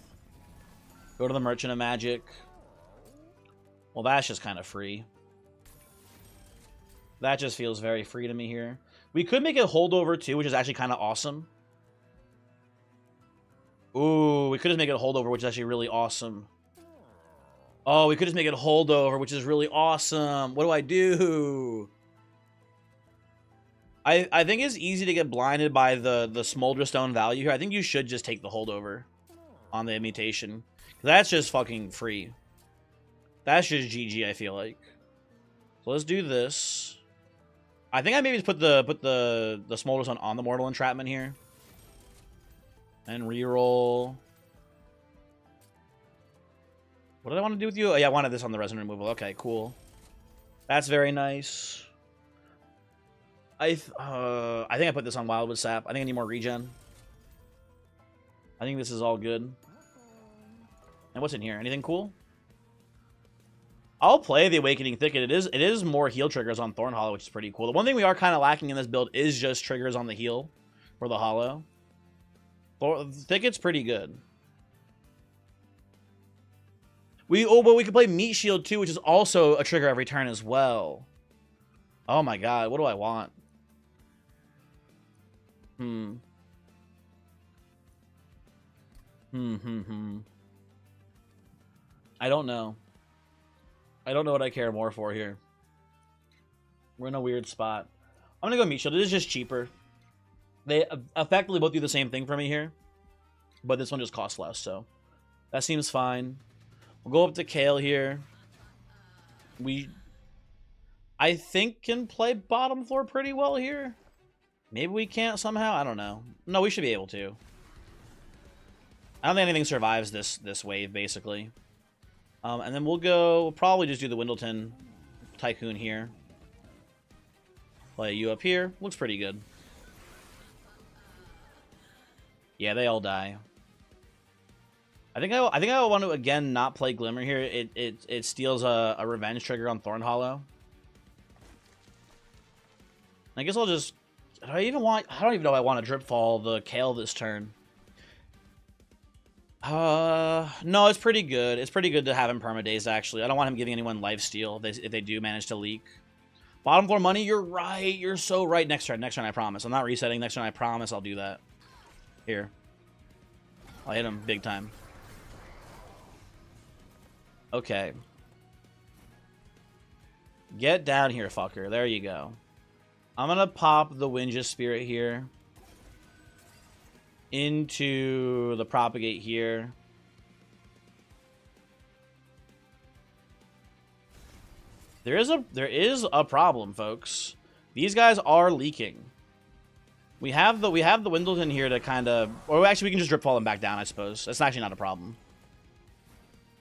Go to the Merchant of Magic. Well, that's just kind of free. That just feels very free to me here. We could make a holdover too, which is actually kind of awesome. Ooh, we could just make it a holdover, which is actually really awesome. Oh, we could just make it a holdover, which is really awesome. What do I do? I think it's easy to get blinded by the Smolder Stone value here. I think you should just take the holdover on the mutation. That's just fucking free. That's just GG, I feel like. So let's do this. I think I maybe just put the Smolder Stone on the Mortal Entrapment here. And reroll. What did I want to do with you? Oh, yeah, I wanted this on the Resonant Removal. Okay, cool. That's very nice. I think I put this on Wildwood Sap. I think I need more regen. I think this is all good. And what's in here? Anything cool? I'll play the Awakening Thicket. It is more heal triggers on Thorn Hollow, which is pretty cool. The one thing we are kind of lacking in this build is just triggers on the heal for the Hollow. Thicket's pretty good. But we could play Meat Shield too, which is also a trigger every turn as well. Oh my god, what do I want? I don't know. I don't know what I care more for here. We're in a weird spot. I'm gonna go Meat Shield. It is just cheaper. They effectively both do the same thing for me here. But this one just costs less, so that seems fine. We'll go up to Kale here. I think can play bottom floor pretty well here. Maybe we can't somehow. I don't know. No, we should be able to. I don't think anything survives this wave, basically. And then we'll probably just do the Windleton Tycoon here. Play you up here. Looks pretty good. Yeah, they all die. I think I want to again not play Glimmer here. It steals a revenge trigger on Thorn Hollow. I guess I'll just. I don't even know if I want to drip fall the Kale this turn. No, it's pretty good. It's pretty good to have him permadazed, actually. I don't want him giving anyone lifesteal if they do manage to leak. Bottom floor money, you're right. You're so right. Next turn, I promise. I'm not resetting. Next turn, I promise I'll do that. Here. I'll hit him big time. Okay. Get down here, fucker. There you go. I'm gonna pop the Winja Spirit here. Into the Propagate here. There is a problem, folks. These guys are leaking. We have the Windleton here to kind of, or actually we can just drip fall them back down, I suppose. That's actually not a problem.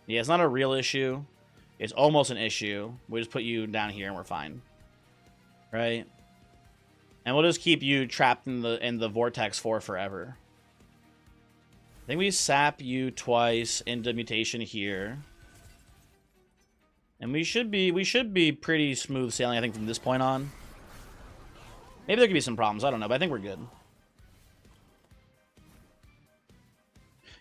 Yeah, it's not a real issue. It's almost an issue. We just put you down here and we're fine. Right? And we'll just keep you trapped in the vortex for forever. I think we sap you twice into mutation here. And we should be pretty smooth sailing, I think, from this point on. Maybe there could be some problems, I don't know, but I think we're good.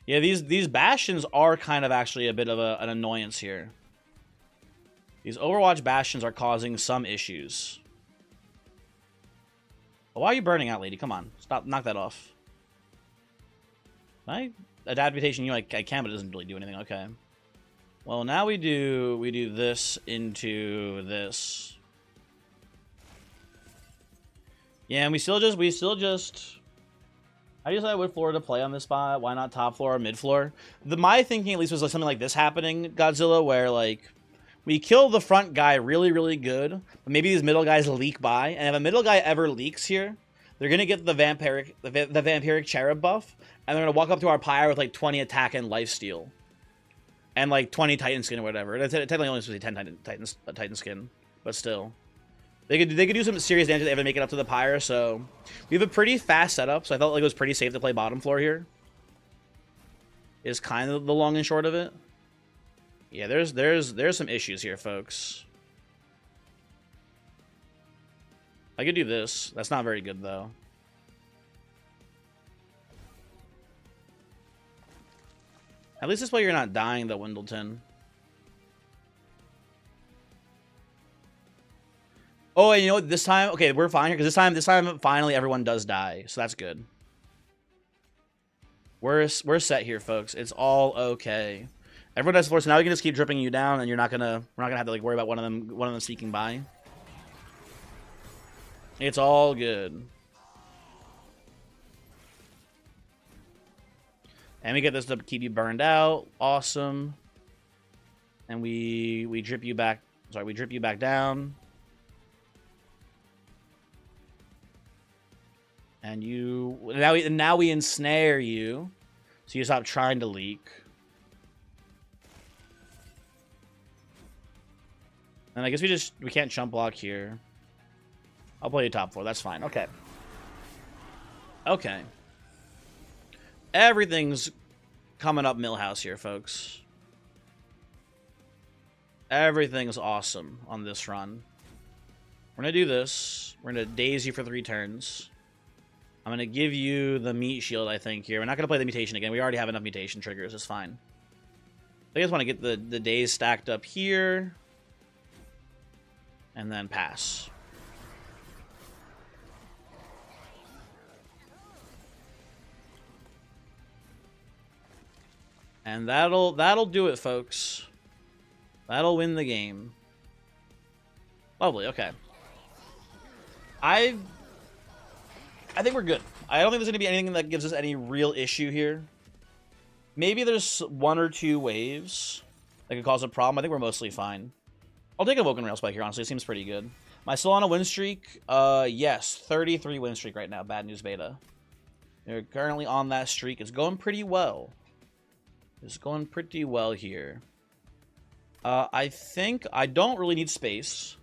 Yeah, these bastions are kind of actually a bit of an annoyance here. These Overwatch bastions are causing some issues. Well, why are you burning out, lady? Come on, stop, knock that off. Can I adapt mutation you? I can, but it doesn't really do anything. Okay. Well, now we do this into this. Yeah, and we still just I decided what floor to play on this spot. Why not top floor or mid floor? My thinking at least was like something like this happening, Godzilla, where like we kill the front guy really, really good, but maybe these middle guys leak by, and if a middle guy ever leaks here, they're gonna get the vampiric cherub buff, and they're gonna walk up to our pyre with like 20 attack and lifesteal. And like 20 Titan skin or whatever. It's technically only supposed to be 10 Titan skin, but still. They could do some serious damage if they ever make it up to the pyre, so we have a pretty fast setup, so I felt like it was pretty safe to play bottom floor here. Is kind of the long and short of it. Yeah, there's some issues here, folks. I could do this. That's not very good though. At least this way you're not dying, though, Windleton. Oh, and you know what? This time, okay, we're fine here because this time, finally, everyone does die, so that's good. We're set here, folks. It's all okay. Everyone dies floor, so now we can just keep dripping you down, and we're not gonna have to like worry about one of them sneaking by. It's all good. And we get this to keep you burned out. Awesome. And we drip you back. Sorry, we drip you back down. And now we ensnare you, so you stop trying to leak. And I guess we can't chump block here. I'll play you top floor. That's fine. Okay. Okay. Everything's coming up Millhouse here, folks. Everything's awesome on this run. We're going to do this. We're going to daze you for 3 turns. I'm going to give you the meat shield, I think, here. We're not going to play the mutation again. We already have enough mutation triggers. It's fine. I just want to get the daze stacked up here. And then pass. And that'll do it, folks. That'll win the game. Lovely, okay. I think we're good. I don't think there's going to be anything that gives us any real issue here. Maybe there's 1 or 2 waves that could cause a problem. I think we're mostly fine. I'll take a Woken Rail Spike here, honestly. It seems pretty good. Am I still on a win streak? Yes. 33 win streak right now. Bad news beta. You're currently on that streak. It's going pretty well. It's going pretty well here. I think I don't really need space.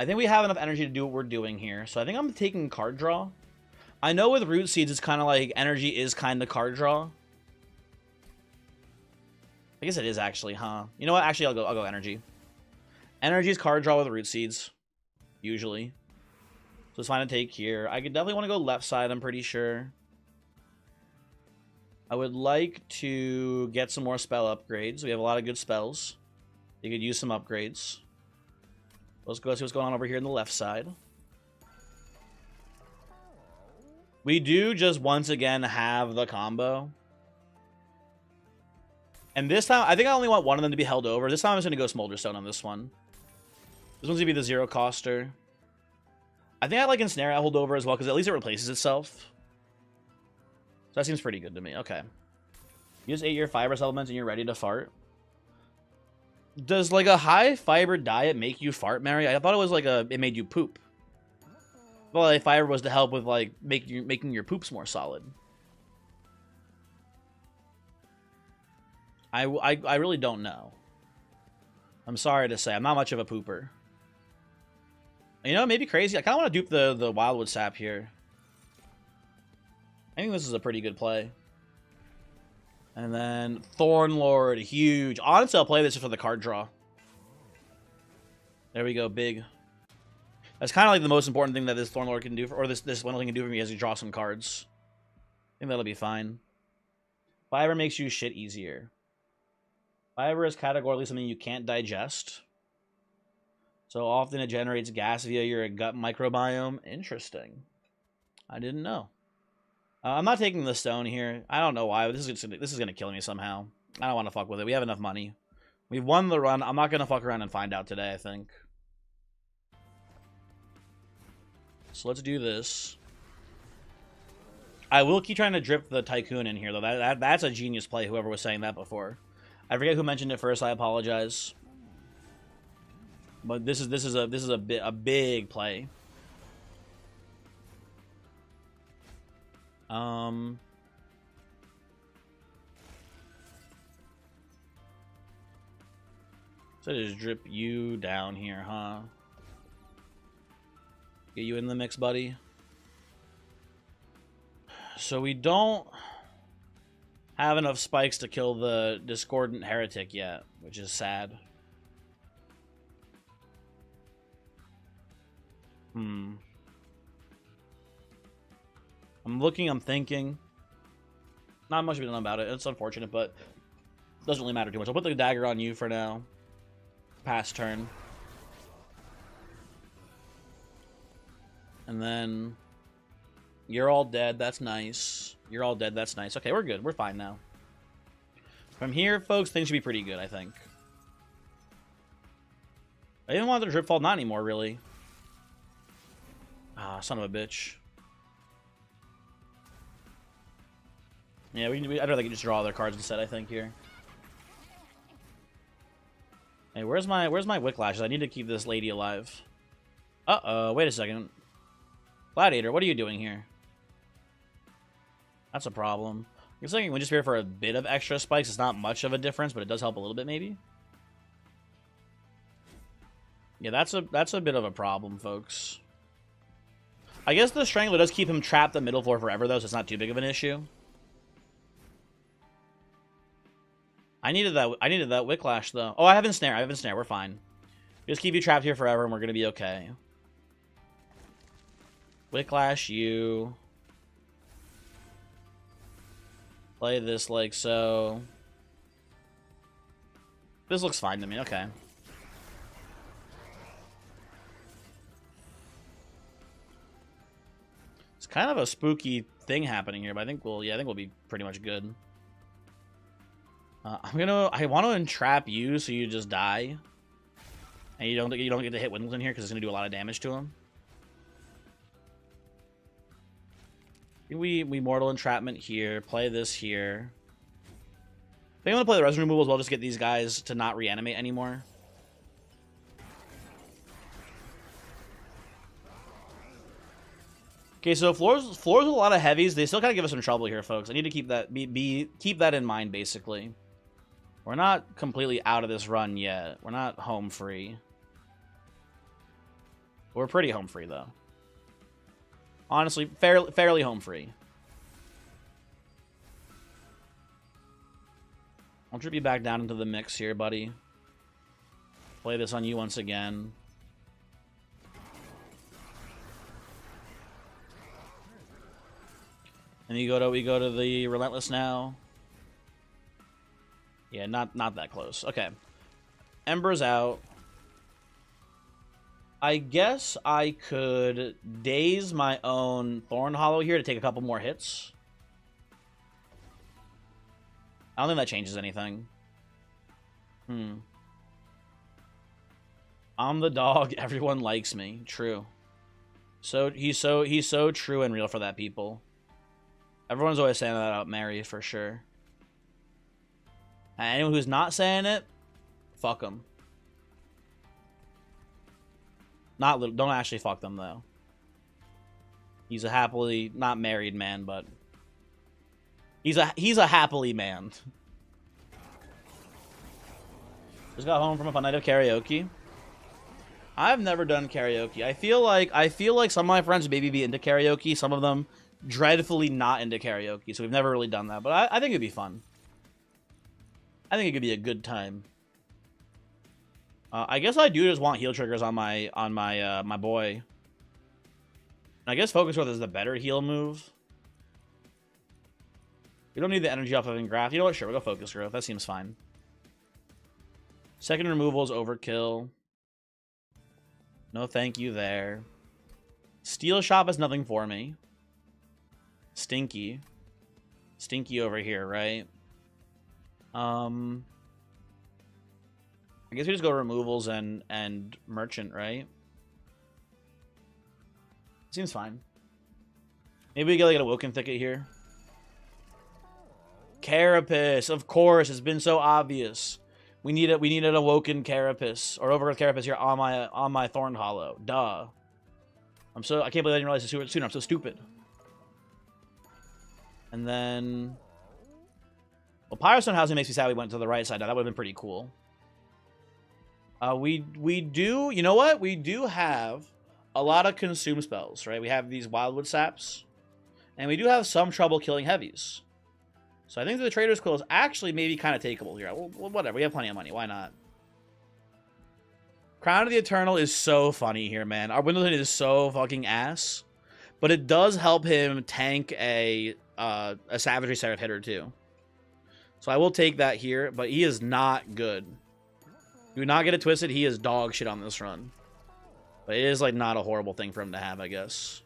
I think we have enough energy to do what we're doing here. So I think I'm taking card draw. I know with Root Seeds, it's kind of like energy is kind of card draw. I guess it is actually, huh? You know what? Actually, I'll go energy. Energy is card draw with Root Seeds, usually. So it's fine to take here. I could definitely want to go left side, I'm pretty sure. I would like to get some more spell upgrades. We have a lot of good spells. You could use some upgrades. Let's go see what's going on over here on the left side. We do just once again have the combo. And this time, I think I only want one of them to be held over. This time I'm just going to go Smolderstone on this one. This one's going to be the 0 coster. I think I like Ensnare I hold over as well, because at least it replaces itself. So that seems pretty good to me. Okay. You just ate your fiber supplements and you're ready to fart. Does like a high fiber diet make you fart, Mary? I thought it was like it made you poop. Well, like fiber was to help with like making your poops more solid. I really don't know. I'm sorry to say, I'm not much of a pooper. You know, maybe crazy. I kind of want to dupe the Wildwood Sap here. I think this is a pretty good play. And then Thornlord, huge. Honestly, I'll play this just for the card draw. There we go, big. That's kind of like the most important thing that this Thornlord can do, or this one thing can do for me is to draw some cards. I think that'll be fine. Fiber makes you shit easier. Fiber is categorically something you can't digest. So often it generates gas via your gut microbiome. Interesting. I didn't know. I'm not taking the stone here. I don't know why. This is gonna kill me somehow. I don't want to fuck with it. We have enough money. We've won the run. I'm not gonna fuck around and find out today, I think. So let's do this. I will keep trying to drip the Tycoon in here, though. That's a genius play, whoever was saying that before. I forget who mentioned it first. I apologize. But this is a big play. So just drip you down here, huh? Get you in the mix, buddy. So we don't have enough spikes to kill the Discordant Heretic yet, which is sad. I'm looking, I'm thinking. Not much to be done about it. It's unfortunate, but it doesn't really matter too much. I'll put the dagger on you for now. Pass turn. And then you're all dead. That's nice. You're all dead. That's nice. Okay, we're good. We're fine now. From here, folks, things should be pretty good, I think. I didn't want the drip fall, not anymore, really. Ah, son of a bitch. Yeah, I'd rather just draw other cards instead, I think, here. Hey, where's my Wicklashes? I need to keep this lady alive. Uh-oh, wait a second. Gladiator, what are you doing here? That's a problem. Looks like we just here for a bit of extra spikes. It's not much of a difference, but it does help a little bit, maybe. Yeah, that's a bit of a problem, folks. I guess the Strangler does keep him trapped the middle floor forever, though, so it's not too big of an issue. I needed that Wicklash, though. Oh, I have Ensnare. We're fine. Just keep you trapped here forever, and we're gonna be okay. Wicklash you. Play this like so. This looks fine to me. Okay. It's kind of a spooky thing happening here, but I think we'll be pretty much good. I want to entrap you so you just die, and you don't get to hit Windleton here because it's gonna do a lot of damage to him. We Mortal Entrapment here. Play this here. I think I'm gonna play the Resin Removal as well. Just get these guys to not reanimate anymore. Okay, so floors with a lot of heavies. They still kind of give us some trouble here, folks. I need to keep that keep that in mind. Basically, we're not completely out of this run yet. We're not home free. We're pretty home free though. Honestly, fairly home free. I'll drip you back down into the mix here, buddy. Play this on you once again. And we go to the Relentless now. Yeah, not that close. Okay. Ember's out. I guess I could daze my own Thorn Hollow here to take a couple more hits. I don't think that changes anything. I'm the dog. Everyone likes me. True. So he's so true and real for that, people. Everyone's always saying that about Mary for sure. And anyone who's not saying it, Fuck them. Not little. Don't actually fuck them though. He's a happily not married man, but he's a happily man. Just got home from a fun night of karaoke. I've never done karaoke. I feel like some of my friends maybe be into karaoke. Some of them dreadfully not into karaoke. So we've never really done that. But I think it'd be fun. I think it could be a good time. I guess I do just want heal triggers on my my boy. I guess Focus Growth is the better heal move. We don't need the energy off of Engraft. You know what? Sure, we'll go Focus Growth. That seems fine. Second removal is overkill. No thank you there. Steel Shop is nothing for me. Stinky. Stinky over here, right? I guess we just go removals and merchant, right? Seems fine. Maybe we get like an Awoken Thicket here. Carapace, of course, it's been so obvious. We need an Awoken Carapace or Overgrowth Carapace here on my Thorn Hollow. Duh. I can't believe I didn't realize this sooner. I'm so stupid. And then, well, Pyrostone Housing makes me sad we went to the right side. Now that would have been pretty cool. We do, you know what? We do have a lot of consume spells, right? We have these Wildwood Saps, and we do have some trouble killing heavies. So I think the Trader's Quill is actually maybe kind of takeable here. Well, whatever. We have plenty of money. Why not? Crown of the Eternal is so funny here, man. Our Window's is so fucking ass, but it does help him tank a Savagery Seraph hitter too. So I will take that here, but he is not good. Do not get it twisted. He is dog shit on this run. But it is like not a horrible thing for him to have, I guess.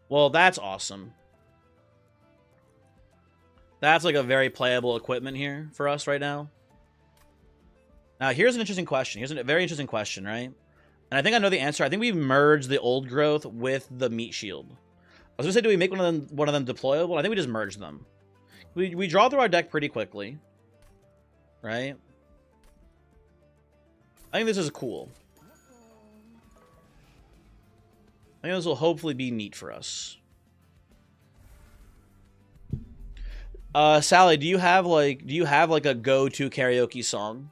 Well, that's awesome. That's like a very playable equipment here for us right now. Now, here's an interesting question. Here's a very interesting question, right? And I think I know the answer. I think we merged the old growth with the meat shield. I was gonna say, do we make one of them deployable? I think we just merged them. We draw through our deck pretty quickly, right? I think this is cool. I think this will hopefully be neat for us. Sally, do you have like a go-to karaoke song?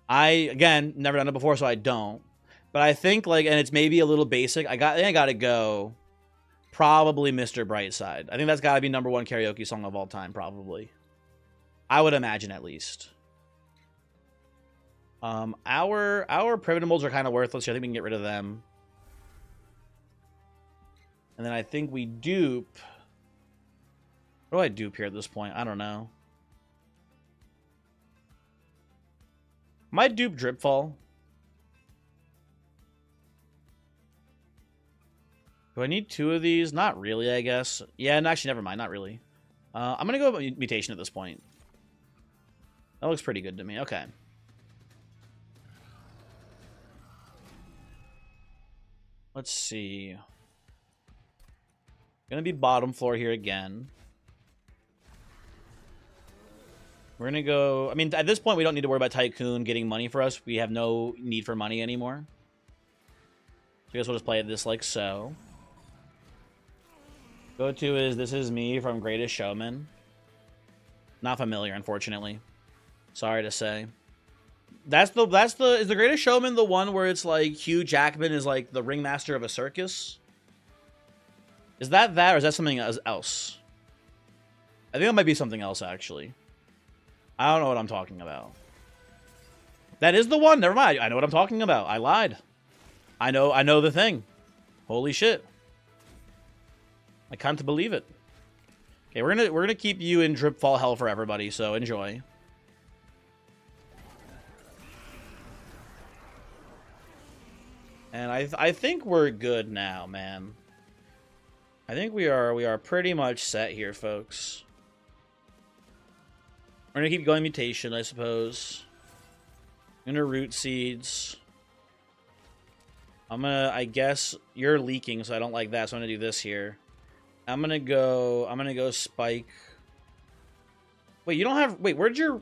Again, never done it before, so I don't. But I think like, and it's maybe a little basic. I think I gotta go. Probably Mr. Brightside. I think that's gotta be #1 karaoke song of all time, probably. I would imagine at least. Our Privet Molds are kind of worthless here. I think we can get rid of them. And then I think we dupe. What do I dupe here at this point? I don't know. Might dupe Dripfall. Do I need 2 of these? Not really, I guess. Yeah, and actually, never mind. Not really. I'm going to go with Mutation at this point. That looks pretty good to me. Okay. Let's see. Gonna be bottom floor here again. We're gonna go. I mean, at this point, we don't need to worry about Tycoon getting money for us. We have no need for money anymore. So I guess we'll just play this like so. Go to is This Is Me from Greatest Showman. Not familiar, unfortunately. Sorry to say. Is the Greatest Showman the one where it's like Hugh Jackman is like the ringmaster of a circus? Is that or is that something else? I think that might be something else, actually. I don't know what I'm talking about. That is the one. Never mind. I know what I'm talking about. I lied. I know the thing. Holy shit. I can't believe it. Okay, we're gonna keep you in Dripfall hell for everybody, so enjoy. And I think we're good now, man. I think we are pretty much set here, folks. We're gonna keep going Mutation, I suppose. I'm gonna Root Seeds. I guess you're leaking, so I don't like that, so I'm gonna do this here. I'm gonna go Spike. Wait, you don't have, where'd your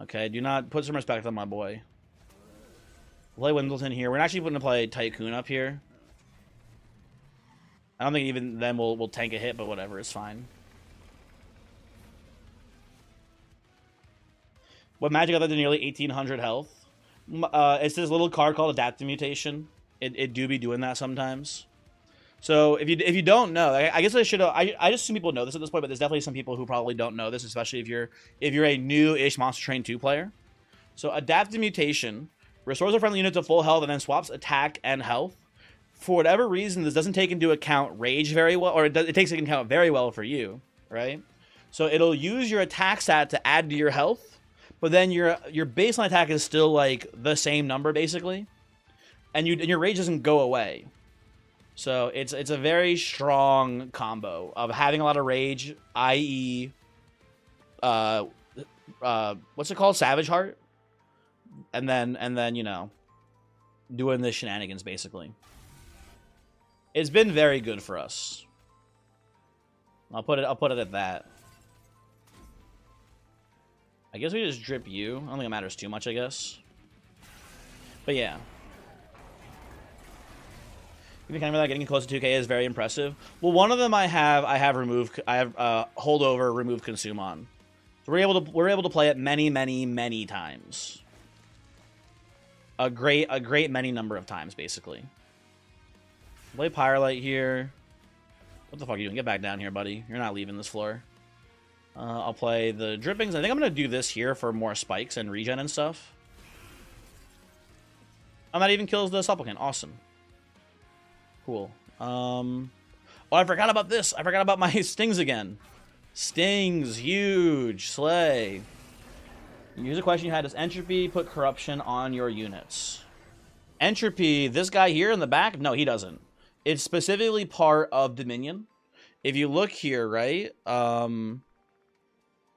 Okay, do not put some respect on my boy. Play Wimbledon here. We're actually going to play Tycoon up here. I don't think even then we'll tank a hit, but whatever, it's fine. What magic got that to nearly 1,800 health? It's this little card called Adaptive Mutation. It do be doing that sometimes. So if you don't know, I guess I should have. I just assume people know this at this point, but there's definitely some people who probably don't know this, especially if you're a new-ish Monster Train 2 player. So Adaptive Mutation restores a friendly unit to full health and then swaps attack and health. For whatever reason, this doesn't take into account rage very well, or it takes into account very well for you, right? So it'll use your attack stat to add to your health, but then your baseline attack is still like the same number basically, and your rage doesn't go away. So it's a very strong combo of having a lot of rage, i.e., what's it called, Savage Heart, and then you know, doing the shenanigans basically. It's been very good for us. I'll put it at that. I guess we just drip you. I don't think it matters too much, I guess. But yeah. Even kind of like getting close to 2K is very impressive. Well, one of them I have holdover remove consume on. So we're able to play it many times. A great many number of times basically. Play Pyrolite here. What the fuck are you doing? Get back down here, buddy. You're not leaving this floor. I'll play the drippings. I think I'm going to do this here for more spikes and regen and stuff. And that even kills the supplicant. Awesome. Cool. Oh, I forgot about this. I forgot about my stings again. Stings. Huge. Slay. Here's a question you had. Does Entropy put corruption on your units? Entropy, this guy here in the back? No, he doesn't. It's specifically part of Dominion. If you look here, right?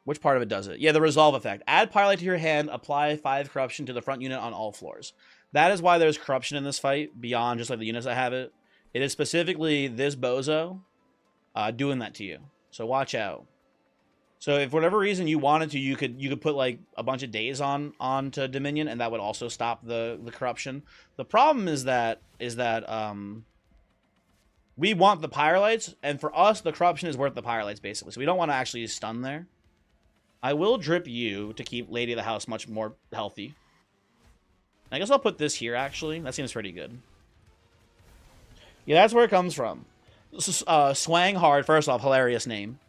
Which part of it does it? Yeah, the resolve effect. Add Pyrolite to your hand. Apply 5 corruption to the front unit on all floors. That is why there's corruption in this fight, beyond just like the units that have it. It is specifically this bozo doing that to you. So watch out. So if for whatever reason you wanted to, you could put like a bunch of days onto Dominion, and that would also stop the corruption. The problem is that we want the Pyrolites, and for us, the corruption is worth the Pyrolites, basically. So we don't want to actually stun there. I will drip you to keep Lady of the House much more healthy. I guess I'll put this here, actually. That seems pretty good. Yeah, that's where it comes from. Swang Hard, first off, hilarious name.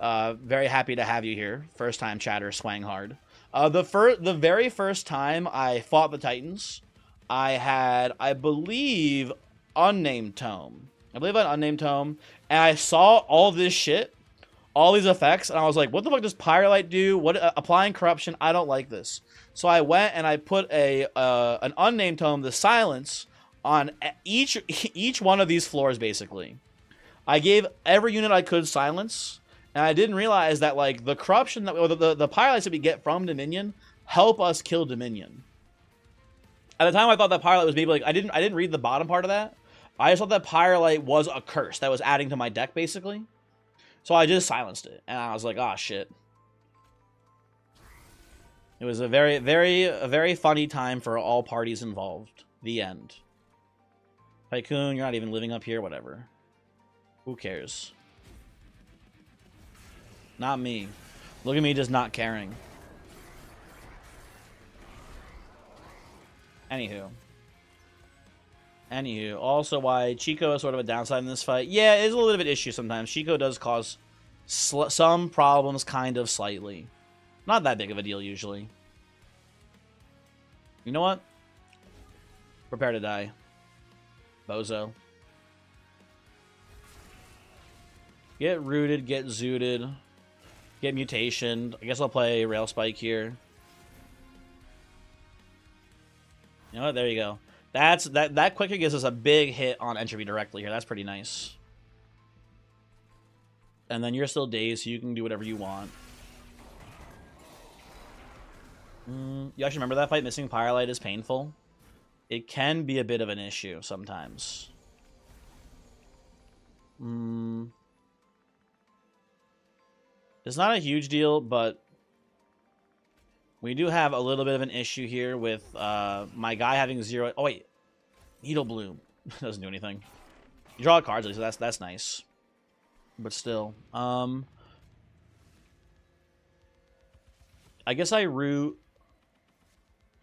Very happy to have you here. First time chatter, Swang Hard. The very first time I fought the Titans, I had, I believe, Unnamed Tome. And I saw all this shit, all these effects, and I was like, what the fuck does Pyrolite do? What applying corruption? I don't like this. So I went and I put an Unnamed Tome, the Silence, on each one of these floors, basically. I gave every unit I could Silence, and I didn't realize that like the corruption that, or the Pyrolites that we get from Dominion help us kill Dominion. At the time, I thought that Pyrolite was maybe like I didn't read the bottom part of that. I just thought that Pyrolite was a curse that was adding to my deck, basically. So I just silenced it, and I was like, "Ah, shit." It was a very funny time for all parties involved. The end. Tycoon, you're not even living up here. Whatever. Who cares? Not me. Look at me just not caring. Anywho, also why Chico is sort of a downside in this fight. Yeah, it is a little bit of an issue sometimes. Chico does cause some problems, kind of, slightly. Not that big of a deal, usually. You know what? Prepare to die. Bozo. Get rooted, get zooted, get mutationed. I guess I'll play Rail Spike here. You know what? There you go. That quicker gives us a big hit on Entropy directly here. That's pretty nice. And then you're still dazed, so you can do whatever you want. You actually remember that fight? Missing Pyrolite is painful. It can be a bit of an issue sometimes. It's not a huge deal, but We do have a little bit of an issue here with my guy having 0. Oh, wait. Needle Bloom. Doesn't do anything. You draw cards, so that's nice. But still. I guess I root...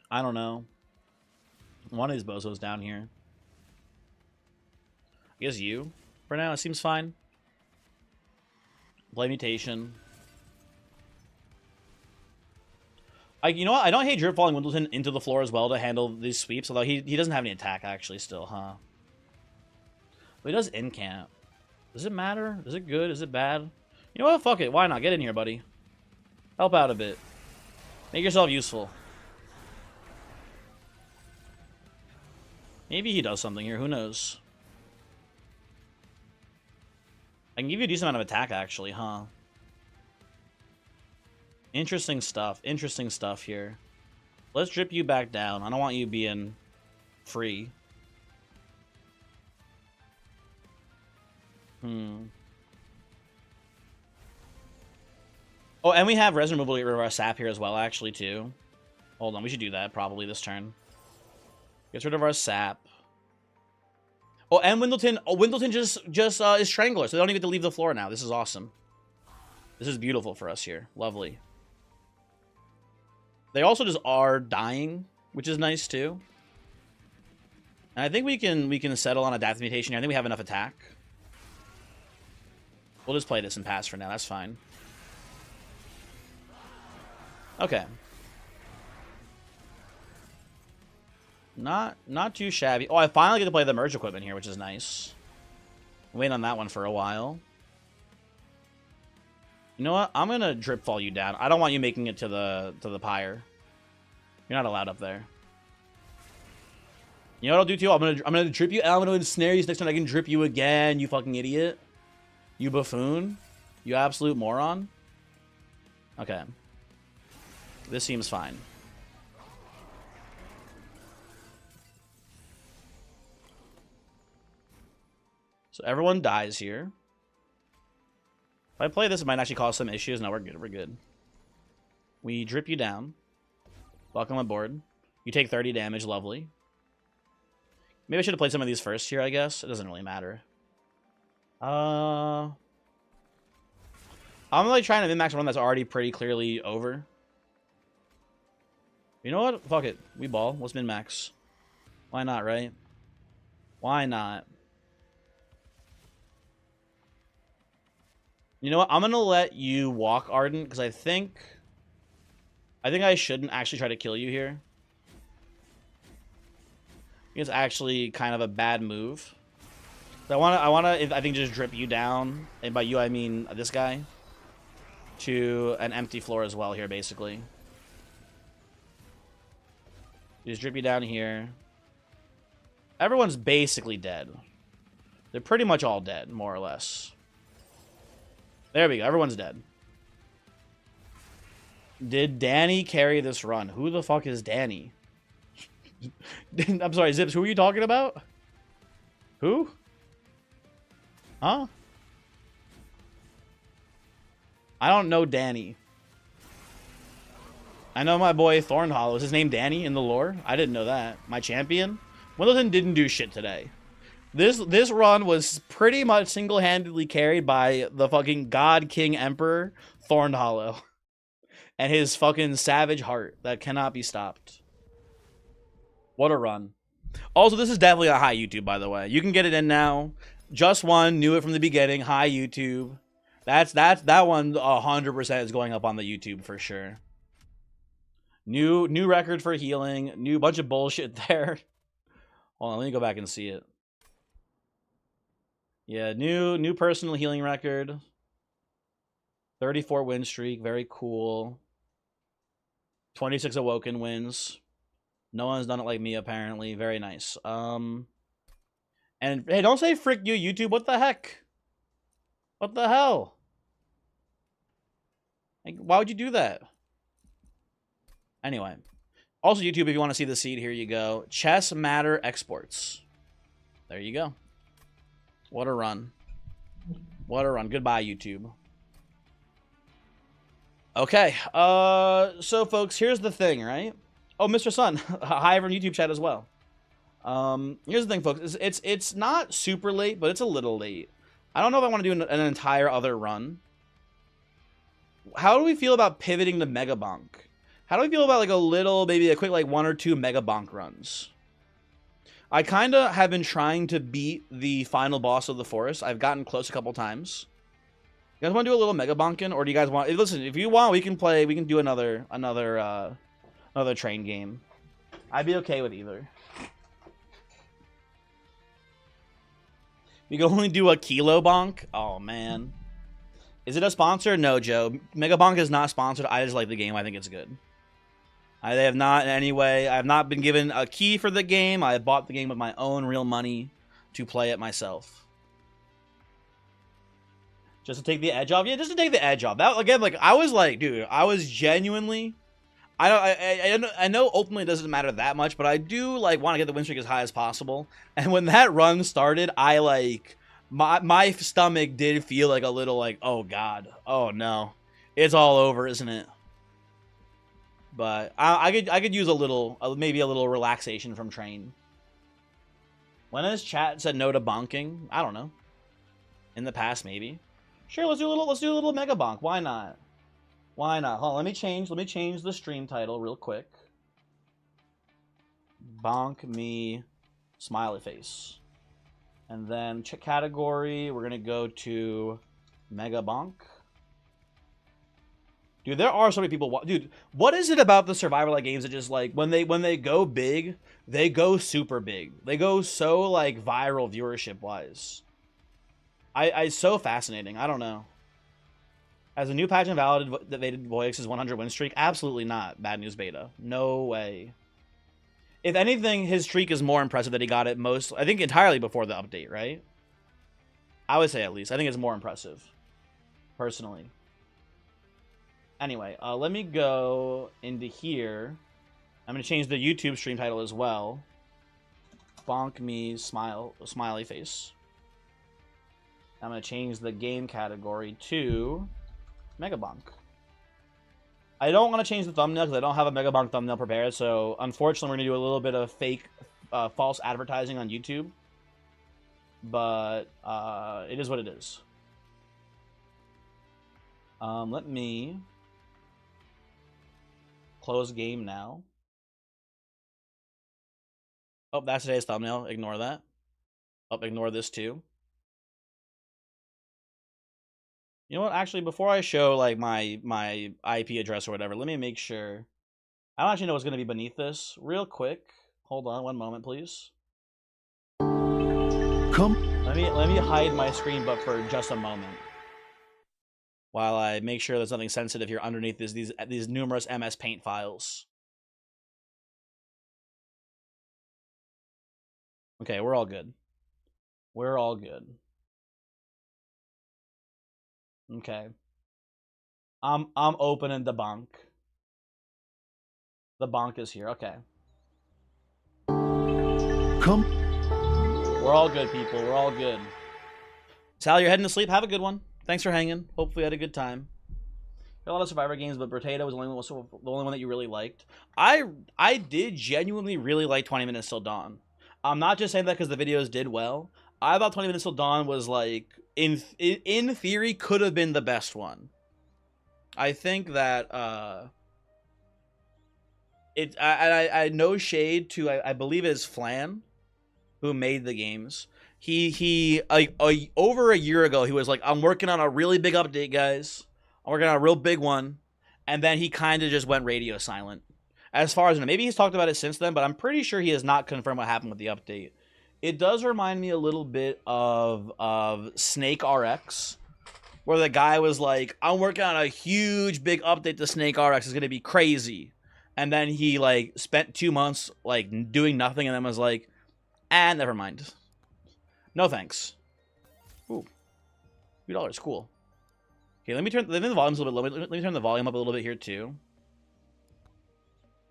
I don't know. One of these bozos down here. I guess you. For now, it seems fine. Play Mutation. You know what? I don't hate Drip Falling Windleton into the floor as well to handle these sweeps, although he doesn't have any attack, actually, still, huh? But he does Incamp. Does it matter? Is it good? Is it bad? You know what? Fuck it. Why not? Get in here, buddy. Help out a bit. Make yourself useful. Maybe he does something here. Who knows? I can give you a decent amount of attack, actually, huh? Interesting stuff. Interesting stuff here. Let's drip you back down. I don't want you being free. Oh, and we have res removal to get rid of our sap here as well, actually, too. Hold on, we should do that probably this turn. Gets rid of our sap. Oh, and Windleton. Oh, Windleton just is Strangler, so they don't even get to leave the floor now. This is awesome. This is beautiful for us here. Lovely. They also just are dying, which is nice too. And I think we can settle on a Death Mutation here. I think we have enough attack. We'll just play this and pass for now. That's fine. Okay. Not too shabby. Oh, I finally get to play the merge equipment here, which is nice. Wait on that one for a while. You know what? I'm gonna drip fall you down. I don't want you making it to the pyre. You're not allowed up there. You know what I'll do too? I'm gonna drip you, and I'm gonna ensnare you. So next time I can drip you again. You fucking idiot. You buffoon. You absolute moron. Okay. This seems fine. So everyone dies here. If I play this, it might actually cause some issues. No, we're good. We're good. We drip you down. Welcome aboard. You take 30 damage. Lovely. Maybe I should have played some of these first here, I guess. It doesn't really matter. I'm like trying to min-max a run that's already pretty clearly over. You know what? Fuck it. We ball. Let's min-max. Why not, right? Why not? You know what? I'm gonna let you walk Ardent because I think I shouldn't actually try to kill you here. It's actually kind of a bad move. I think just drip you down, and by you I mean this guy, to an empty floor as well here, basically. Just drip you down here. Everyone's basically dead. They're pretty much all dead, more or less. There we go. Everyone's dead. Did Danny carry this run? Who the fuck is Danny? I'm sorry, Zips, who are you talking about? Who? Huh? I don't know Danny. I know my boy Thornhollow. Is his name Danny in the lore? I didn't know that. My champion? Windleton didn't do shit today. This run was pretty much single-handedly carried by the fucking God King Emperor Thornhollow. And his fucking savage heart that cannot be stopped. What a run. Also, this is definitely a high YouTube, by the way. You can get it in now. Just one, knew it from the beginning. High YouTube. That one 100% is going up on the YouTube for sure. New record for healing. New bunch of bullshit there. Hold on, let me go back and see it. Yeah, new personal healing record. 34 win streak, very cool. 26 Awoken wins. No one's done it like me, apparently. Very nice. And hey, don't say frick you, YouTube. What the heck? What the hell? Like, why would you do that? Anyway. Also, YouTube, if you want to see the seed, here you go. Chess Matter Exports. There you go. What a run. What a run. Goodbye, YouTube. Okay. So folks, here's the thing, right? Oh, Mr. Sun, hi everyone YouTube chat as well. Here's the thing, folks. It's not super late, but it's a little late. I don't know if I want to do an entire other run. How do we feel about pivoting to Mega Bonk? How do we feel about like a little, maybe a quick like 1 or 2 Mega Bonk runs? I kind of have been trying to beat the final boss of the forest. I've gotten close a couple times. You guys want to do a little Mega Bonkin, or do you guys want? Listen, if you want, we can play. We can do another train game. I'd be okay with either. We can only do a kilo bonk. Oh man, is it a sponsor? No, Joe. Mega Bonk is not sponsored. I just like the game. I think it's good. They have not in any way. I have not been given a key for the game. I bought the game with my own real money to play it myself. Just to take the edge off? Yeah, just to take the edge off. That again, like I was like, dude, I was genuinely. I know ultimately it doesn't matter that much, but I do like want to get the win streak as high as possible. And when that run started, I like my stomach did feel like a little like, oh god, oh no, it's all over, isn't it? But I could use a little, maybe a little relaxation from train. When has chat said no to bonking? I don't know. In the past, maybe. Sure, let's do a little mega bonk. Why not? Why not? Hold on, let me change the stream title real quick. Bonk me smiley face. And then check category, we're gonna go to mega bonk. Dude, there are so many people. Dude, what is it about the survival-like games that just like when they go big, they go super big. They go so like viral viewership wise. It's so fascinating. I don't know. As a new patch invalidated Voyix's 100 win streak, absolutely not. Bad news beta. No way. If anything, his streak is more impressive that he got it most. I think entirely before the update, right? I would say at least. I think it's more impressive, personally. Anyway, let me go into here. I'm going to change the YouTube stream title as well. Bonk me smiley face. I'm going to change the game category to Mega Bonk. I don't want to change the thumbnail because I don't have a Mega Bonk thumbnail prepared, so unfortunately we're going to do a little bit of fake, false advertising on YouTube. But it is what it is. Let me close game now. Oh, that's today's thumbnail. Ignore that. Oh, ignore this too. You know what? Actually, before I show like my IP address or whatever, let me make sure. I don't actually know what's going to be beneath this. Real quick. Hold on one moment, please. Let me hide my screen, but for just a moment, while I make sure there's nothing sensitive here underneath these numerous MS Paint files. Okay, we're all good. We're all good. Okay. I'm opening the bonk. The bonk is here. Okay. We're all good, people. We're all good. Sal, you're heading to sleep. Have a good one. Thanks for hanging. Hopefully you had a good time. A lot of Survivor games, but Potato was the only one that you really liked. I did genuinely really like 20 Minutes Till Dawn. I'm not just saying that because the videos did well. I thought 20 Minutes Till Dawn was like, in theory, could have been the best one. I think that I no shade to I believe it is Flan who made the games. He over a year ago he was like, I'm working on a really big update, guys. I'm working on a real big one, and then he kind of just went radio silent. As far as I know, maybe he's talked about it since then, but I'm pretty sure he has not confirmed what happened with the update. It does remind me a little bit of Snake RX, where the guy was like, I'm working on a huge big update to Snake RX. It's gonna be crazy. And then he like spent 2 months like doing nothing, and then was like, never mind. No thanks. Ooh, $2, cool. Okay, let me turn the volume a little bit low. Let me turn the volume up a little bit here too.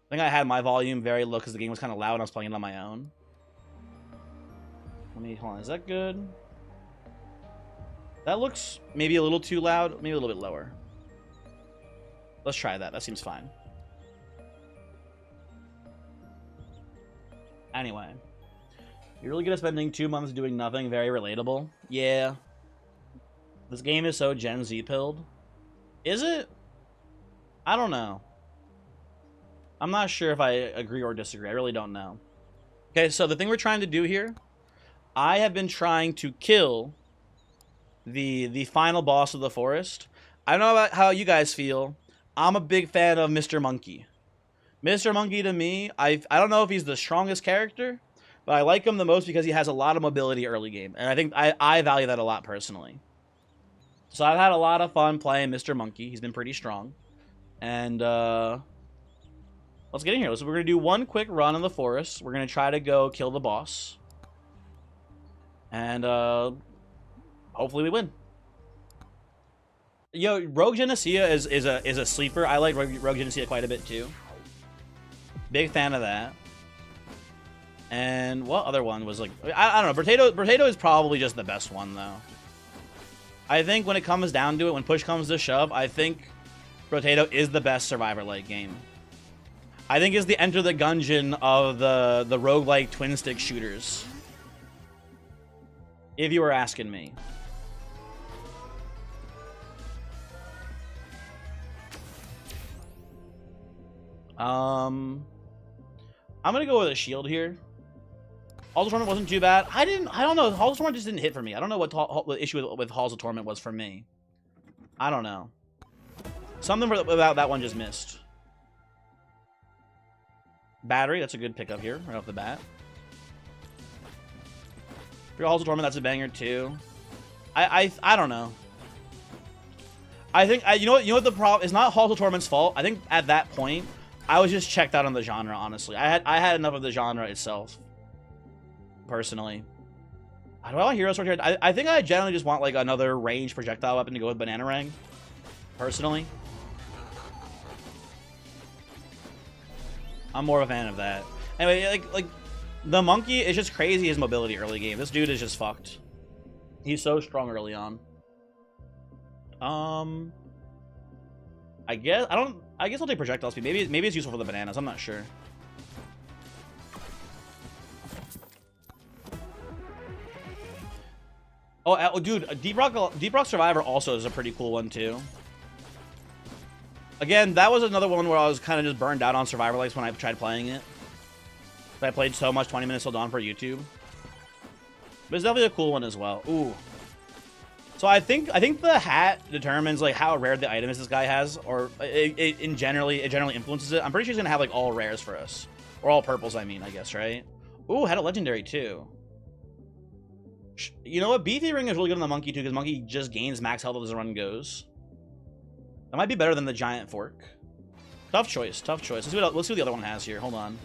I think I had my volume very low because the game was kind of loud and I was playing it on my own. Hold on, is that good? That looks maybe a little too loud, maybe a little bit lower. Let's try that. That seems fine. Anyway. You're really good at spending 2 months doing nothing. Very relatable. Yeah. This game is so Gen Z pilled. Is it? I don't know. I'm not sure if I agree or disagree. I really don't know. Okay, so the thing we're trying to do here, I have been trying to kill the final boss of the forest. I don't know about how you guys feel. I'm a big fan of Mr. Monkey. Mr. Monkey to me, I don't know if he's the strongest character, but I like him the most because he has a lot of mobility early game. And I think I value that a lot personally. So I've had a lot of fun playing Mr. Monkey. He's been pretty strong. And let's get in here. So we're going to do one quick run in the forest. We're going to try to go kill the boss. And hopefully we win. Yo, Rogue Genesea is a sleeper. I like Rogue Genesea quite a bit too. Big fan of that. And what other one was like... I don't know. Potato is probably just the best one though. I think when it comes down to it, when push comes to shove, I think Potato is the best survivor late game. I think is the Enter the Gungeon of the roguelike twin stick shooters. If you were asking me. I'm gonna go with a shield here. Halls of Torment wasn't too bad. I don't know. Halls of Torment just didn't hit for me. I don't know what the issue with Halls of Torment was for me. I don't know. Something about that one just missed. Battery, that's a good pickup here, right off the bat. For Halls of Torment, that's a banger too. I don't know. I think you know what the problem. It's not Halls of Torment's fault. I think at that point, I was just checked out on the genre. Honestly, I had enough of the genre itself. Personally, do I want Hero Sword here? I think I generally just want like another ranged projectile weapon to go with Bananarang. Personally, I'm more of a fan of that. Anyway, like the monkey is just crazy. His mobility early game. This dude is just fucked. He's so strong early on. I guess I'll take projectile speed. Maybe it's useful for the bananas. I'm not sure. Oh, dude, Deep Rock Survivor also is a pretty cool one too. Again, that was another one where I was kind of just burned out on Survivor Likes when I tried playing it. I played so much 20 Minutes Till Dawn for YouTube. But it's definitely a cool one as well. Ooh. So I think the hat determines like how rare the item is this guy has, or it generally influences it. I'm pretty sure he's gonna have like all rares for us, or all purples. I mean, I guess, right? Ooh, had a legendary too. You know what? Beefy Ring is really good on the monkey too, because monkey just gains max health as the run goes. That might be better than the giant fork. Tough choice. Tough choice. Let's see what the other one has here. Hold on.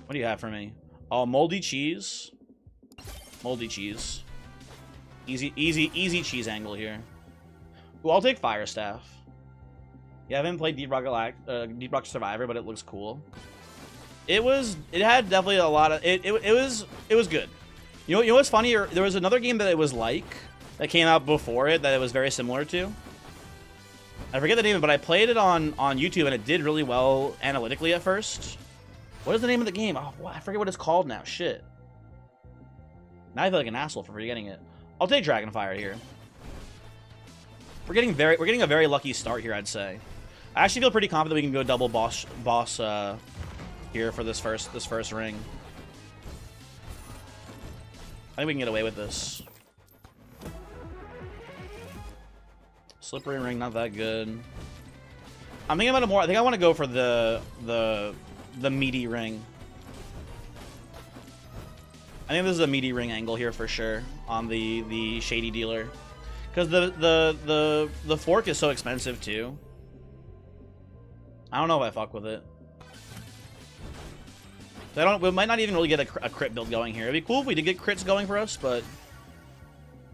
What do you have for me? Oh, moldy cheese. Moldy cheese. Easy cheese angle here. Ooh, I'll take Fire Staff. Yeah, I haven't played Deep Rock Survivor, but it looks cool. It had definitely a lot of it was good. You know what's funny? There was another game that it was like that came out before it that it was very similar to. I forget the name, but I played it on YouTube and it did really well analytically at first. What is the name of the game? Oh, I forget what it's called now. Shit. Now I feel like an asshole for forgetting it. I'll take Dragonfire here. We're getting a very lucky start here, I'd say. I actually feel pretty confident we can go double boss here for this first ring. I think we can get away with this. Slippery ring, not that good. I'm thinking about it more. I think I want to go for the meaty ring. I think this is a meaty ring angle here for sure on the shady dealer, because the fork is so expensive too. I don't know if I fuck with it. We might not even really get a crit build going here. It'd be cool if we did get crits going for us, but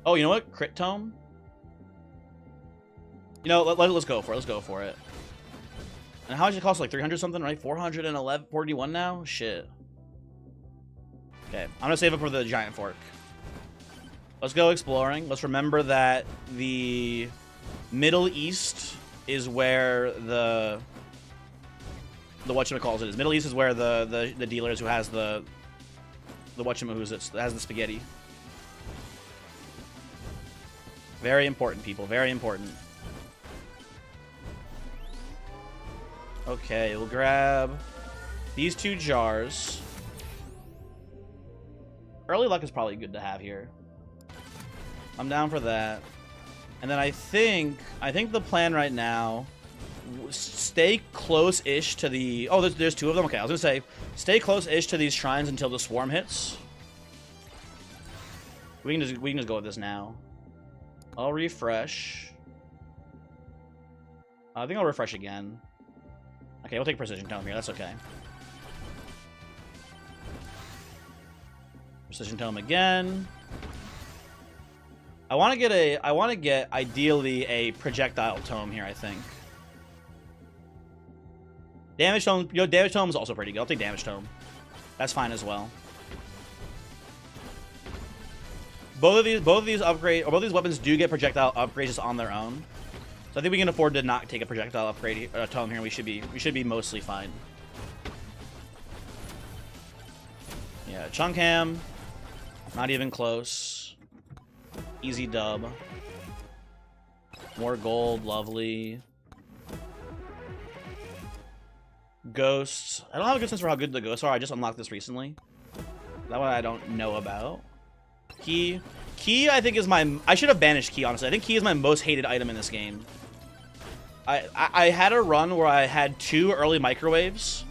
oh, you know what? Crit tome. You know, let's go for it. Let's go for it. And how much it cost? Like 300 something, right? 441 now. Shit. Okay, I'm gonna save it for the giant fork. Let's go exploring. Let's remember that the Middle East is where the whatchamacallit is. Middle East is where the dealer is who has the whatchamahoo's that has the spaghetti. Very important, people. Very important. Okay, we'll grab these 2 jars. Early luck is probably good to have here. I'm down for that. And then I think the plan right now, stay close-ish to the... Oh, there's 2 of them? Okay, I was going to say, stay close-ish to these shrines until the swarm hits. We can just go with this now. I'll refresh. I think I'll refresh again. Okay, we'll take Precision Tome here. That's okay. Precision Tome again. I want to get ideally a projectile tome here, I think. Damage tome, damage tome is also pretty good. I'll take damage tome. That's fine as well. Both of these weapons do get projectile upgrades just on their own. So I think we can afford to not take a projectile upgrade tome here. We should be mostly fine. Yeah, Chunk Ham, not even close. Easy dub. More gold, lovely. Ghosts. I don't have a good sense for how good the ghosts are. I just unlocked this recently. That one I don't know about. Key. Key, I think, is my... I should have banished Key, honestly. I think Key is my most hated item in this game. I had a run where I had 2 early microwaves,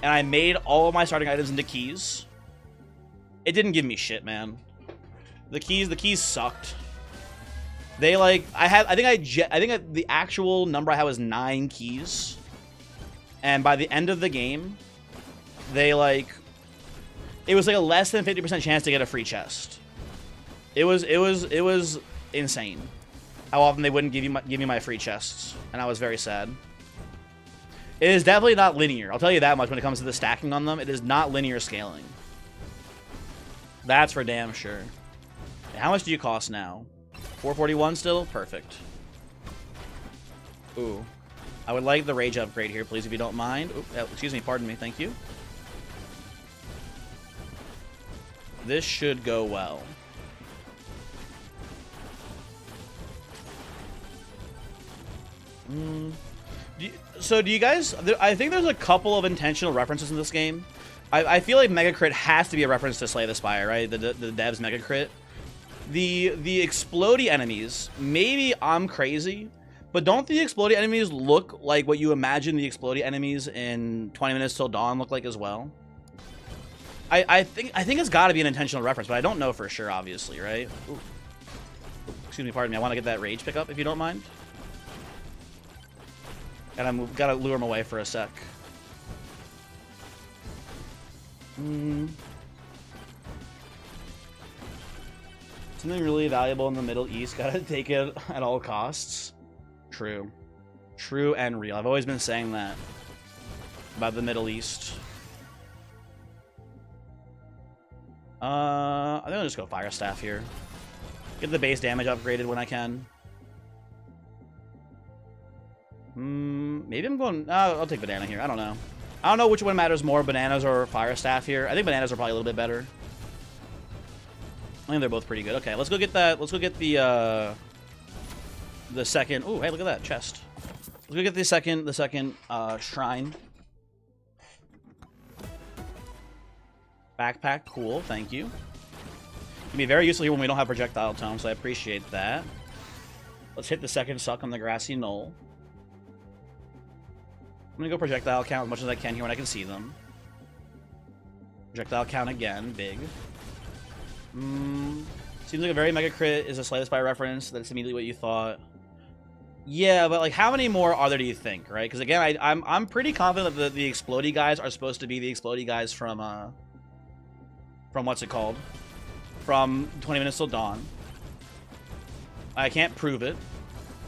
and I made all of my starting items into keys. It didn't give me shit, man. The keys sucked. They, like... I think the actual number I had was 9 keys. And by the end of the game, they, like... It was, like, a less than 50% chance to get a free chest. It was insane how often they wouldn't give me my free chests, and I was very sad. It is definitely not linear. I'll tell you that much when it comes to the stacking on them. It is not linear scaling. That's for damn sure. How much do you cost now? 441 still? Perfect. Ooh. I would like the rage upgrade here, please, if you don't mind. Ooh, excuse me, pardon me, thank you. This should go well. So do you guys... I think there's a couple of intentional references in this game. I feel like Mega Crit has to be a reference to Slay the Spire, right? The devs Mega Crit. The explodey enemies, maybe I'm crazy, but don't the explodey enemies look like what you imagine the explodey enemies in 20 Minutes Till Dawn look like as well? I think it's got to be an intentional reference, but I don't know for sure, obviously, right? Ooh. Excuse me, pardon me. I want to get that rage pickup, if you don't mind. Gotta lure him away for a sec. Something really valuable in the Middle East. Gotta take it at all costs. True. True and real. I've always been saying that about the Middle East. I think I'll just go Fire Staff here. Get the base damage upgraded when I can. Maybe I'm going... I'll take Banana here. I don't know. I don't know which one matters more, Bananas or Fire Staff here. I think Bananas are probably a little bit better. I think they're both pretty good. Okay, let's go get that. Let's go get the second... Oh, hey, look at that. Chest. Let's go get the second shrine. Backpack. Cool. Thank you. Can be very useful here when we don't have projectile tome, so I appreciate that. Let's hit the second suck on the grassy knoll. I'm gonna go projectile count as much as I can here when I can see them. Projectile count again, big. Seems like a very Mega Crit is a Slay the Spire reference. That's immediately what you thought. Yeah, but like, how many more are there? Do you think? Right? Because again, I'm pretty confident that the explodey guys are supposed to be the explodey guys from what's it called? From 20 Minutes Till Dawn. I can't prove it,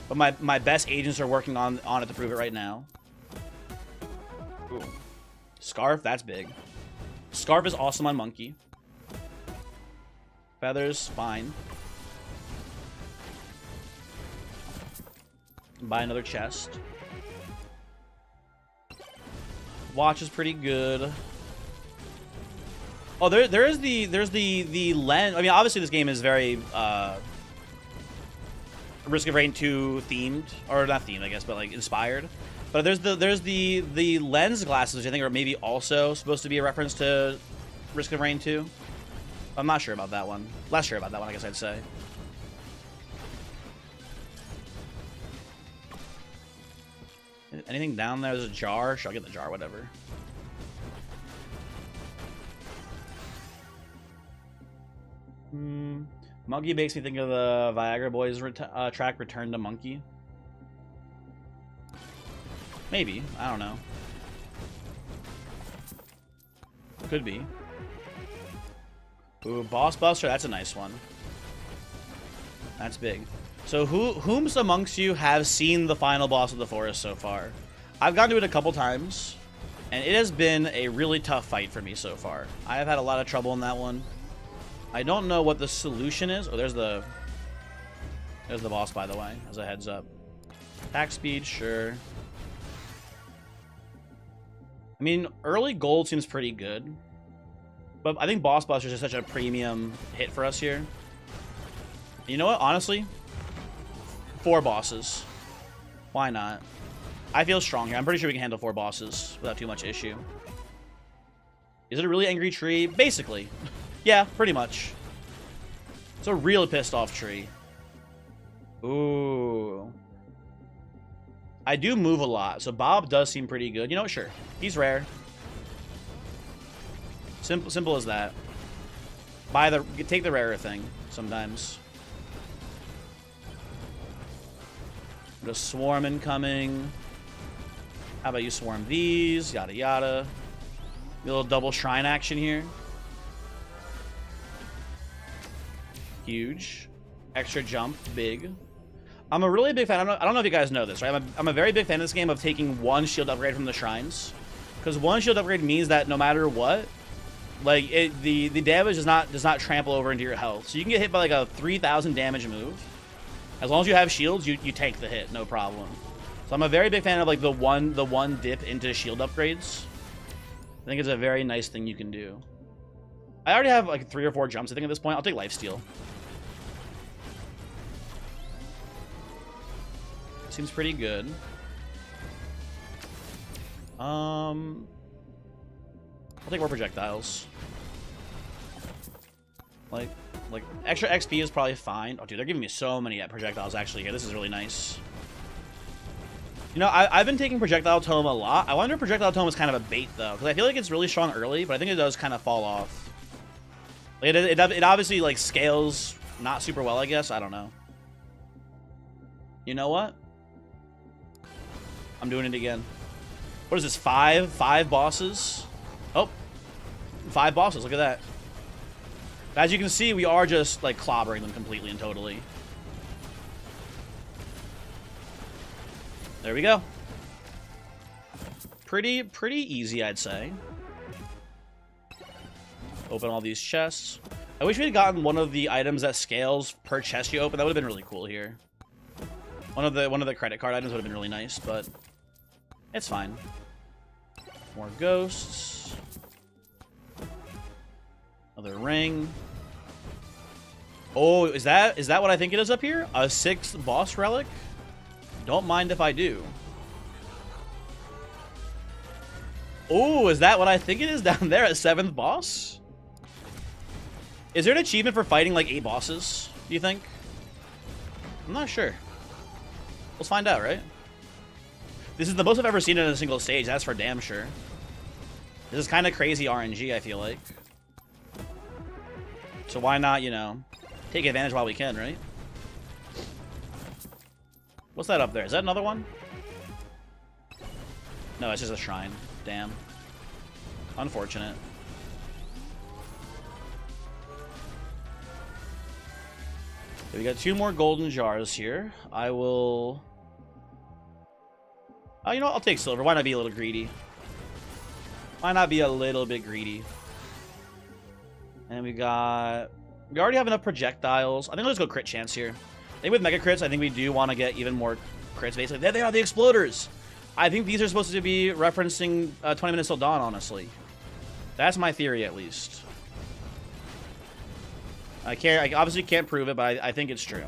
but my best agents are working on it to prove it right now. Ooh. Scarf, that's big. Scarf is awesome on Monkey. Feathers, fine. Buy another chest. Watch is pretty good. Oh, there's the lens. I mean, obviously this game is very Risk of Rain 2 themed, or not themed, I guess, but like inspired. But there's the lens glasses, which I think are maybe also supposed to be a reference to Risk of Rain 2. I'm not sure about that one. Less sure about that one, I guess I'd say. Anything down there? There's a jar. Sure, I'll get the jar, whatever. Monkey makes me think of the Viagra Boys track Return to Monkey. Maybe. I don't know. Could be. Ooh, Boss Buster. That's a nice one. That's big. So whom's amongst you have seen the final boss of the forest so far? I've gotten to it a couple times, and it has been a really tough fight for me so far. I have had a lot of trouble in that one. I don't know what the solution is. Oh, there's the boss, by the way, as a heads up. Attack speed, sure. I mean, early gold seems pretty good, but I think Boss Busters is such a premium hit for us here. You know what? Honestly, 4 bosses. Why not? I feel strong here. I'm pretty sure we can handle 4 bosses without too much issue. Is it a really angry tree? Basically. Yeah, pretty much. It's a real pissed off tree. Ooh. I do move a lot, so Bob does seem pretty good. You know what? Sure. He's rare. Simple as that. Take the rarer thing sometimes. The swarm incoming. How about you swarm these? Yada yada. A little double shrine action here. Huge. Extra jump. Big. I'm a really big fan. I don't know if you guys know this, right? I'm a very big fan of this game of taking 1 shield upgrade from the shrines. Because 1 shield upgrade means that no matter what, like the damage does not trample over into your health. So you can get hit by like a 3,000 damage move. As long as you have shields, you take the hit, no problem. So I'm a very big fan of like the one dip into shield upgrades. I think it's a very nice thing you can do. I already have like 3 or 4 jumps, I think, at this point. I'll take lifesteal. Seems pretty good. I'll take more projectiles. Like extra XP is probably fine. Oh, dude, they're giving me so many projectiles actually here. This is really nice. You know, I've been taking projectile tome a lot. I wonder if projectile tome is kind of a bait though, because I feel like it's really strong early, but I think it does kind of fall off. Like it obviously like scales not super well, I guess. I don't know. You know what? I'm doing it again. What is this? 5 bosses? Oh, 5 bosses. Look at that. As you can see, we are just like clobbering them completely and totally. There we go. Pretty easy, I'd say. Open all these chests. I wish we had gotten one of the items that scales per chest you open. That would have been really cool here. One of the credit card items would have been really nice, but it's fine. More ghosts. Another ring. Oh, is that what I think it is up here? A 6th boss relic? Don't mind if I do. Oh, is that what I think it is down there at 7th boss? Is there an achievement for fighting like 8 bosses, do you think? I'm not sure. Let's find out, right? This is the most I've ever seen in a single stage, that's for damn sure. This is kind of crazy RNG, I feel like. So why not, you know, take advantage while we can, right? What's that up there? Is that another one? No, it's just a shrine. Damn. Unfortunate. Okay, we got 2 more golden jars here. I will... Oh, you know what? I'll take silver. Why not be a little greedy? Why not be a little bit greedy? And we already have enough projectiles. I think let's go crit chance here. I think with mega crits, I think we do want to get even more crits, basically. There they are, the exploders! I think these are supposed to be referencing 20 Minutes Till Dawn, honestly. That's my theory, at least. I obviously can't prove it, but I think it's true.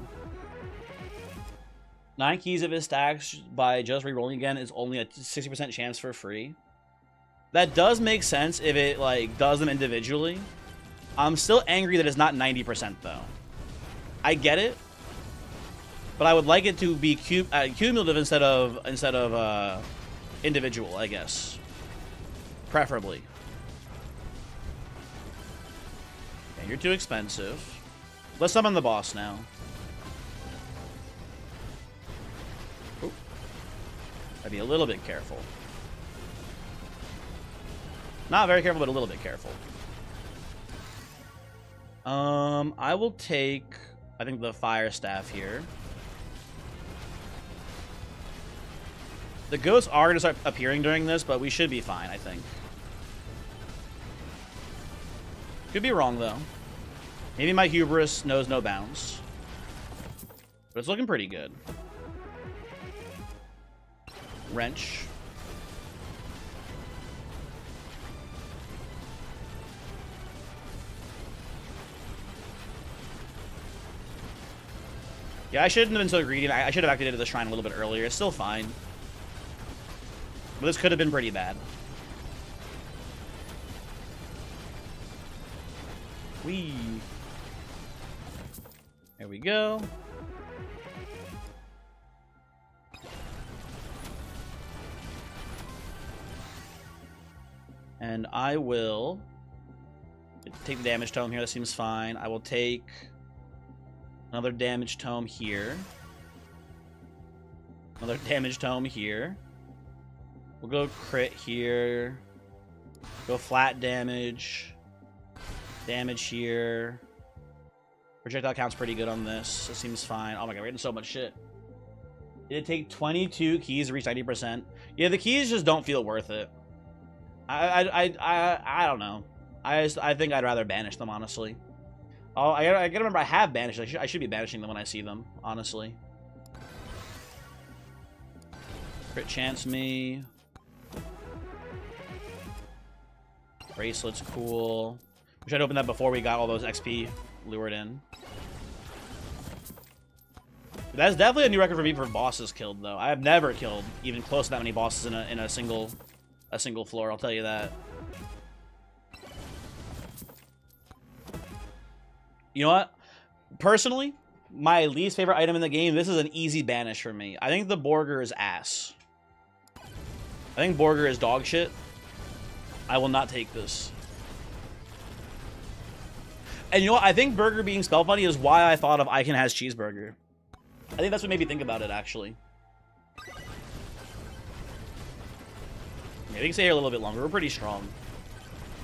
9 keys of his stacks by just re-rolling again is only a 60% chance for free. That does make sense if it, like, does them individually. I'm still angry that it's not 90%, though. I get it, but I would like it to be cumulative instead of individual, I guess. Preferably. Okay, you're too expensive. Let's summon the boss now. Ooh. I'd be a little bit careful. Not very careful, but a little bit careful. I will take, I think, the fire staff here. The ghosts are going to start appearing during this, but we should be fine, I think. Could be wrong, though. Maybe my hubris knows no bounds. But it's looking pretty good. Wrench. Yeah, I shouldn't have been so greedy. I should have activated the shrine a little bit earlier. It's still fine. But this could have been pretty bad. Whee. There we go. And I will take the damage tome here. That seems fine. I will take another damage tome here. Another damage tome here. We'll go crit here. Go flat damage. Damage here. Projectile count's pretty good on this. It seems fine. Oh my god, we're getting so much shit. It'd take 22 keys to reach 90%. Yeah, the keys just don't feel worth it. I don't know. I think I'd rather banish them, honestly. Oh, I gotta remember I have banished. I should be banishing them when I see them, honestly. Crit chance me. Bracelet's cool. We should open that before we got all those XP lured in. That's definitely a new record for me for bosses killed, though. I have never killed even close to that many bosses in a single floor. I'll tell you that. You know what? Personally, my least favorite item in the game. This is an easy banish for me. I think the Borger is ass. I think Borger is dog shit. I will not take this. And you know what? I think Burger being spell funny is why I thought of Icon has cheeseburger. I think that's what made me think about it, actually. Yeah, we can stay here a little bit longer. We're pretty strong.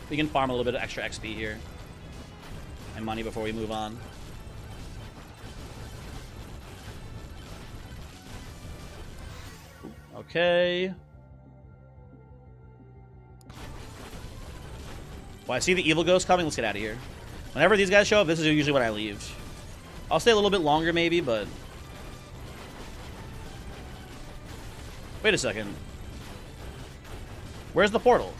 We can farm a little bit of extra XP here. And money before we move on. Okay. Well, I see the evil ghost coming. Let's get out of here. Whenever these guys show up, this is usually when I leave. I'll stay a little bit longer, maybe, but... Wait a second. Where's the portal?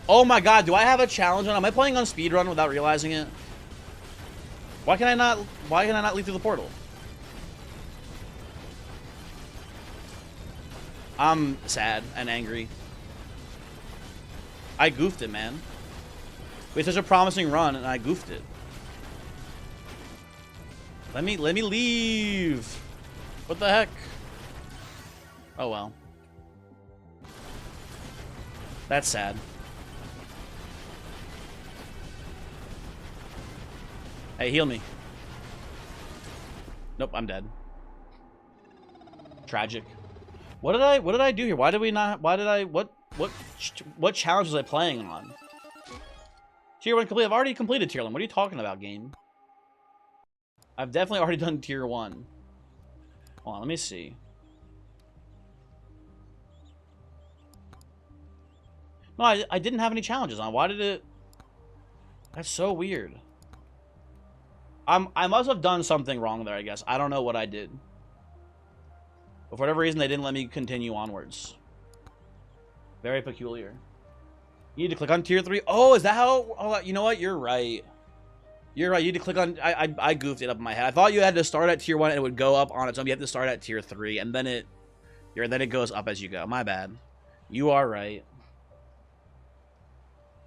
Oh my god, do I have a challenge on? Am I playing on speedrun without realizing it? Why can I not lead through the portal? I'm sad and angry. I goofed it, man. We had such a promising run and I goofed it. Let me leave. What the heck? Oh well. That's sad. Hey, heal me. Nope, I'm dead. Tragic. What did I do here? What challenge was I playing on? Tier 1 complete. I've already completed Tier 1. What are you talking about, game? I've definitely already done Tier 1. Hold on, let me see. No, I didn't have any challenges on. Why did it... That's so weird. I must have done something wrong there, I guess. I don't know what I did. But for whatever reason, they didn't let me continue onwards. Very peculiar. You need to click on tier 3. Oh, is that how? Oh, you know what? You're right. You're right. You need to click on. I goofed it up in my head. I thought you had to start at tier 1 and it would go up on its own. You have to start at tier 3 and then it goes up as you go. My bad. You are right.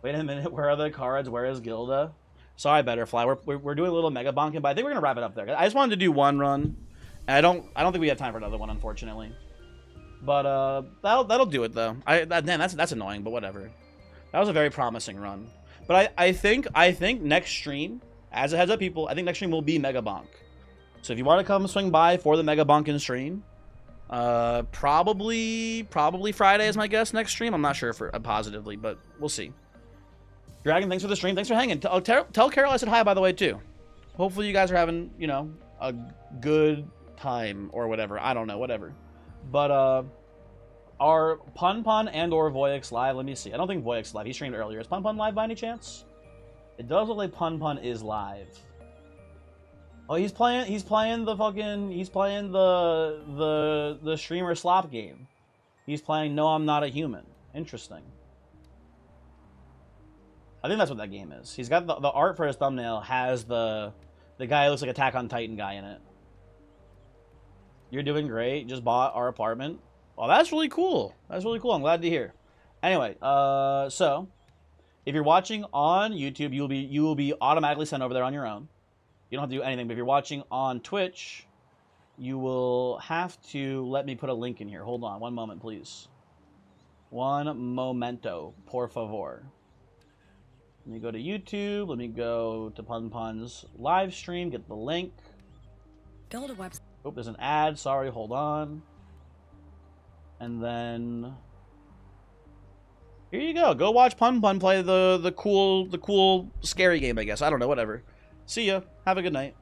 Wait a minute. Where are the cards? Where is Gilda? Sorry, Betterfly. We're doing a little mega bonking, but I think we're gonna wrap it up there. I just wanted to do one run. And I don't think we have time for another one, unfortunately. But that'll do it though. Damn, that's annoying, but whatever. That was a very promising run. But I think next stream, as a heads up, people, I think next stream will be Mega Bonk. So if you want to come swing by for the Mega Bonkin stream, probably Friday is my guess next stream. I'm not sure for positively, but we'll see. Dragon, thanks for the stream. Thanks for hanging. Tell Carol I said hi, by the way, too. Hopefully you guys are having, you know, a good time or whatever. I don't know, whatever. But are Pun Pun and or Voyix live? Let me see. I don't think Voyix live. He streamed earlier. Is Pun Pun live by any chance? It does look like Pun Pun is live. Oh, he's playing the streamer slop game. He's playing No, I'm Not a Human. Interesting. I think that's what that game is. He's got the art for his thumbnail has the guy who looks like Attack on Titan guy in it. You're doing great. Just bought our apartment. Well, that's really cool. That's really cool. I'm glad to hear. Anyway, so if you're watching on YouTube, you will be automatically sent over there on your own. You don't have to do anything. But if you're watching on Twitch, you will have to let me put a link in here. Hold on, one moment, please. One momento, por favor. Let me go to YouTube. Let me go to Pun Pun's live stream. Get the link. Build a website. Oh, there's an ad. Sorry, hold on. And then here you go. Go watch Pun Pun play the cool scary game, I guess. I don't know, whatever. See ya. Have a good night.